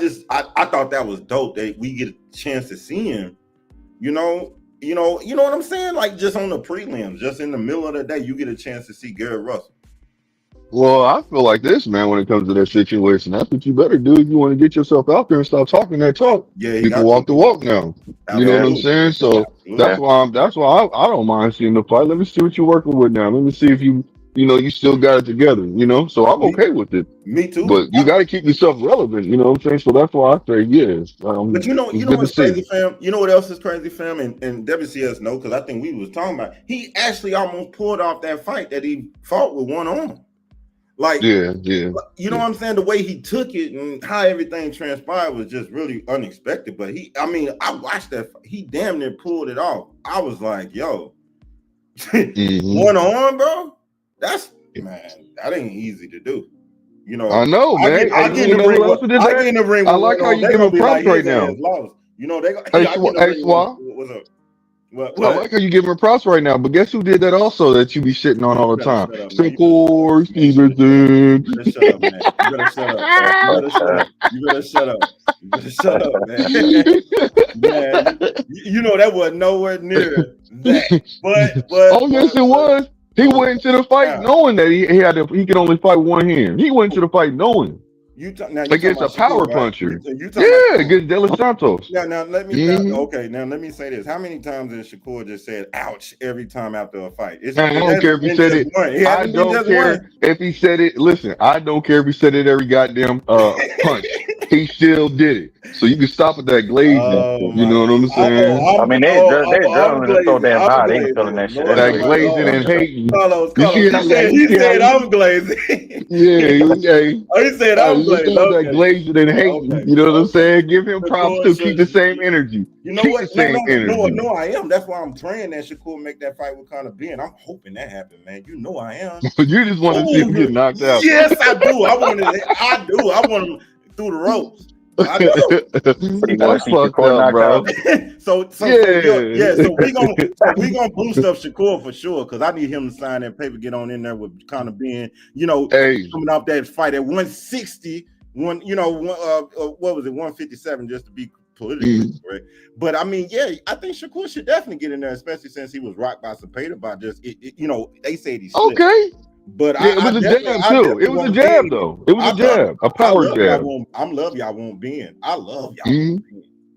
thought that was dope that we get a chance to see him. You know what I'm saying? Like just on the prelims, just in the middle of the day, you get a chance to see Gary Russell. Well, I feel like this, man, when it comes to that situation. That's what you better do if you want to get yourself out there and stop talking that talk. Yeah, people walk the walk now. You know what I'm saying? So that's why I don't mind seeing the fight. Let me see what you're working with now. Let me see if you still got it together, So I'm okay with it. Me too. But you got to keep yourself relevant, you know what I'm saying? So that's why I say yes. But you know what's crazy, fam? You know what else is crazy, fam? And WCS know, because I think we was talking about, he actually almost pulled off that fight that he fought with one arm. Like, you know what I'm saying? The way he took it and how everything transpired was just really unexpected. But I watched that. He damn near pulled it off. I was like, yo, one arm, bro. That ain't easy to do. I know, man. I get in the ring. I like how you give him props right now. What's up? What? I like how you give him props right now, but guess who did that also that you be shitting on all the time? Shakur Stevenson. You better shut up, man. You better shut up, man. You know that was nowhere near that. But oh yes, it was. He went into the fight knowing that he could only fight one hand. He went into the fight knowing. Against a power puncher. Against De Los Santos. Now let me say this. How many times has Shakur just said "ouch" every time after a fight? I don't care if he said it. I don't care if he said it. Listen, I don't care if he said it every goddamn punch. He still did it. So you can stop with that glazing. You know what I'm saying? I mean, they're adrenaline so damn high. They ain't feeling that shit. That glazing and hating. He said I'm glazing. He said I'm glazing. That glazing and hating. You know what I'm saying? Give him props to keep the same energy. You know what? No, I am. That's why I'm praying that Shakur make that fight with Conor Ben. I'm hoping that happens, man. You know I am. You just want to see him get knocked out. Yes, I do. I want him through the ropes. I do. That's fucked up, bro. So we gonna boost up Shakur for sure, because I need him to sign that paper, get on in there with Conor Ben. Coming off that fight at 160, what was it, 157, just to be politically correct. But I think Shakur should definitely get in there, especially since he was rocked by Cepeda by just they said he's okay. But it was a jab too. It was a jab though. It was a jab, a power jab. I love y'all won't Ben. I love y'all.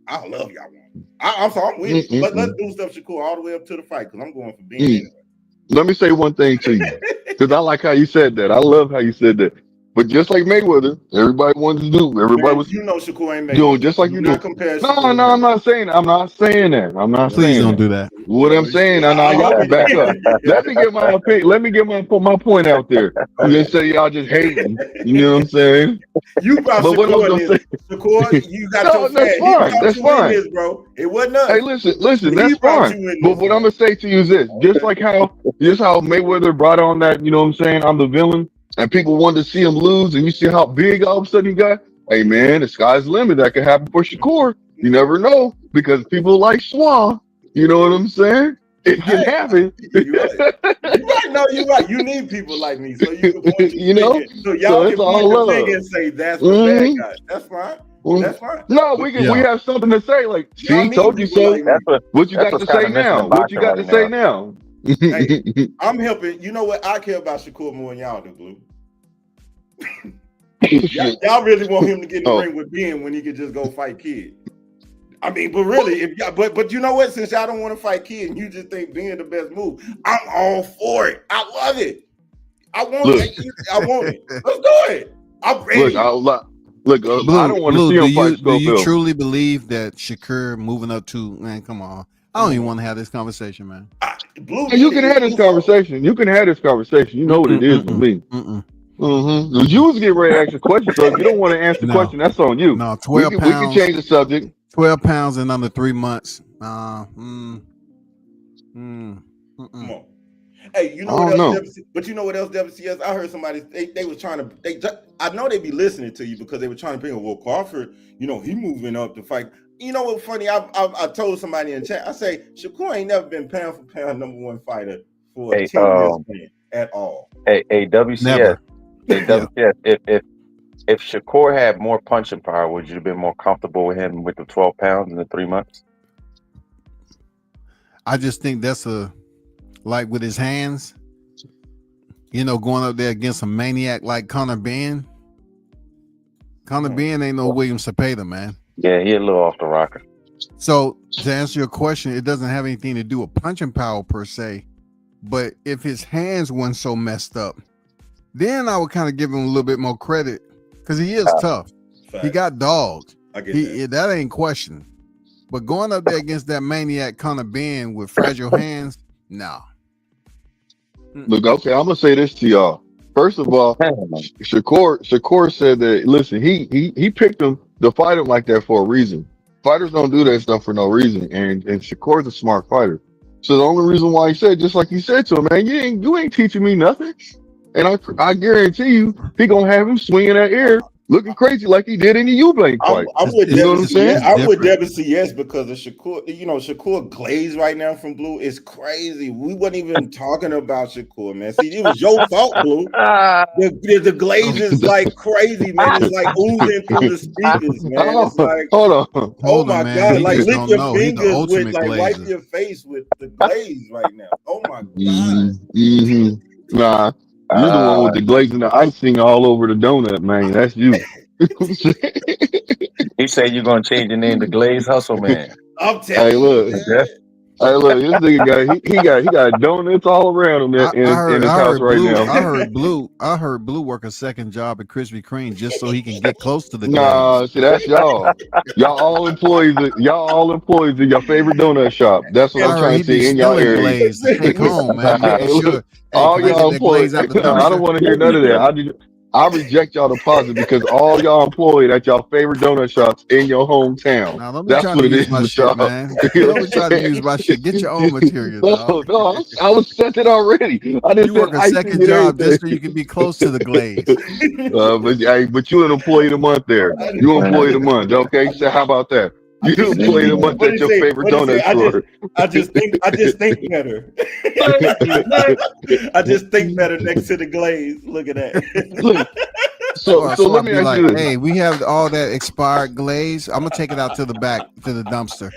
I love y'all won't. I'm sorry, I'm with it. Let's do stuff Shakur all the way up to the fight, because I'm going for Ben anyway. Let me say one thing to you, because I like how you said that. I love how you said that. But just like Mayweather, everybody wanted to do. Everybody was Shakur ain't doing just like you do. No, I'm not saying that. I'm not saying that. Please don't do that. What I'm saying, y'all can back up. Let me get my opinion. Let me get my point out there. You just say y'all just hating. You know what I'm saying? You brought Shakur, you got your that's fine. That's fine, bro. It wasn't us. Hey, listen. That's fine. But what I'm gonna say to you is this: just how Mayweather brought on that. You know what I'm saying? I'm the villain. And people wanted to see him lose, and you see how big all of a sudden he got. Hey man, the sky's the limit. That could happen for Shakur. You never know, because people like Swan. You know what I'm saying? It can happen. You're right. No, you're right. You need people like me, so you can point so y'all can point the finger and say that's the bad guy. That's fine. That's fine. No, we have something to say. Like, see, told you so. What you got to say now? What you got to say now? Hey, I'm helping. You know what? I care about Shakur more than y'all do, Blue. y'all really want him to get in the ring with Ben when he could just go fight Kid. I mean, but really, but you know what? Since y'all don't want to fight Kid and you just think Ben the best move, I'm all for it. I love it. I want it. Let's do it. I'm ready. Look, Blue, I don't want to see him fight Schofield. Do you truly believe that Shakur moving up to, man, come on. I don't even want to have this conversation, man. You can have this conversation. You know what it is with me. You was getting ready to ask a question, so if you don't want to answer the question, that's on you. No, 12 pounds. We can change the subject. 12 pounds in under 3 months. Come on. Hey, you know I what don't know. else? But you know what else, WCS? I heard somebody they was trying to. I know they be listening to you because they were trying to bring up. Well, Crawford, he moving up to fight. You know what's funny? I told somebody in chat. I say Shakur ain't never been pound for pound #1 fighter for a 10-year span at all. Hey, WCS. Never. Hey, WCS. If Shakur had more punching power, would you have been more comfortable with him with the 12 pounds in the 3 months? I just think that's like with his hands, going up there against a maniac like Conor Benn. Conor Benn ain't no William Cepeda, man. Yeah, he a little off the rocker. So to answer your question, it doesn't have anything to do with punching power per se, but if his hands weren't so messed up, then I would kind of give him a little bit more credit because he is tough. Fact. He got dogged. I get That ain't question. But going up there against that maniac Conor Benn with fragile hands, no. Look, okay, I'm gonna say this to y'all. First of all, Shakur said that. Listen, he picked him to fight him like that for a reason. Fighters don't do that stuff for no reason, and Shakur's a smart fighter. So the only reason why he said, just like he said to him, man, you ain't teaching me nothing. And I guarantee you, he gonna have him swinging that air, looking crazy like he did in the Ublank fight. I'm with you know what I'm saying? I'm with WCS because of Shakur. Shakur glaze right now from Blue is crazy. We wasn't even talking about Shakur, man. See, it was your fault, Blue. The glaze is like crazy, man. It's like oozing through the speakers, man. It's like, hold on. Oh my man. God! He Like just lick don't your know. He's the fingers with, ultimate like wipe glazer. your face with the glaze right now. Oh my God! Nah. You're the one with the glazing the icing all over the donut, man. That's you. He said you're gonna change your name to Glaze Hustle Man. I'm telling Hey, you. look. Man. Hey, look. This nigga got donuts all around him in his house right now. I heard Blue work a second job at Krispy Kreme just so he can get close to the glaze. Nah, see, that's y'all. Y'all all employees of your favorite donut shop. That's what I'm trying to see in y'all stealing area. glaze to take home, man. Making Hey, sure. look, Hey, all can I y'all get that glaze employees. out the I don't dumpster? want to hear none of that. I reject y'all deposit because all y'all employed at y'all favorite donut shops in your hometown. Now don't be That's trying what to it use is my with shit, y'all. man. You know Don't be what I'm trying to saying? use my shit. Get your own material, No, dog. I was sent it already. I just You said work a icing second and job just so everything. you can be close to the glaze. But you an employee of the month there. You employee of the month, okay? So how about that? You employee of the month What at did your he say? favorite What did he say? donut store. I just think better. I just think better next to the glaze. Look at that. Look, so So let I'll me be ask like, you this. hey, we have all that expired glaze. I'm gonna take it out to the back to the dumpster.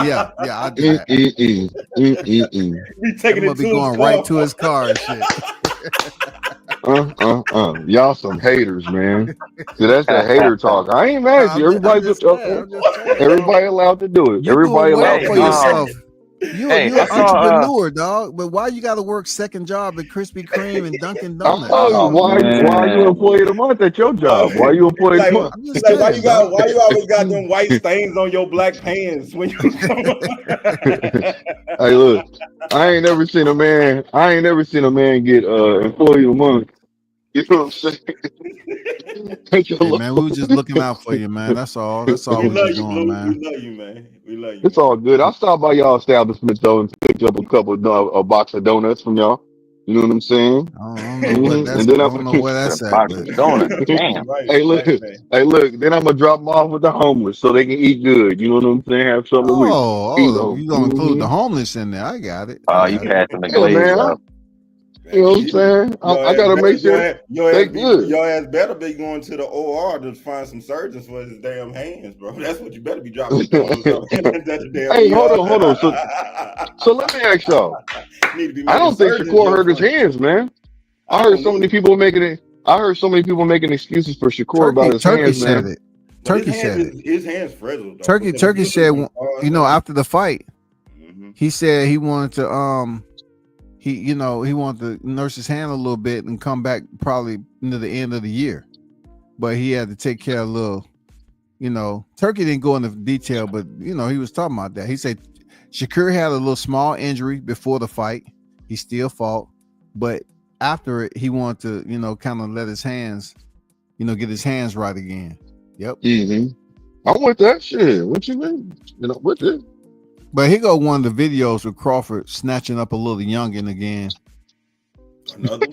Yeah, I'll do that. Be I'm taking gonna it be to his going right car. to his car and shit. Y'all some haters, man. See, that's that hater talk. I ain't mad at you. I'm Everybody's just saying. I'm just saying. everybody allowed to do it. You doing Everybody allowed well to for do it. yourself. You're Hey, an I saw entrepreneur, dog. But why you got to work second job at Krispy Kreme and Dunkin' I'm Donuts? telling you, why are you man. employee of the month at your job? Why are you employee of like, the month? I'm just like saying, dog. why you always got them white stains on your black pants when you Hey, look, I ain't never seen a man get employee of the month. You know what I'm saying? Take your Hey look. man, we was just looking out for you, man. That's all. That's all We we love was you, doing, Blue. We man. love you, man. We love you, It's man. all good. I stopped by y'all establishment though and picked up a couple of a box of donuts from y'all. You know what I'm saying? I don't know what And that's. then I I'm don't know where The that's at, box but of donuts. Damn. Right, man. hey, look. Then I'm gonna drop them off with the homeless so they can eat good. You know what I'm saying? Have something to eat on. you gonna include the homeless in there? I got it. I You got it. passing the Yeah, glaze man. up. You know what I'm saying? I gotta make sure they good. Your ass better be going to the OR to find some surgeons for his damn hands, bro. That's what you better be dropping your donuts off. That's a damn Hey, ER. hold on. So let me ask y'all. Need to be I making don't think surgeons Shakur your hurt his friend. hands, man. I don't need. I heard so many people making excuses for Shakur about his Turkey hands, said man. it. But Turkey said it. his hands fragile though. Turkey because he said, was on after the fight, Mhm. he said he wanted to he wanted to nurse his hand a little bit and come back probably near the end of the year, but he had to take care of a little. Turkey didn't go into detail, but he was talking about that. He said Shakur had a little small injury before the fight. He still fought, but after it, he wanted to kind of let his hands, get his hands right again. Yep. Mm-hmm. I'm with that shit. What you mean? You know, with it. But he got one of the videos with Crawford snatching up a little youngin again. Another.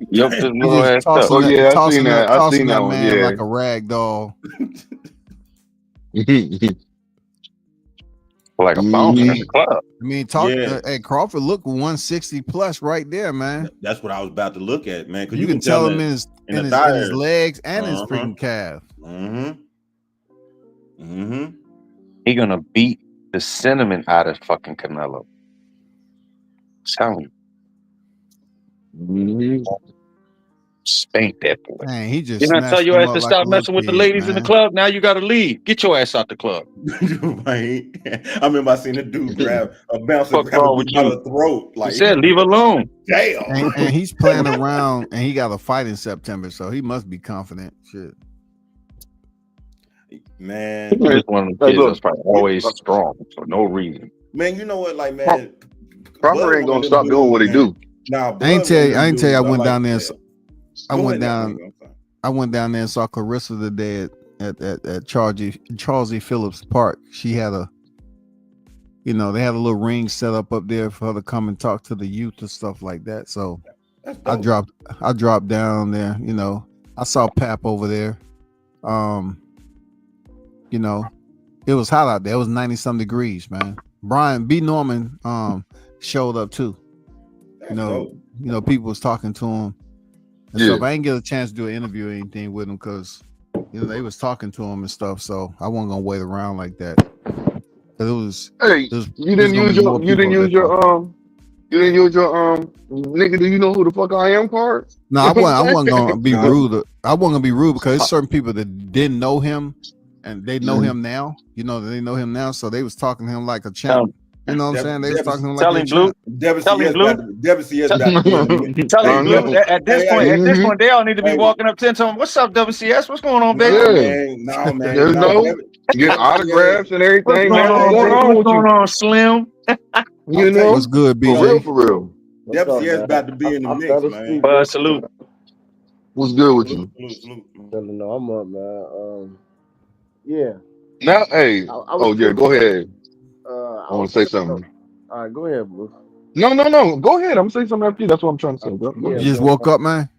Yup, this He little just ass stuff. Oh yeah, I seen that. I tossing seen that that one. man Yeah. like a rag doll. Like a bouncer in the club. I mean, Yeah. hey, Crawford look 160 plus right there, man. That's what I was about to look at, man. Because You can tell him in his legs and his Uh-huh. freaking calf. He gonna beat the cinnamon out of fucking Canelo. Telling you. Spank that boy. Man, he just Didn't I tell snatched your him ass up to like stop a messing little with the kid, ladies in the man. club? Now you gotta leave. Get your ass out the club. Right. I remember I seen a dude grab a bouncer, Fuck grab a wrong with dude by you? the throat. He Like, said, leave alone. damn. And he's playing around, and he got a fight in September, so he must be confident. Shit. Man, He's just one of the kids that's probably always strong for no reason. man, you know what? Like, man, Crawford ain't gonna stop doing what he do. Nah, I ain't tell you. I went down there. I Go went ahead, down. I went down there and saw Clarissa today at Charles E. Phillips Park. She had they had a little ring set up there for her to come and talk to the youth and stuff like that. So I dropped down there. You know, I saw Pap over there. You know, it was hot out there. It was 90-some degrees, man. Brian B. Norman showed up too. You know, people was talking to him. And stuff. I didn't get a chance to do an interview or anything with him because they was talking to him and stuff. So I wasn't gonna wait around like that. Hey, you didn't use your nigga. Do you know who the fuck I am card? No, I wasn't gonna be rude. I wasn't gonna be rude because there's certain people that didn't know him and they know him now. You know, they know him now, so they was talking to him like a champ. You know what I'm saying? They was talking to him like a champ. Tell him, Blue. Tell him, Blue. At this point, they all need to be walking up to him, telling him, "What's up, WCS? What's going on, baby?" No, man. Get autographs and everything. What's going on, Slim? You know what's good, BJ? For real. WCS about to be in the mix, man. Salute. What's good with you? No, I'm up, man. Yeah. Now, hey. Yeah. Go ahead. I want to say something. All right, go ahead, Blue. No. Go ahead. I'm saying something after you. That's what I'm trying to say, bro. You just woke up, man?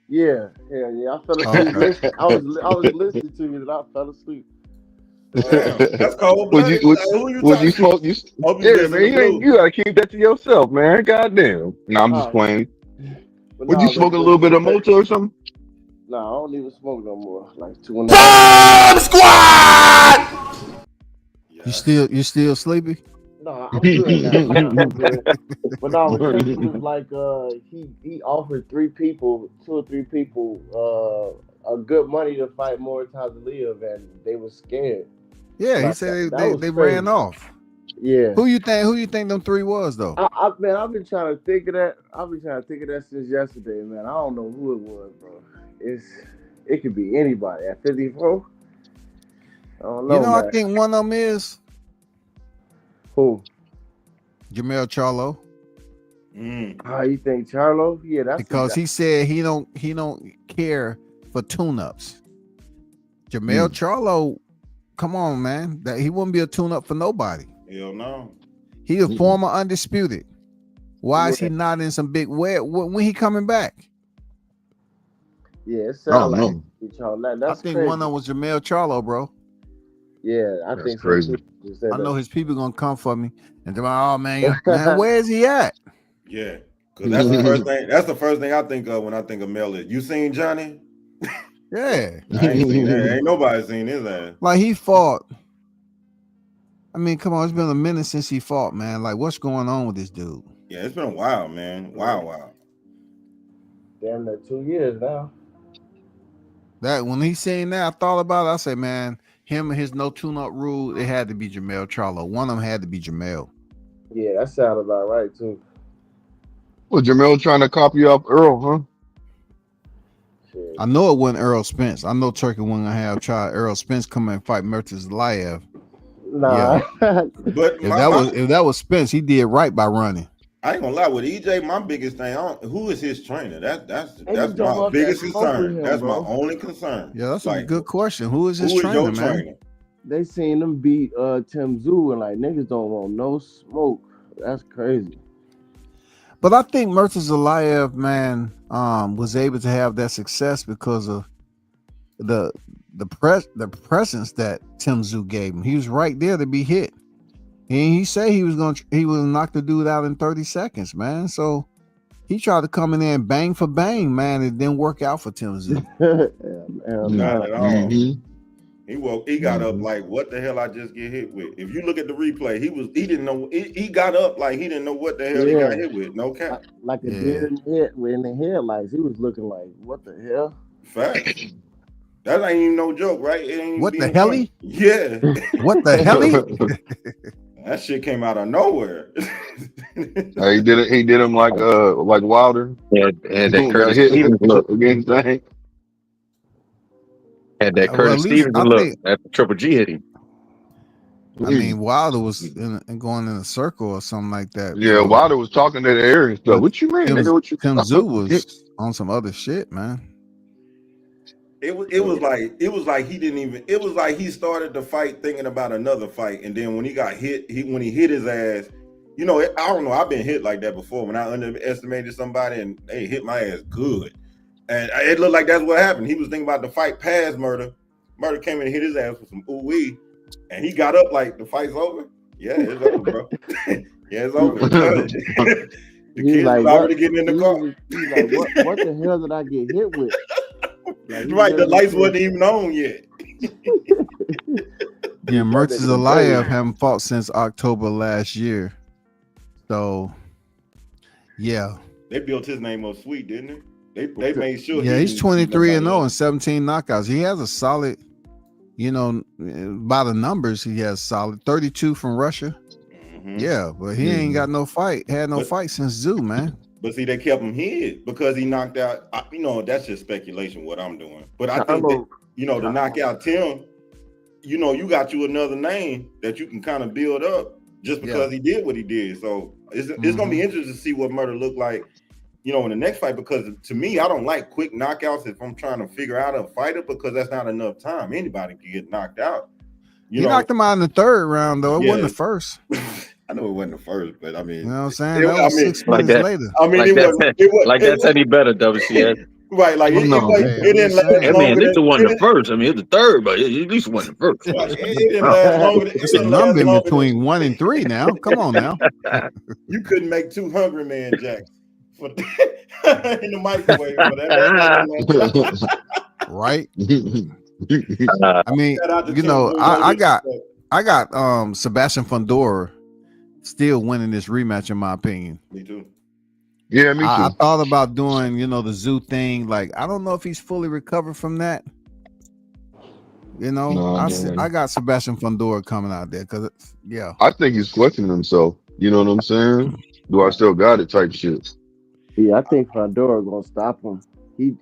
Yeah. I fell asleep. I was listening to you, and I fell asleep. That's cold. Would you smoke? Yeah, man. You gotta keep that to yourself, man. Goddamn. No, I'm just playing. Would you smoke a little bit of mocha or something? No, I don't even smoke no more. Like 2 Bomb Squad! You still sleepy? No, I'm good now. I'm good. But no, it was like he offered 2 or 3 people a good money to fight more times to live, and they were scared. Yeah, he said they ran off. Yeah. Who you think them 3 was though? I've been trying to think of that since yesterday, man. I don't know who it was, bro. It could be anybody at 54. I don't know. I think one of them is who? Jamel Charlo. You think Charlo? Yeah, that's because he said he don't care for tune-ups. Jamel Charlo, come on, man. That he wouldn't be a tune-up for nobody. Hell no. He a former undisputed. Why is he not in some big way? When he coming back? Yeah, it sounds like Charlo. I think crazy. one of them was Jamel Charlo, bro. Yeah, I think crazy. I know his people gonna come for me and they're like, "Oh man, where is he at?" Yeah, because that's the first thing. That's the first thing I think of when I think of Mel. You seen Johnny? Yeah, I ain't seen that. Ain't nobody seen his ass. Like he fought. I mean, come on, it's been a minute since he fought, man. Like, what's going on with this dude? Yeah, it's been a while, man. Wow. Damn near 2 years now. That when he seen that, I thought about it. I said, man, him and his no tune-up rule, it had to be Jamel Charlo. One of them had to be Jamel. Yeah, that sounded about right too. Well, Jamel trying to copy off Earl, huh? Shit. I know it wasn't Earl Spence. I know Turkey wasn't gonna have tried Earl Spence come and fight Mertis Layev. Nah, yeah. But if that was Spence, he did right by running. I ain't gonna lie with EJ. My biggest thing, who is his trainer? That's my biggest concern. That's my only concern. Yeah, that's a good question. Who is his trainer, man? they seen him beat Tim Zoo and like niggas don't want no smoke. That's crazy. But I think Murtazalia, man, was able to have that success because of the presence that Tim Zoo gave him. He was right there to be hit. And he said he was knock the dude out in 30 seconds, man. So he tried to come in there and bang for bang, man. It didn't work out for Tim Zoo. Yeah, Not at all. Mhm. He got up like, what the hell I just get hit with? If you look at the replay, he didn't know. He got up like he didn't know what the hell he got hit with. No cap. like a deer in the head in the headlights. He was looking like, what the hell? Fact. That ain't even no joke, right? It ain't What the being hell? funny. Yeah. What the hell? That shit came out of nowhere. He did it. He did him like Wilder. And that Boom, Curtis got hit Stevens look. against Zhang. Had that Well, Curtis at least Stevens I look. think- That Triple G hit him. I mean, Wilder was going in a circle or something like that. Yeah, So, Wilder was talking to the air and stuff. What you mean? Nigga, what you Tim Zoo was on some other shit, man. It was like he didn't even. It was like he started the fight thinking about another fight, and then when he got hit, when he hit his ass, I don't know. I've been hit like that before when I underestimated somebody and they hit my ass good, and it looked like that's what happened. He was thinking about the fight past Murder. Murder came in and hit his ass with some ooh-wee, and he got up like the fight's over. Yeah, it's over, bro. Yeah, it's over. The kids like, was already getting in the car. He's like, what the hell did I get hit with? Like, Right, the lights wasn't even on yet. Yeah, Murtazalia haven't fought since October last year. So, yeah. They built his name up sweet, didn't they? They made sure. Yeah, he's 23-0 and 17 knockouts. He has a solid, by the numbers, he has solid 32 from Russia. Mm-hmm. Yeah, but he ain't got no fight. Had no fight since Zoo, man. But see, they kept him hid because he knocked out. That's just speculation what I'm doing. But I think that, to knock out Tim, you got you another name that you can kind of build up just because he did what he did. So it's gonna be interesting to see what Murder look like, in the next fight. Because to me, I don't like quick knockouts if I'm trying to figure out a fighter because that's not enough time. Anybody can get knocked out. He knocked him out in the third round, though. It wasn't the first. I know it wasn't the first, but I mean, you know what I'm saying? That was 6 minutes later. I mean, it was that's any better, WCS. Right, like it didn't last longer. I mean, at least it wasn't the first. I mean, it's the third, but at least it wasn't the first. Right. It didn't last longer. It's a number in between 1 and 3 now. Come on now. You couldn't make 2 Hungry Man Jacks in the microwave. For that. Right. I mean, I got Sebastian Fundora still winning this rematch, in my opinion. Me too. Yeah, me too. I thought about doing, the Zoo thing. Like, I don't know if he's fully recovered from that. I got Sebastian Fundora coming out there because, I think he's questioning himself. You know what I'm saying? Do I still got it? Type shit. Yeah, I think Fundora gonna stop him. He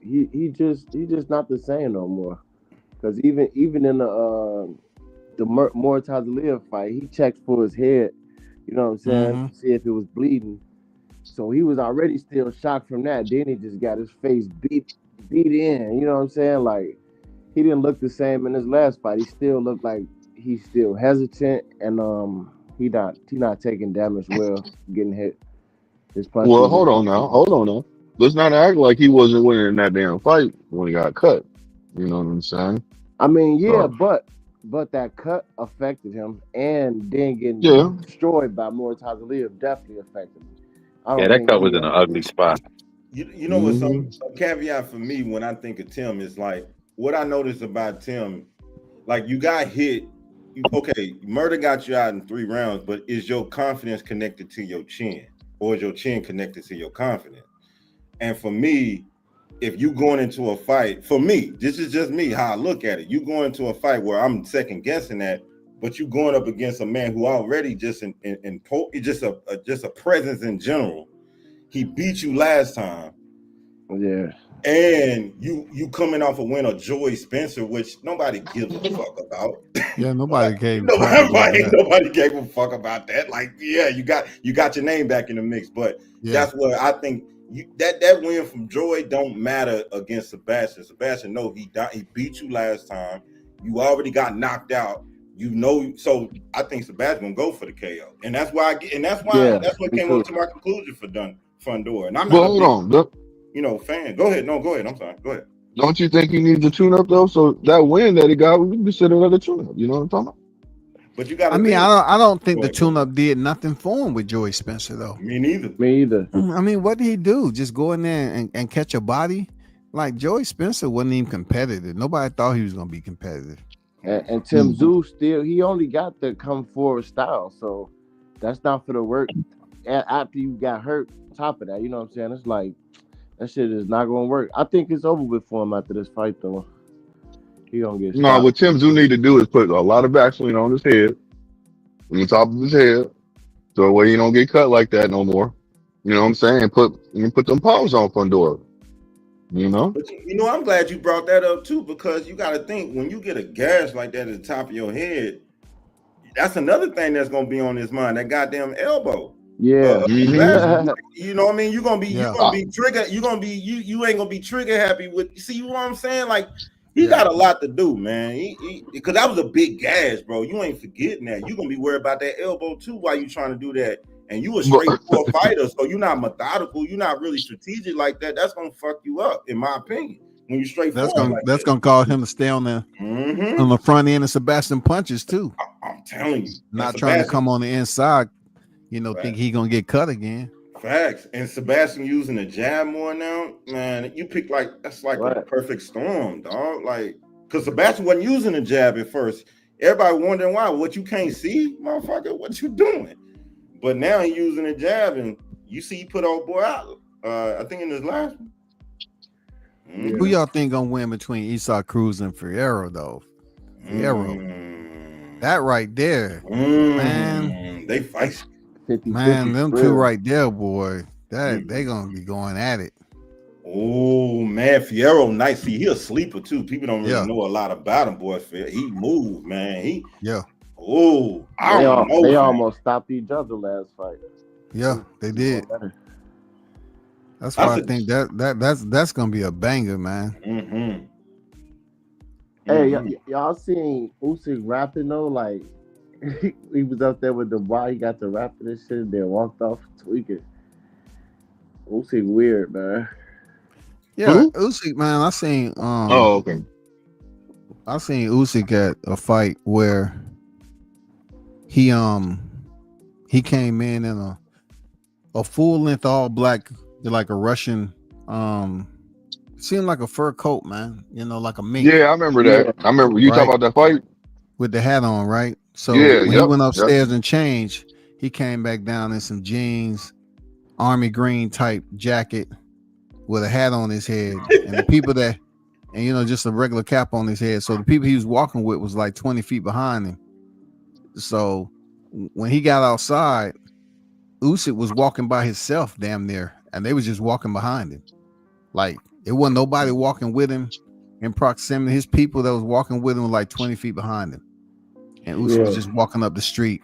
just not the same no more. Because even in the Mortazalia fight, he checked for his head. You know what I'm saying? Mm-hmm. See if it was bleeding. So he was already still shocked from that. Then he just got his face beat in. You know what I'm saying? Like, he didn't look the same in his last fight. He still looked like he's still hesitant and he not taking damage well, getting hit. His punches. Well, hold on now. Let's not act like he wasn't winning that damn fight when he got cut. You know what I'm saying? I mean, but that cut affected him, and then getting destroyed by Mortazalia definitely affected him. That cut was in an ugly spot. You know what's some caveat for me when I think of Tim is like what I noticed about Tim, like you got hit. Okay, Murder got you out in 3 rounds, but is your confidence connected to your chin, or is your chin connected to your confidence? And for me, if you going into a fight, for me, this is just me, how I look at it. You going into a fight where I'm second guessing that, but you going up against a man who already just a presence in general. He beat you last time. Yeah. And you coming off a win of Joey Spencer, which nobody gives a fuck about. Yeah, nobody gave nobody gave a fuck about that. Like, yeah, you got your name back in the mix, but that's what I think. That win from Joy don't matter against Sebastian. Sebastian, no, he beat you last time. You already got knocked out. You know, so I think Sebastian gonna go for the KO, and that's why that's what came up to my conclusion for Fundora. And I'm not hold on, fan. Go ahead. No, go ahead. I'm sorry. Go ahead. Don't you think he needs a tune-up though? So that win that he got, we can consider that a tune-up. You know what I'm talking about? But you got. I mean, I don't think the tune-up did nothing for him with Joey Spencer though. Me neither. I mean, what did he do? Just go in there and catch a body? Like Joey Spencer wasn't even competitive. Nobody thought he was gonna be competitive. And Tim Zoo he only got the come forward style, so that's not for the work. After you got hurt, top of that, you know what I'm saying? It's like that shit is not gonna work. I think it's over with for him after this fight, though. He gonna get no. What Tim Zoo need to do is put a lot of Vaseline on his head, on the top of his head, so that way he don't get cut like that no more. You know what I'm saying? Put them paws on Fundora. You know, but I'm glad you brought that up too, because you got to think when you get a gash like that at the top of your head, that's another thing that's gonna be on his mind. That goddamn elbow. Yeah. You know what I mean? You're gonna be trigger. You ain't gonna be trigger happy with. You see what I'm saying? Like he got a lot to do, man. Because that was a big gash, bro. You ain't forgetting that. You gonna be worried about that elbow too while you trying to do that. And you a straightforward fighter, so you're not methodical. You're not really strategic like that. That's gonna fuck you up, in my opinion. When you straightforward, that's gonna cause him to stay on the front end of Sebastian punches too. I'm telling you, not trying to come on the inside. Think he gonna get cut again. Facts. And Sebastian using the jab more now, man. You pick that's like a perfect storm, dog. Like, because Sebastian wasn't using the jab at first. Everybody wondering why. What, you can't see, motherfucker? What you doing? But now he's using a jab, and you see he put old boy out. I think in his last one. Who y'all think gonna win between Isaac Cruz and Fierro though? Fierro, that right there, man. They fight. Man, them two right there, boy. That they gonna be going at it. Oh man, Fierro nice. See, he a sleeper too. People don't really know a lot about him, boy. He moved, man. Oh, they almost stopped each other last fight. Yeah, they did. That's why I think that's gonna be a banger, man. Hey, y'all seen Usyk rapping though? Like he was up there with the bar. He got to rapping this shit, then walked off tweaking. Usyk weird, man. Yeah, Usyk, man. I seen. Okay. I seen Usyk at a fight where he came in a full length all black, like a Russian, seemed like a fur coat, man. Like a mink. Yeah, I remember that. I remember you talking about that fight with the hat on, right? So when he went upstairs and changed, he came back down in some jeans, army green type jacket with a hat on his head, and the people that, and just a regular cap on his head. So the people he was walking with was like 20 feet behind him. So when he got outside, Usyk was walking by himself damn near, and they was just walking behind him. Like it wasn't nobody walking with him in proximity. His people that was walking with him were like 20 feet behind him. And Usyk was just walking up the street.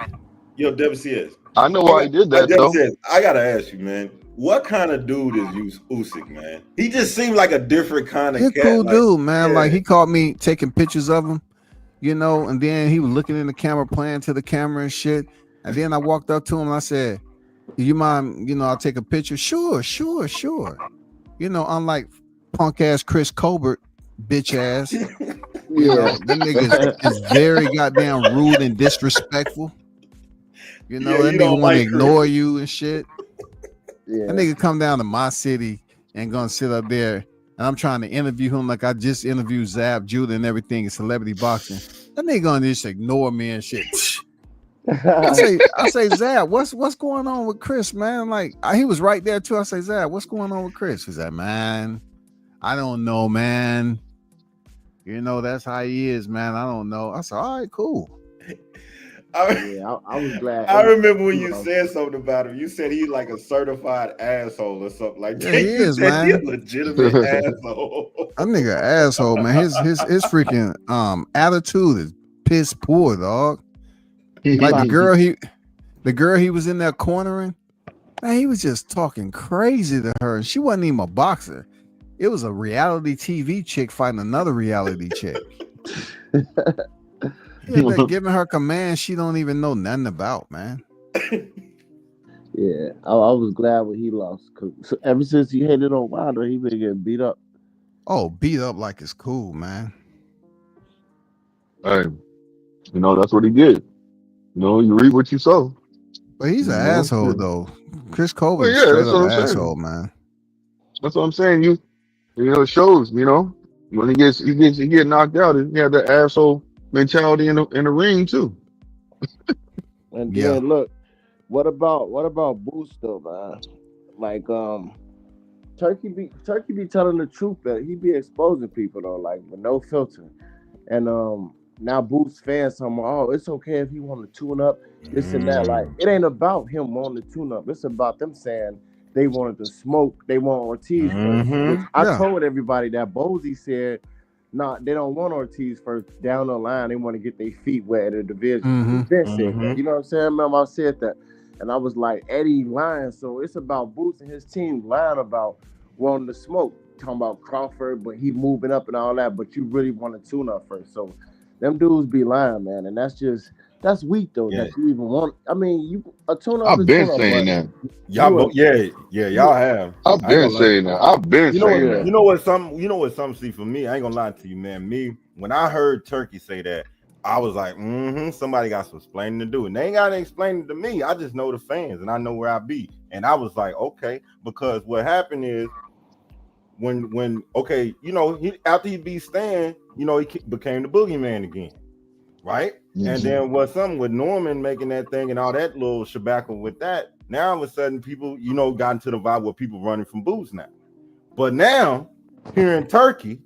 Yo, WCS. I know why he did that, though. I gotta ask you, man. What kind of dude is Usyk, man? He just seemed like a different kind of cat. He's a cool dude, man. Like he caught me taking pictures of him, and then he was looking in the camera, playing to the camera and shit. And then I walked up to him and I said, "Do you mind, I'll take a picture?" Sure. Unlike punk ass Chris Colbert, bitch ass. Them niggas is very goddamn rude and disrespectful. That nigga want to ignore you and shit. That nigga come down to my city and gonna sit up there, and I'm trying to interview him like I just interviewed Zab, Judah, and everything in celebrity boxing. That nigga gonna just ignore me and shit. I say, Zab, what's going on with Chris, man? Like he was right there too. I say, Zab, what's going on with Chris? He's like, man, I don't know, man. That's how he is, man. I don't know. I said, all right, cool. I was glad. I remember when you said something about him. You said he's like a certified asshole or something like that. Yeah, he is, man. He's a legitimate asshole. That nigga asshole, man. His freaking attitude is piss poor, dog. Like the girl he was in there cornering, man, he was just talking crazy to her, and she wasn't even a boxer. It was a reality TV chick fighting another reality chick. Yeah, that giving her commands she don't even know nothing about, man. Yeah, I was glad when he lost because ever since he hated on Wilder, he been getting beat up. Oh, beat up like it's cool, man. Hey, that's what he did. You reap what you sow. But he's an asshole though. Chris Colbert Well, is yeah, straight that's up what I'm saying. asshole, man. That's what I'm saying. It shows. When he get knocked out, he had that asshole mentality in the ring too. And Yeah. then look, what about Boost though, man? Like Turkey be telling the truth, but he be exposing people though, like with no filter. And now Boots fans talking, oh, it's okay if he want to tune up, this and that. Like it ain't about him wanting to tune up. It's about them saying they wanted to smoke. They want Ortiz first. Which I told everybody that Bozy said, nah, they don't want Ortiz first. Down the line, they want to get their feet wet in the division. Vince said that. You know what I'm saying? Remember I said that. And I was like, Eddie lying. So it's about Boots and his team lying about wanting to smoke. Talking about Crawford, but he moving up and all that, but you really want to tune up first. So them dudes be lying, man. And that's weak though, that you even want. I mean, a tune up I've is been tune up, saying but that. Y'all, y'all have. I've been saying that. I've been saying that. You know what? See, for me, I ain't gonna lie to you, man. Me, when I heard Turkey say that, I was like, somebody got some explaining to do. And they ain't gotta explain it to me. I just know the fans and I know where I be. And I was like, okay, because what happened is when after he beat Stan, he became the boogeyman again. Right? And then something with Norman making that thing and all that little shabackle with that. Now all of a sudden people, got into the vibe where people running from Boots now. But now here in Turkey,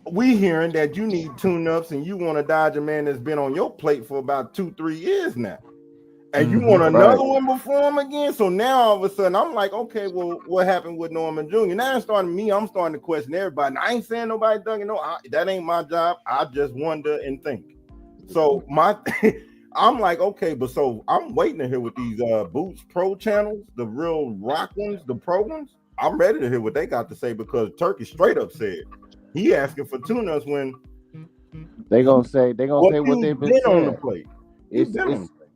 we hearing that you need tune-ups and you want to dodge a man that's been on your plate for about 2-3 years now. And you want another one before him again. So now all of a sudden I'm like, okay, well, what happened with Norman Jr.? Now I'm starting to question everybody. And I ain't saying nobody done it. No, that ain't my job. I just wonder and think. So I'm like, okay, but so I'm waiting to hear what these Boots Pro channels, the real rock ones, the pro ones. I'm ready to hear what they got to say because Turkey straight up said he asking for tune-ups when they gonna say what they've been saying on the plate.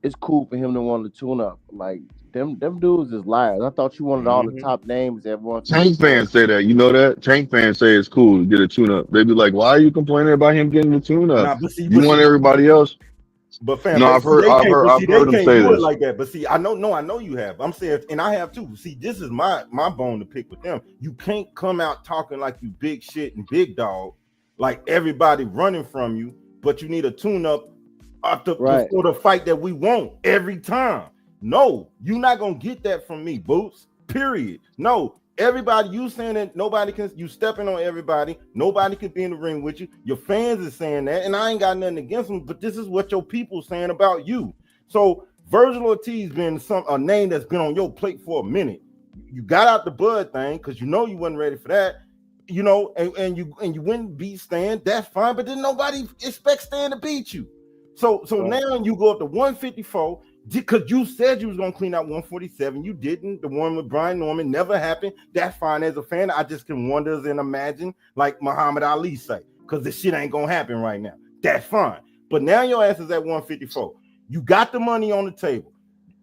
It's cool for him to want to tune up. Like them dudes is liars. I thought you wanted all the top names. Everyone. Tank fans say that. You know that? Tank fans say it's cool to get a tune up. They be like, why are you complaining about him getting the tune up? You want everybody else? But fam, no, I've heard them say do this. It like that. But see, I know you have. I'm saying, and I have too. See, this is my bone to pick with them. You can't come out talking like you big shit and big dog, like everybody running from you, but you need a tune up before the fight that we want every time. No, you're not gonna get that from me, Boots. Period. No, everybody, you saying that you stepping on everybody, nobody could be in the ring with you. Your fans is saying that, and I ain't got nothing against them, but this is what your people saying about you. So Virgil Ortiz been a name that's been on your plate for a minute. You got out the Bud thing because you wasn't ready for that. And you wouldn't beat Stan, that's fine, but then nobody expects Stan to beat you. So now you go up to 154 because you said you was gonna clean out 147. You didn't. The one with Brian Norman never happened. That's fine. As a fan, I just can wonder and imagine, like Muhammad Ali say, because this shit ain't gonna happen right now. That's fine. But now your ass is at 154. You got the money on the table.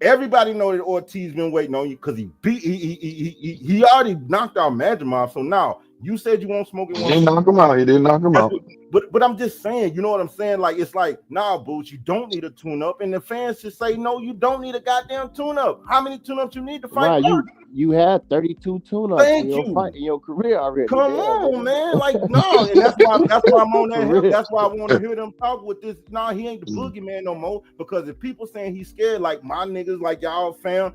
Everybody know that Ortiz been waiting on you because he already knocked out Majimov. So now you said you won't smoke it. He didn't knock him out. He didn't knock him out. But I'm just saying, you know what I'm saying? Like, it's like, nah, Boots, you don't need a tune-up. And the fans should say, no, you don't need a goddamn tune-up. How many tune-ups you need to fight? Right, you had 32 tune-ups in your career already. Come on, man. Like, no, and that's why I'm on that hill. That's why I want to hear them talk with this. Nah, he ain't the boogeyman no more. Because if people saying he's scared, like my niggas, like y'all found,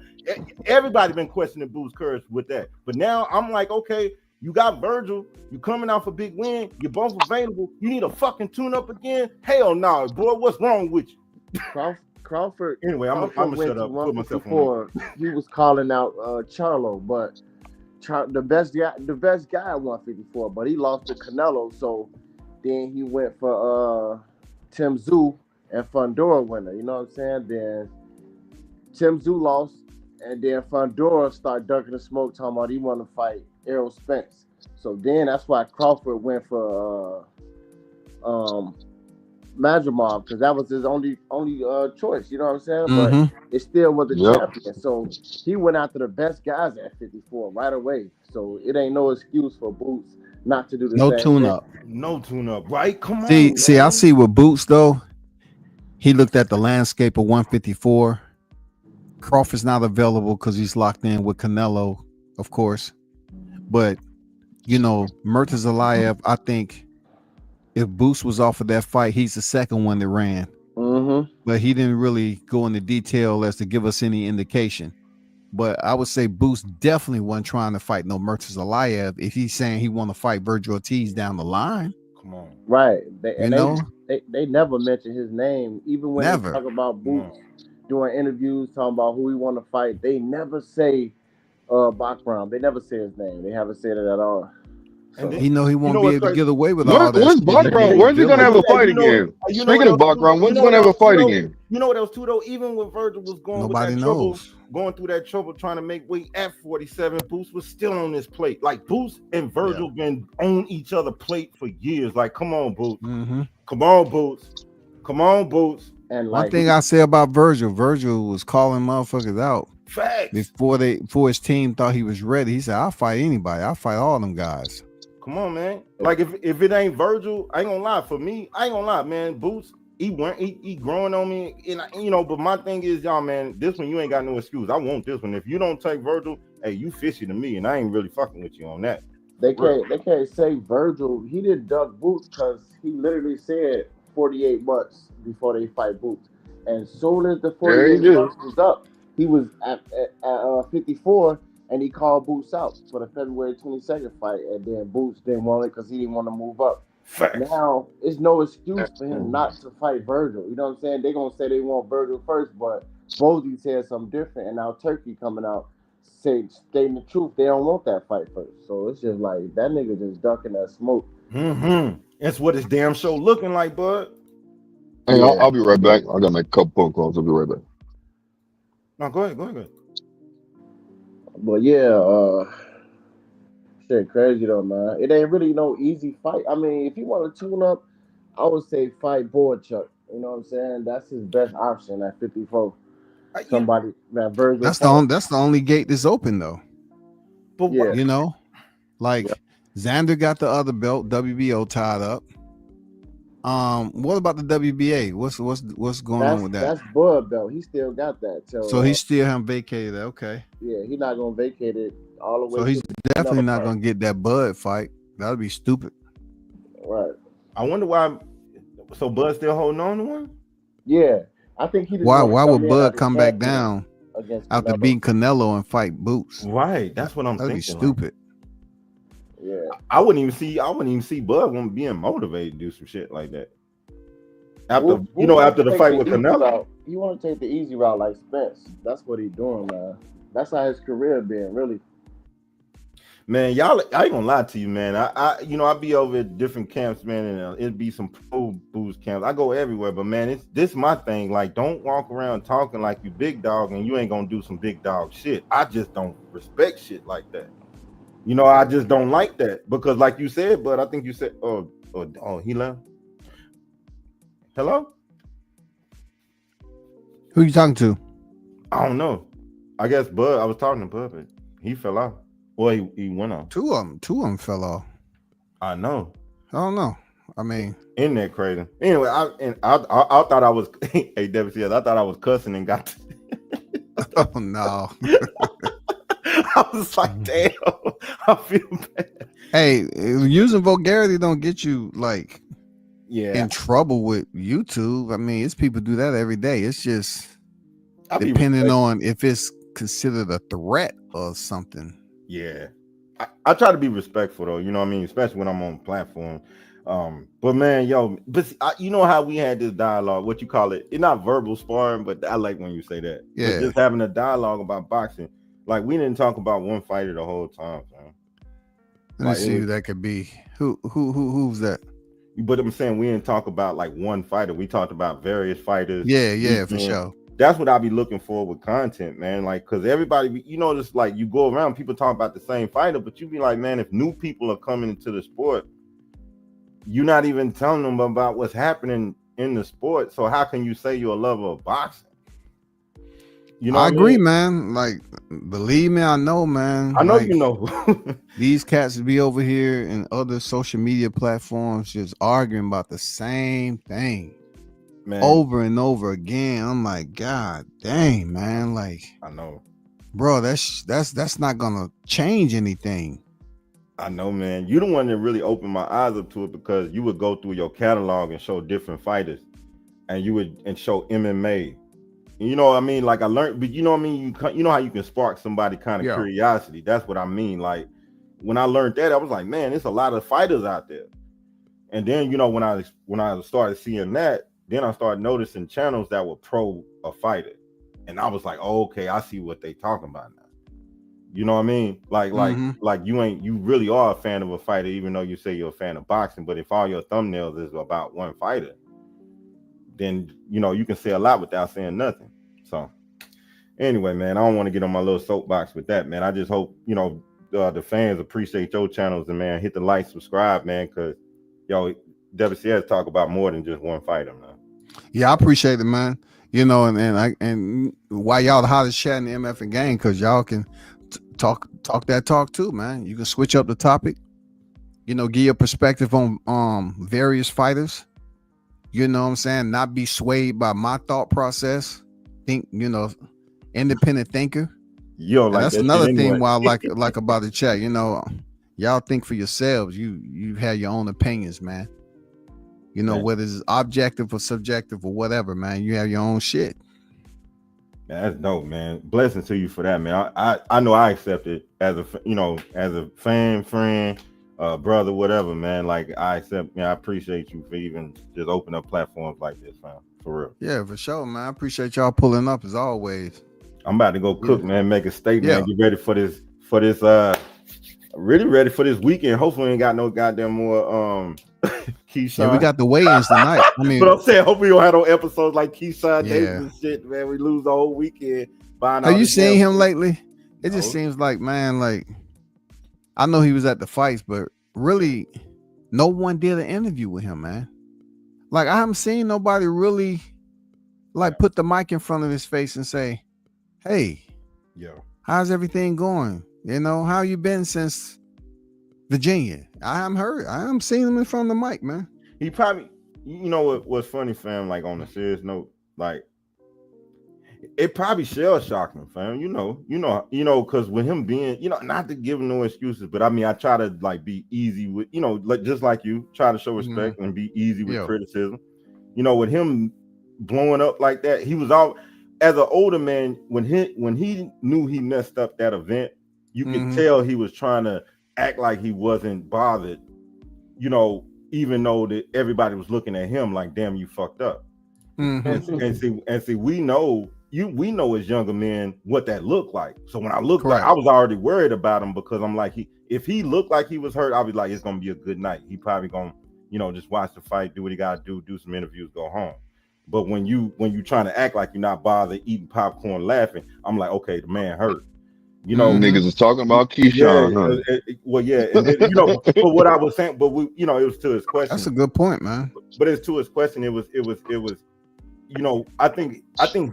everybody been questioning Boots' courage with that. But now I'm like, okay, you got Virgil, you coming out for big win, you're both available. You need a fucking tune-up again? Hell no, boy, what's wrong with you? Crawford. Anyway, I'm gonna shut up. Put myself on. He was calling out Charlo, but the best guy at 154, but he lost to Canelo. So then he went for Tim Tszyu and Fundora winner. You know what I'm saying? Then Tim Tszyu lost, and then Fundora started ducking the smoke, talking about he wanted to fight Errol Spence. So then that's why Crawford went for Madrimov, because that was his only choice. You know what I'm saying? Mm-hmm. But it still was the Yep. champion. So he went after the best guys at 54 right away. So it ain't no excuse for Boots not to do the No same tune thing. up. No tune up, right? Come See, on, see, I man. see with Boots though. He looked at the landscape of 154. Crawford's not available because he's locked in with Canelo, of course. But you know, Murtazalayev, I think if Boots was offered that fight, he's the second one that ran. Mm-hmm. But he didn't really go into detail as to give us any indication. But I would say Boots definitely wasn't trying to fight no Murtazalayev if he's saying he want to fight Virgil Ortiz down the line. Come on. Right. They never mention his name. Even when Never. they talk about Come on. Boots doing interviews, talking about who he want to fight, they never say Bachram. They never say his name. They haven't said it at all. And So, He know he won't know be what's able to crazy? get away with all that. When's shit. He Bachram? get When's he gonna have villain. a fight you know, again? you know Speaking what of else too? Bachram, when's You he know gonna what have a else too, fight though? again? You know what else too though? Even when Virgil was going Nobody with that trouble, knows. going through that trouble, trying to make weight at 47, Boots was still on this plate. Like Boots and Virgil been on each other plate for years. Like, come on, Boots. Mm-hmm. Come on, Boots. Come on, Boots. and One like thing I say about Virgil was calling motherfuckers out Facts. before his team thought he was ready. He said, "I'll fight anybody. I'll fight all them guys." Come on, man. Like if it ain't Virgil, I ain't gonna lie. For me, I ain't gonna lie, man. Boots, he growing on me, and But my thing is, y'all, man, this one you ain't got no excuse. I want this one. If you don't take Virgil, hey, you fishy to me, and I ain't really fucking with you on that. they can't say Virgil. He didn't duck Boots because he literally said 48 months before they fight Boots. And soon as the Yeah, he 48 did. months was up, he was at 54, and he called Boots out for the February 22nd fight. And then Boots didn't want it because he didn't want to move up. Facts. Now it's no excuse for him not to fight Virgil. You know what I'm saying? They're gonna say they want Virgil first, but Bosey said something different, and now Turkey coming out stating the truth. They don't want that fight first. So it's just like that nigga just ducking that smoke. Mm-hmm. That's what his damn show looking like, bud. Hey, Yeah. I'll be right back. I gotta make a couple phone calls. I'll be right back. No, go ahead. But yeah, shit crazy though, man. It ain't really no easy fight. I mean, if you want to tune up, I would say fight Boychuk. You know what I'm saying? That's his best option at 54. Somebody that Virgil. That's the only gate that's open though. But Yeah. You know, like Xander got the other belt, WBO tied up. What about the WBA? What's going on with that? That's Bud belt. He still got that. So he still haven't vacated that. Okay. Yeah, he's not gonna vacate it all the way. So he's definitely not gonna get that Bud fight. That'd be stupid. Right. I wonder why. So Bud's still holding on to one? Yeah, I think he. Why would Bud come back down after Canelo. beating Canelo and fight Boots? Right. That's what I'm That'd thinking. be stupid. Yeah. I wouldn't even see Bud being motivated to do some shit like that. After after the fight with Canelo. He want to take the easy route like Spence. That's what he's doing, man. That's how his career been, really. Man, y'all, I ain't gonna lie to you, man. I be over at different camps, man, and it'd be some pro booze camps. I go everywhere, but man, this my thing. Like, don't walk around talking like you big dog and you ain't gonna do some big dog shit. I just don't respect shit like that. I just don't like that because, like you said, but I think you said, oh, he left. Hello? Who you talking to? I don't know. I guess Bud. I was talking to Bud, but he fell off. Well, he went off. Two of them fell off. I know. I don't know. I mean, in that crazy. Anyway, I thought I was hey WCS. I thought I was cussing and got. Oh no. I was like, damn, I feel bad. Hey, using vulgarity don't get you like in trouble with YouTube. I mean, it's people do that every day. It's just depending on if it's considered a threat or something. Yeah, I try to be respectful though. You know what I mean, especially when I'm on platform. But man, you know how we had this dialogue? What you call it? It's not verbal sparring, but I like when you say that. Yeah, but just having a dialogue about boxing. Like we didn't talk about one fighter the whole time, man. Let me see who that could be. Who's that? But I'm saying we didn't talk about like one fighter. We talked about various fighters. Yeah, for sure. That's what I be looking for with content, man. Like, cause everybody, just like you go around, people talk about the same fighter, but you be like, man, if new people are coming into the sport, you're not even telling them about what's happening in the sport. So how can you say you're a lover of boxing? You know, I what agree, mean? man. Like, believe me, I know, man. I know like, you know. these cats be over here and other social media platforms just arguing about the same thing, Man, over and over again. I'm like, God dang, man. Like, I know. bro, that's not gonna change anything. I know, man. You the one that really opened my eyes up to it, because you would go through your catalog and show different fighters, and you would show MMA. You know what I mean? Like, I learned, but you know what I mean? You know how you can spark somebody kind of curiosity. That's what I mean. Like, when I learned that, I was like, man, there's a lot of fighters out there. And then, you know, when I started seeing that, then I started noticing channels that were pro a fighter. And I was like, oh, okay, I see what they talking about now. You know what I mean? Like you really are a fan of a fighter, even though you say you're a fan of boxing. But if all your thumbnails is about one fighter, then, you know, you can say a lot without saying nothing. So anyway, man, I don't want to get on my little soapbox with that, man. I just hope, you know, the fans appreciate your channels, and, man, hit the like, subscribe, man, because, yo, WCS talk about more than just one fighter, man. Yeah, I appreciate it, man. You know, and why y'all the hottest chat in the MF and gang, because y'all can talk that talk too, man. You can switch up the topic, you know, give your perspective on various fighters. You know what I'm saying? Not be swayed by my thought process. Think, you know, independent thinker. Yo, like that's that another thing anyway. why I like about the chat. You know, y'all think for yourselves. You have your own opinions, man. You know, man, whether it's objective or subjective or whatever, man. You have your own shit. Man, that's dope, man. Blessings to you for that, man. I know I accept it as a, you know, as a fan, friend, brother, whatever, man. Like, I accept, man. I appreciate you for even just opening up platforms like this, man. For real. Yeah, for sure, man. I appreciate y'all pulling up as always. I'm about to go cook, man. Make a steak, Yeah. man. Get ready for this. Really ready for this weekend. Hopefully, we ain't got no goddamn more Keyshawn. Yeah, we got the weigh-ins tonight. I mean, but I'm saying, hopefully, we don't have no episodes like Keyshawn Yeah. Davis and shit, man. We lose the whole weekend. Have you seen him lately? It just seems like, man, like, I know he was at the fights, but really, no one did an interview with him, man. Like, I haven't seen nobody really, like, put the mic in front of his face and say, hey, how's everything going? You know, how you been since Virginia? I haven't seen him in front of the mic, man. He probably, you know what's funny, fam, like, on a serious note, like, it probably shell shocked him, fam. You know, because with him being, you know, not to give him no excuses, but I mean, I try to, like, be easy with, you know, like, just like you, try to show respect and be easy with criticism. You know, with him blowing up like that, he was all, as an older man, when he knew he messed up that event, you could tell he was trying to act like he wasn't bothered, you know, even though that everybody was looking at him like, damn, you fucked up. And see, we know as younger men what that looked like. So when I looked like, I was already worried about him, because I'm like, if he looked like he was hurt, I'll be like, it's gonna be a good night. He probably gonna, you know, just watch the fight, do what he gotta do some interviews, go home. But when you trying to act like you're not bothered, eating popcorn, laughing, I'm like, okay, the man hurt. You know, niggas is talking about Keyshawn. Well, yeah, and then, you know, but what I was saying, but we, you know, it was to his question. That's a good point, man. But it's to his question. It was. You know, I think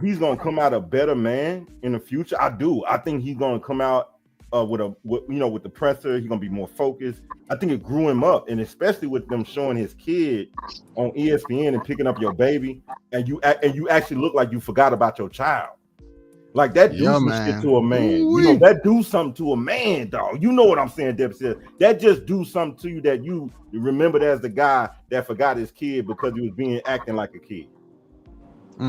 he's gonna come out a better man in the future. I do. I think he's gonna come out with the presser. He's gonna be more focused. I think it grew him up, and especially with them showing his kid on ESPN and picking up your baby, and you actually look like you forgot about your child. Like, that do some shit to a man. You know, that do something to a man, dog. You know what I'm saying, Debbie? That just do something to you, that you remembered as the guy that forgot his kid because he was acting like a kid.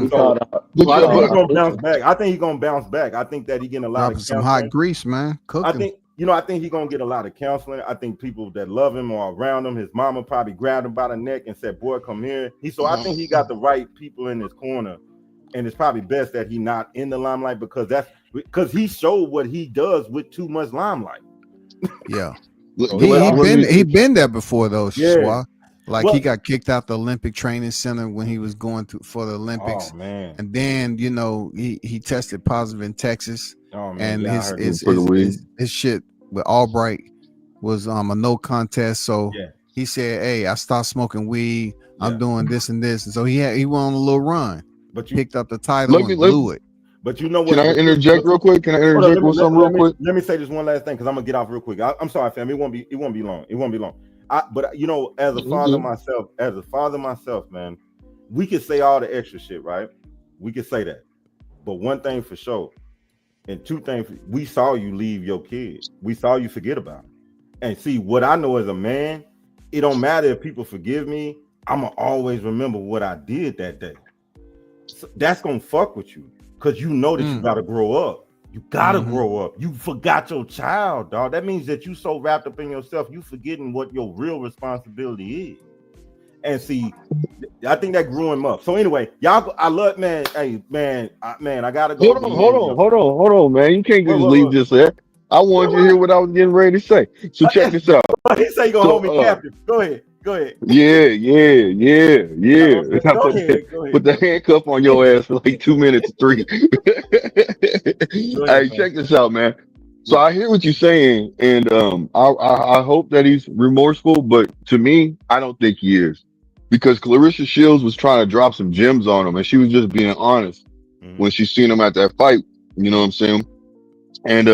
So, he's gonna bounce back. I think he's gonna bounce back. I think that he's getting a lot of some hot grease, man. Cooking. I think he's gonna get a lot of counseling. I think people that love him or around him, his mama probably grabbed him by the neck and said, boy, come here. I think he got the right people in his corner. And it's probably best that he not in the limelight, because he showed what he does with too much limelight. Yeah. He been there before though, Schwa. Like, he got kicked out the Olympic training center when he was going for the Olympics. Oh, man. And then, you know, he tested positive in Texas. Oh, man. And his shit with Albright was a no contest. So he said, "Hey, I stopped smoking weed. I'm Yeah. doing this and this." And so he went on a little run. But you Picked up the title and blew it. But you know what? Can I interject real quick? Can I interject with something real quick? Let me say this one last thing because I'm gonna get off real quick. I'm sorry, fam. It won't be long. It won't be long. But you know, as a father myself, man, we could say all the extra shit, right? We could say that. But one thing for sure, and two things, we saw you leave your kid. We saw you forget about it. And see, what I know as a man, it don't matter if people forgive me. I'ma always remember what I did that day. So that's gonna fuck with you because you know that you gotta grow up. You gotta grow up. You forgot your child, dog. That means that you so wrapped up in yourself, you forgetting what your real responsibility is. And see, I think that grew him up. So anyway, y'all, I love, man. Hey, man, I gotta go. Hold on, man. You can't just leave this there. I wanted you to hear what I was getting ready to say. So check this out. He say you gonna hold me captive. Go ahead. Yeah. Go ahead. Put the handcuff on your ass for like 2 minutes, 3. Hey, check this out, man. So I hear what you're saying, and I hope that he's remorseful, but to me, I don't think he is. Because Clarissa Shields was trying to drop some gems on him, and she was just being honest when she seen him at that fight. You know what I'm saying? And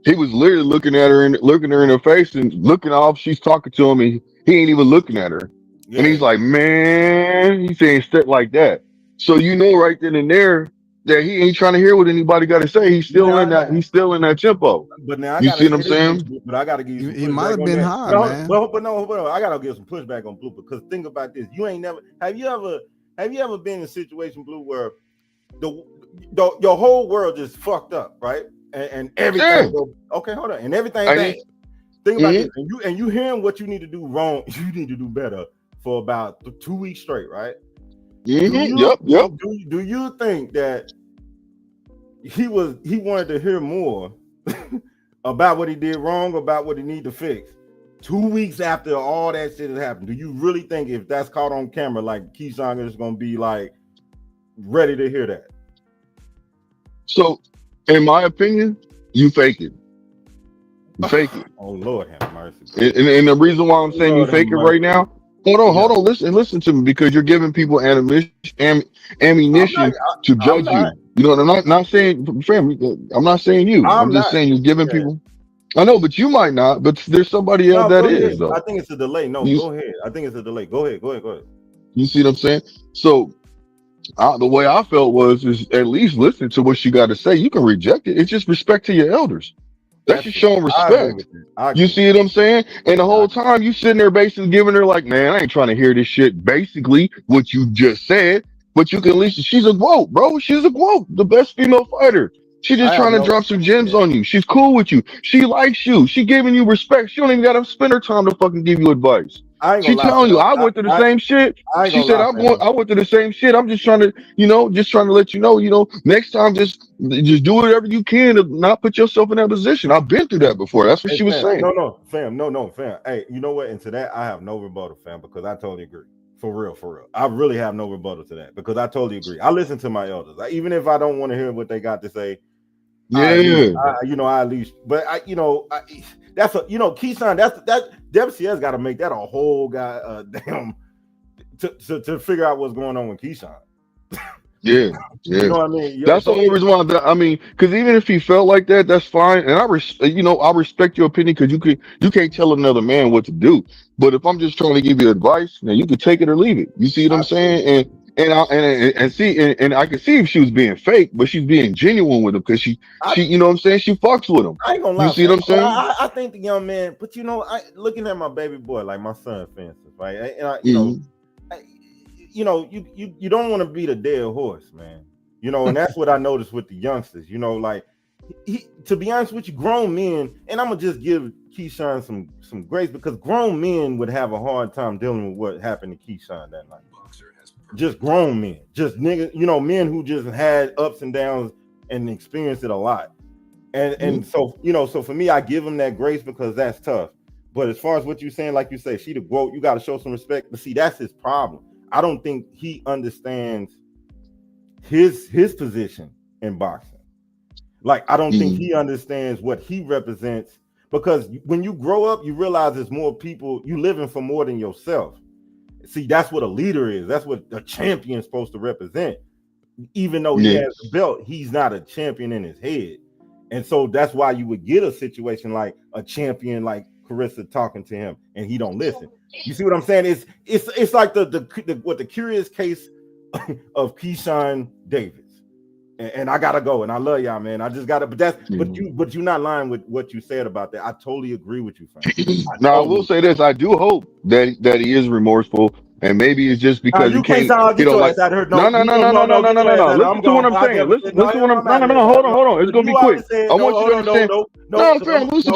he was literally looking her in her face and looking off. She's talking to him, and he ain't even looking at her. Yeah. And he's like, man, he's saying stuff like that. So you know right then and there that he ain't trying to hear what anybody got to say. He's still in that. He's still in that tempo. But now you see what I'm saying? But I got to give you. He might have been high, man. But no, I got to give some pushback on Blue because think about this. You ain't never. Have you ever been in a situation, Blue, where your whole world just fucked up, right? And everything. Okay, hold on. And everything bad. Think about this. And you hearing what you need to do wrong. You need to do better for about 2 weeks straight, right? Yep. Do you think that he wanted to hear more about what he did wrong, about what he need to fix 2 weeks after all that shit has happened? Do you really think if that's caught on camera, like Keyshawn is gonna be like ready to hear that? So, in my opinion, you fake it. You fake it. Oh Lord have mercy. And the reason why I'm saying you fake it right now. Hold on, listen to me, because you're giving people ammunition to judge you. You know, and I'm not saying, fam, I'm not saying you. I'm just saying you're giving people. I know, but you might not. But there's somebody else that is, though. I think it's a delay. No, go ahead. I think it's a delay. Go ahead. You see what I'm saying? So the way I felt is at least listen to what she got to say. You can reject it. It's just respect to your elders. That's just showing respect. You see what I'm saying? And the whole time you sitting there basically giving her like, man, I ain't trying to hear this shit. Basically, what you just said, but you can at least, she's a GOAT, bro. She's a GOAT, the best female fighter. She's just trying to drop some gems on you. She's cool with you. She likes you. She giving you respect. She don't even got to spend her time to fucking give you advice. She telling you, I went through the same shit. She said, I went through the same shit. I'm just trying to, let you know, next time, just do whatever you can to not put yourself in that position. I've been through that before. That's what she was saying. No, fam. Hey, you know what? And to that, I have no rebuttal, fam, because I totally agree. For real. I really have no rebuttal to that because I totally agree. I listen to my elders. Even if I don't want to hear what they got to say, I at least, but that's Keyshawn, that WCS got to make that a whole guy to figure out what's going on with Keyshawn. Yeah. You know what I mean? That's the only reason why. Because even if he felt like that, that's fine. And I respect your opinion because you can't tell another man what to do. But if I'm just trying to give you advice, now you can take it or leave it. You see what I'm saying? And I can see if she was being fake, but she's being genuine with him because she you know what I'm saying? She fucks with him. I ain't gonna lie. You see what I'm saying? I think the young man, but I looking at my baby boy, like my son, for instance, right? And you don't want to beat a dead horse, man. And that's what I noticed with the youngsters. Like to be honest with you, grown men, and I'm gonna just give Keyshawn some grace because grown men would have a hard time dealing with what happened to Keyshawn that night. Just grown men, just niggas, men who just had ups and downs and experienced it a lot. And so for me, I give him that grace because that's tough. But as far as what you're saying, like you say, she the GOAT, you got to show some respect. But see, that's his problem. I don't think he understands his position in boxing. Like, I don't think he understands what he represents because when you grow up, you realize there's more people, you living for more than yourself. See, that's what a leader is. That's what a champion is supposed to represent. Even though he has the belt, he's not a champion in his head. And so that's why you would get a situation like a champion like Carissa talking to him and he don't listen. You see what I'm saying? It's like the curious case of Keyshawn Davis. And I gotta go, and I love y'all, man. I just gotta, but you're not lying with what you said about that. I totally agree with you, Frank. Now, I will say this: I do hope that he is remorseful, and maybe it's just because you can't sound get your ass out here. No. Listen to what I'm saying. Listen to what I'm. No. Hold on. It's gonna be quick. I want you to understand. No, fam. Listen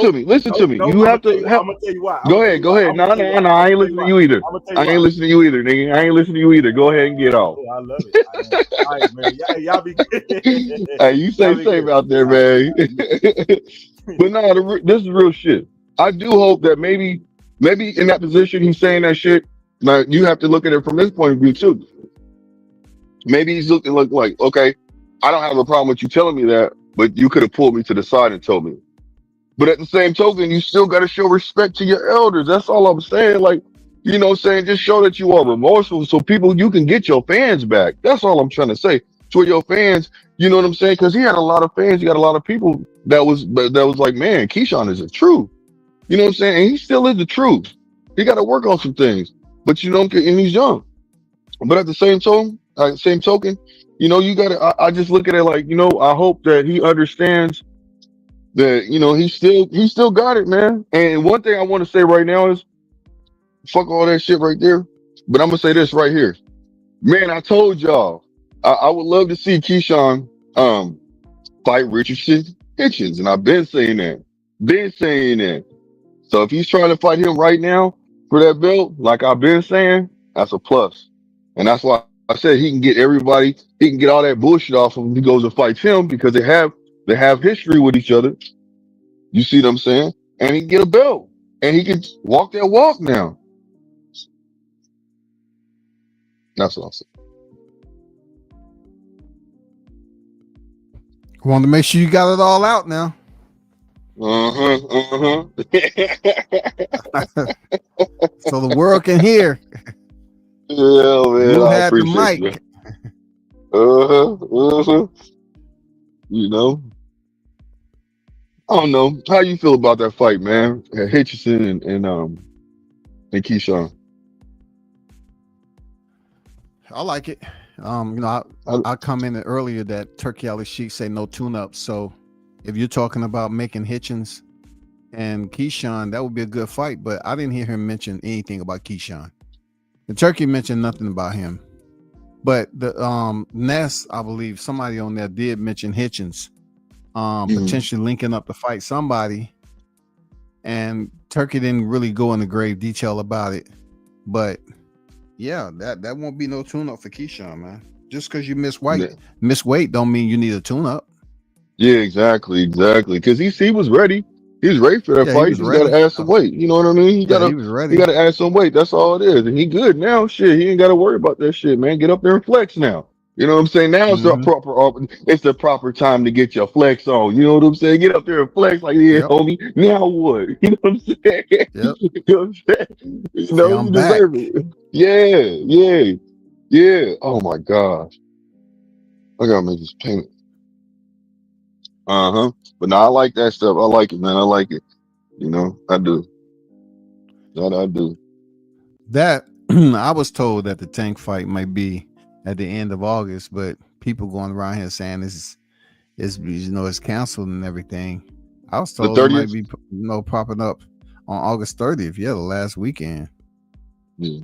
to me. You have to. I'm gonna tell you why. Go ahead. No. I ain't listening to you either. I ain't listening to you either, nigga. I ain't listening to you either. Go ahead and get off. I love it. All right, man. Y'all be good. Hey, you stay safe out there, man. But no, this is real shit. I do hope that maybe in that position he's saying that shit. Now you have to look at it from this point of view too. Maybe he's looking like, okay, I don't have a problem with you telling me that, but you could have pulled me to the side and told me. But at the same token, you still got to show respect to your elders. That's all I'm saying. Like, you know what I'm saying? Just show that you are remorseful so you can get your fans back. That's all I'm trying to say. To your fans, you know what I'm saying? Because he had a lot of fans. He got a lot of people that was like, man, Keyshawn is the truth. You know what I'm saying? And he still is the truth. He got to work on some things. But you know, and he's young. But at the same token, you know, you got to. I just look at it like, you know, I hope that he understands that, you know, he still got it, man. And one thing I want to say right now is, fuck all that shit right there. But I'm gonna say this right here, man. I told y'all I would love to see Keyshawn fight Richardson Hitchens, and I've been saying that. So if he's trying to fight him right now for that belt, like I've been saying, that's a plus. And that's why I said he can get all that bullshit off him if he goes and fights him, because they have history with each other. You see what I'm saying? And he can get a belt. And he can walk that walk now. That's awesome. Want to make sure you got it all out now. So the world can hear. Yeah, man. You I had the appreciate mic. You. You know, I don't know how you feel about that fight, man. Hitchison and Keyshawn. I like it. You know, I commented earlier that Turkey Ali Sheik say no tune-up. So if you're talking about making Hitchens and Keyshawn, that would be a good fight. But I didn't hear him mention anything about Keyshawn. The Turkey mentioned nothing about him. But the Ness, I believe somebody on there did mention Hitchens, potentially linking up to fight somebody. And Turkey didn't really go into grave detail about it. But yeah, that won't be no tune-up for Keyshawn, man. Just because you miss weight don't mean you need a tune-up. Yeah, exactly. Because he was ready. He was ready for that fight. He just got to add some weight. You know what I mean? He was ready. He got to add some weight. That's all it is. And he good now. Shit, he ain't got to worry about that shit, man. Get up there and flex now. You know what I'm saying? Now it's the proper time to get your flex on. You know what I'm saying? Get up there and flex like, yeah, homie. Now what? You know what I'm saying? Yep. You know what I'm saying? You know, you deserve it. Yeah. Oh my gosh. I gotta make this payment. But no, I like that stuff. I like it, man. I like it. You know, I do. That I do. That I was told that the Tank fight might be at the end of August, but people going around here saying it's canceled and everything. I was told it might be popping up on August 30th. Yeah, the last weekend. Yeah.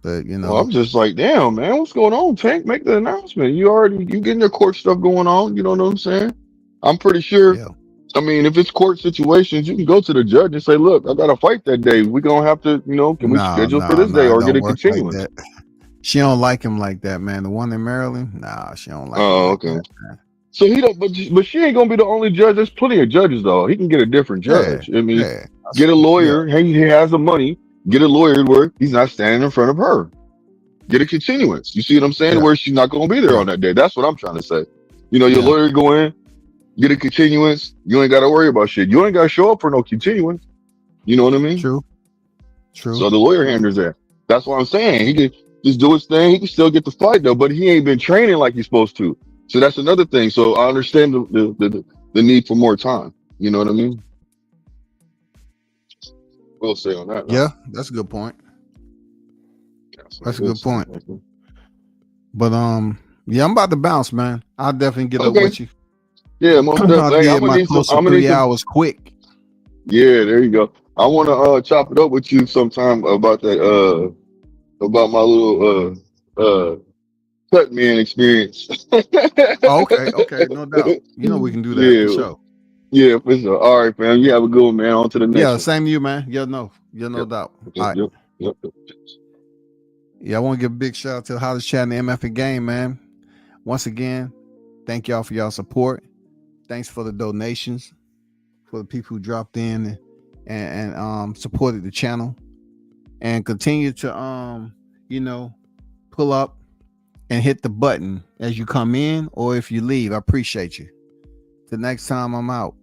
But you know, well, I'm just like, damn, man, what's going on? Tank, make the announcement. You getting your court stuff going on. You know what I'm saying? I'm pretty sure. Yeah. I mean, if it's court situations, you can go to the judge and say, look, I got to fight that day. We're going to have to, can we schedule for this day or get a continuance? Like she don't like him like that, man. The one in Maryland, nah, she don't like him like that, man. So he don't, but she ain't going to be the only judge. There's plenty of judges, though. He can get a different judge. I mean, get a lawyer. Yeah. He has the money. Get a lawyer where he's not standing in front of her. Get a continuance. You see what I'm saying? Yeah. Where she's not going to be there on that day. That's what I'm trying to say. You know, your lawyer go in, get a continuance. You ain't got to worry about shit. You ain't got to show up for no continuance. You know what I mean? True. So the lawyer handles that. That's what I'm saying. He can just do his thing. He can still get the fight though, but he ain't been training like he's supposed to. So that's another thing. So I understand the need for more time. You know what I mean? We'll say on that. Yeah, that's a good point. That's a good point. Say. But yeah, I'm about to bounce, man. I'll definitely get up Okay. with you. Yeah, most I'll definitely. get my close to 3 hours quick. Yeah, there you go. I want to chop it up with you sometime about that about my little cut man experience. Oh, okay, no doubt. You know we can do that for sure. Yeah, for sure. All right, fam. You have a good one, man. On to the next Yeah, one. same to you, man. No doubt. All right. Yep. Yeah, I want to give a big shout out to the hottest chat in the MF game, man. Once again, thank y'all for y'all support. Thanks for the donations, for the people who dropped in and supported the channel, and continue to pull up and hit the button as you come in or if you leave. I appreciate you. Till next time, I'm out.